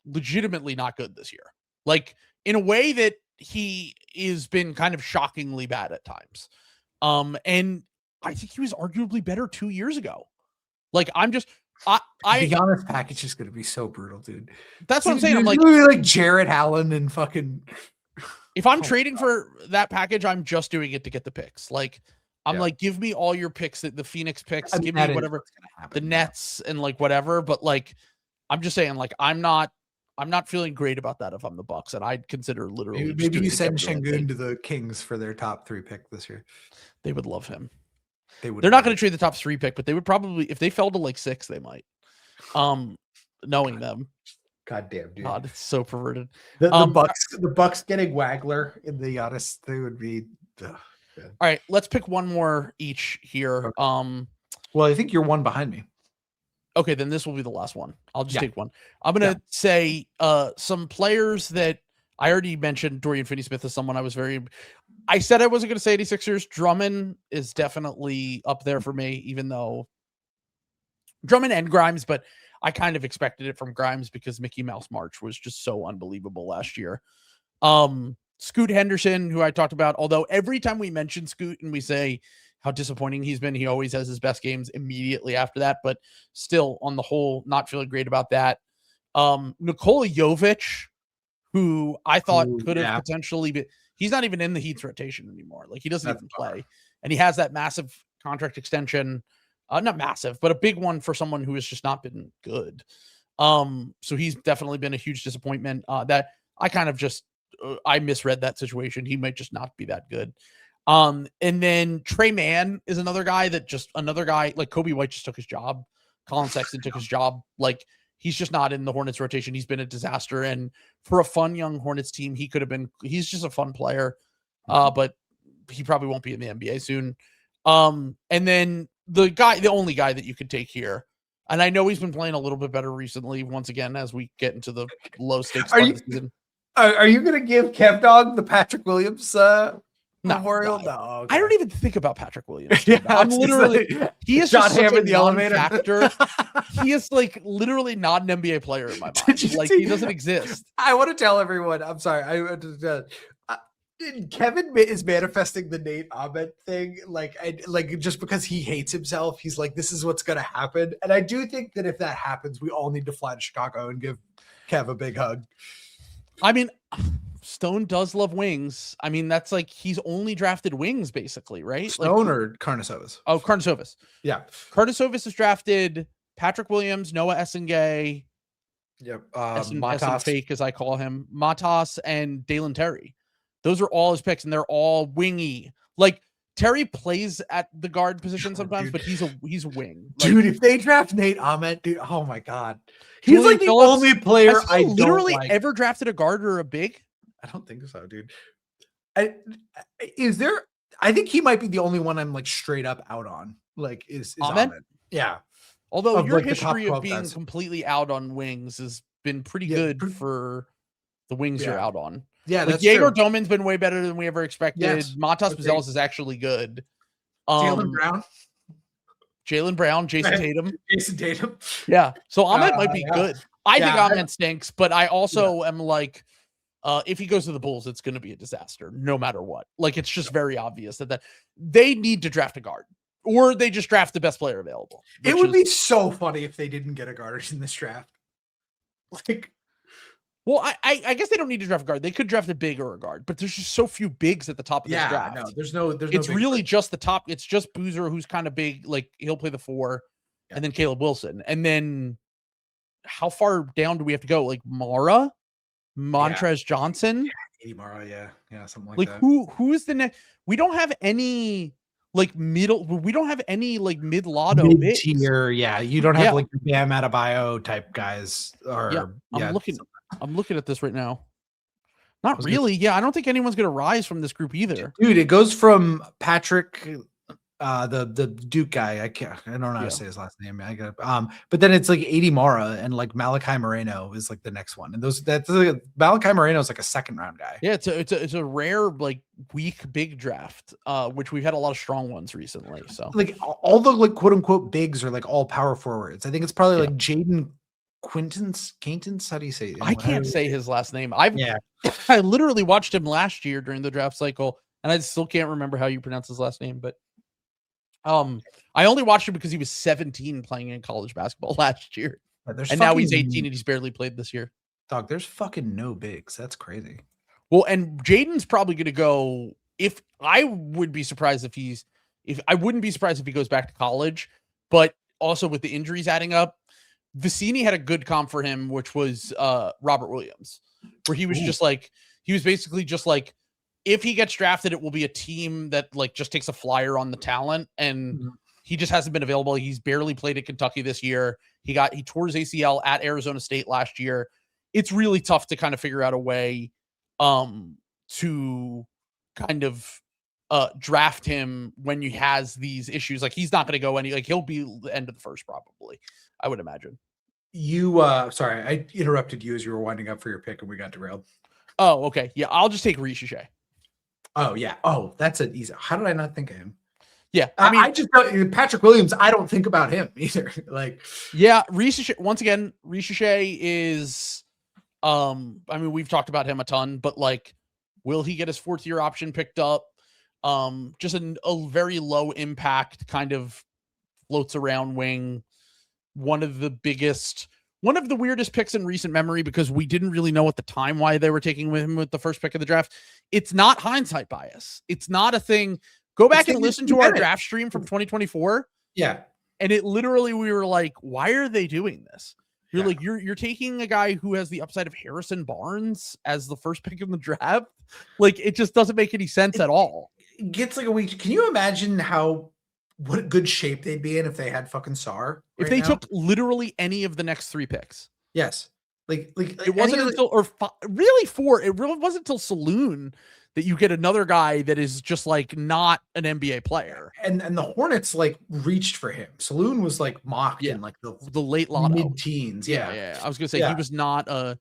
legitimately not good this year. Like, in a way that he has been kind of shockingly bad at times. And I think he was arguably better 2 years ago. Like, the Giannis package is going to be so brutal, dude. That's what I'm saying. I'm like Jared Allen and fucking. If I'm trading for that package, I'm just doing it to get the picks. Like, I'm like, give me all your picks, the Phoenix picks, give me whatever, the Nets and like whatever. But like, I'm just saying, like, I'm not feeling great about that if I'm the Bucks, and I'd consider literally. Maybe you send Şengün to the Kings for their top 3 pick this year. They would love him. They're not going to trade the top 3 pick, but they would probably, if they fell to like 6, they might. Knowing them. God damn, dude. God, it's so perverted. The Bucks getting Wagler in the Giannis, they would be. All right, let's pick one more each here. Okay. Well, I think you're one behind me. Okay, then this will be the last one. I'll just take one. I'm gonna say some players that I already mentioned. Dorian Finney-Smith is someone I said I wasn't gonna say 86ers. Drummond is definitely up there for me, even though Drummond and Grimes, but I kind of expected it from Grimes because Mickey Mouse March was just so unbelievable last year. Scoot Henderson, who I talked about, although every time we mention Scoot and we say how disappointing he's been, he always has his best games immediately after that, but still on the whole, not feeling great about that. Nikola Jovic, who I thought could have potentially been, he's not even in the Heat's rotation anymore. Like, he doesn't even play, and he has that massive contract extension. Not massive, but a big one for someone who has just not been good. So he's definitely been a huge disappointment. That I kind of just I misread that situation. He might just not be that good. And then Trey Mann is another guy like Kobe White just took his job. Colin Sexton took his job. Like, he's just not in the Hornets rotation. He's been a disaster. And for a fun young Hornets team, he's just a fun player. But he probably won't be in the NBA soon. And then the only guy that you could take here, and I know he's been playing a little bit better recently, once again, as we get into the low stakes part of the season. Are you going to give Kev Dog the Patrick Williams memorial? No, okay. I don't even think about Patrick Williams. I'm literally, he is John just such Hammond, a non-factor. He is like literally not an NBA player in my mind. Like, he doesn't exist. I want to tell everyone, I'm sorry. Kevin is manifesting the Nate Ahmed thing, like just because he hates himself. He's like, this is what's going to happen. And I do think that if that happens, we all need to fly to Chicago and give Kev a big hug. I mean, Stone does love wings. I mean, that's like, he's only drafted wings basically, right? Stone or Karnisovas? Oh, Karnisovas. Yeah. Karnisovas has drafted Patrick Williams, Noah Essengay. Yep. Matas fake, as I call him, Matas and Dalen Terry. Those are all his picks, and they're all wingy. Like, Terry plays at the guard position sometimes, but he's a wing. Like, dude, if they draft Nate Ahmed, dude, oh my God. He's Julian like the Phillips, only player I literally don't like. Ever drafted a guard or a big? I don't think so, dude. I think he might be the only one I'm like straight up out on. Like, is Ahmed? Yeah. Although your history of being completely out on wings has been pretty good for the wings you're out on. Yeah, like, Jaeger Doman's been way better than we ever expected. Yes. Matas Buzelis is actually good. Jaylen Brown, Jason Tatum. Yeah. So Ahmed might be good. I think Ahmed stinks, but I also am like, if he goes to the Bulls, it's going to be a disaster no matter what. Like, it's just very obvious that they need to draft a guard, or they just draft the best player available. It would be so funny if they didn't get a guard in this draft. Like, well, I guess they don't need to draft a guard. They could draft a big or a guard, but there's just so few bigs at the top of this draft. No, there's no. It's really just the top. It's just Boozer, who's kind of big. Like, he'll play the 4, and then Caleb Wilson, and then how far down do we have to go? Like Montrez Johnson, Mara, something like that. Who is the next? We don't have any like middle. We don't have any like mid-lotto tier. Yeah, you don't have like Bam Adebayo type guys. Or I'm looking at this right now. Not really. Yeah, I don't think anyone's going to rise from this group either. Dude, it goes from Patrick, the Duke guy. I don't know how to say his last name. But then it's like AD Mara and like Malachi Moreno is like the next one. And Malachi Moreno is like a second round guy. Yeah, it's a rare like weak big draft, which we've had a lot of strong ones recently. So like all the like quote unquote bigs are like all power forwards. I think it's probably like Jaden Quintance, how do you say it? I can't say his last name. Yeah. I literally watched him last year during the draft cycle, and I still can't remember how you pronounce his last name, but I only watched him because he was 17 playing in college basketball last year. And now he's 18 and he's barely played this year. Dog, there's fucking no bigs. That's crazy. Well, and Jaden's probably going to go. If I would be surprised if I wouldn't be surprised if he goes back to college, but also with the injuries adding up, Vicini had a good comp for him, which was Robert Williams, where he was he was basically just like, if he gets drafted, it will be a team that like just takes a flyer on the talent, and he just hasn't been available. He's barely played at Kentucky this year. He tore his ACL at Arizona State last year. It's really tough to kind of figure out a way to kind of draft him when he has these issues. Like, he's not going to go he'll be the end of the first, probably, I would imagine. Sorry, I interrupted you as you were winding up for your pick and we got derailed. Oh, okay. Yeah, I'll just take Shai. Oh, yeah. Oh, that's an easy. How did I not think of him? Yeah, I mean, I just Patrick Williams. I don't think about him either. Yeah, once again, Shai is. I mean, we've talked about him a ton, but like, will he get his 4th-year option picked up? Just a very low impact kind of floats around wing. One of the weirdest picks in recent memory, because we didn't really know at the time why they were taking him with the first pick of the draft. It's not hindsight bias. It's not a thing. Go back and listen to our draft stream from 2024. Yeah. And it literally, we were like, why are they doing this? You're like, you're taking a guy who has the upside of Harrison Barnes as the first pick in the draft. Like, it just doesn't make any sense at all. It gets like a week. Can you imagine what good shape they'd be in if they had fucking Sarr? If they took literally any of the next 3 picks. Yes. Like it wasn't until, really 4. It really wasn't until Saloon that you get another guy that is just like not an NBA player. And the Hornets like reached for him. Saloon was like mocked in like the late lotto, mid-teens. Yeah. I was gonna say he was not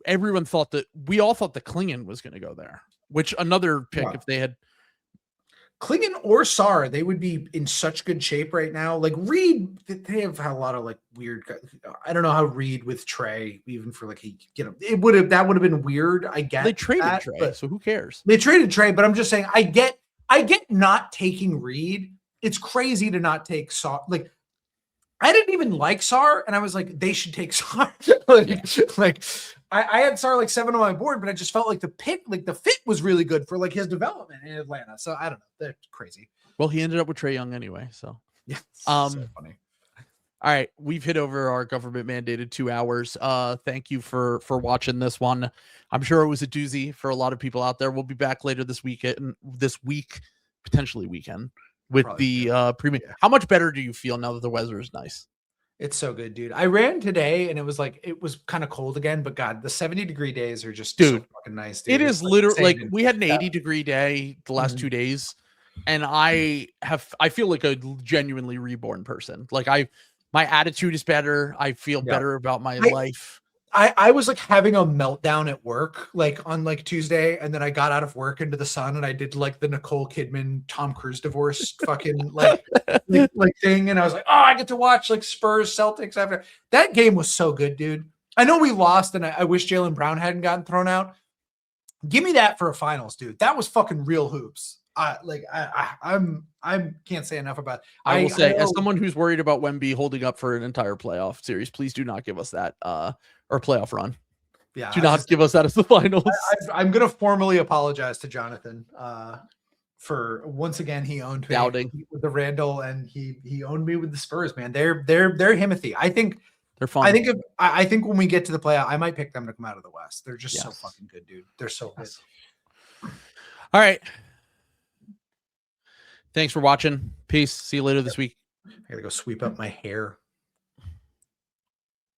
everyone thought we all thought that Klingon was gonna go there, which another pick if they had Klingon or Sarr, they would be in such good shape right now. Like Reed, they have had a lot of like weird. I don't know how Reed with Trey, even for like that would have been weird. I get they traded Trey, so who cares? They traded Trey, but I'm just saying I get not taking Reed. It's crazy to not take Sarr. Like, I didn't even like Sarr, and I was like, they should take Sarr. I had Sarr like 7 on my board, but I just felt like the fit was really good for like his development in Atlanta. So I don't know. They're crazy. Well, he ended up with Trae Young anyway. So yeah, so funny. All right, we've hit over our government mandated 2 hours. Thank you for watching this one. I'm sure it was a doozy for a lot of people out there. We'll be back later this week, potentially weekend, with the premium. Yeah. How much better do you feel now that the weather is nice? It's so good, dude. I ran today and it was kind of cold again, but God, the 70-degree days are just so fucking nice, dude. It is literally like we had an 80-degree day the last 2 days, and I feel like a genuinely reborn person. Like my attitude is better. I feel better about my life. I was like having a meltdown at work, like on like Tuesday, and then I got out of work into the sun and I did like the Nicole Kidman, Tom Cruise divorce fucking like thing. And I was like, oh, I get to watch like Spurs Celtics after that game was so good, dude. I know we lost and I wish Jaylen Brown hadn't gotten thrown out. Give me that for a finals, dude. That was fucking real hoops. I can't say enough about it. I will say, as someone who's worried about Wemby holding up for an entire playoff series, please do not give us that or playoff run. Yeah, do not give us that as the finals. I'm gonna formally apologize to Jonathan for once again he owned me with the Randall and he owned me with the Spurs. Man, they're Himothy. I think they're fun. I think when we get to the playoff, I might pick them to come out of the West. They're just so fucking good, dude. They're so good. All right. Thanks for watching. Peace. See you later this week. I gotta go sweep up my hair.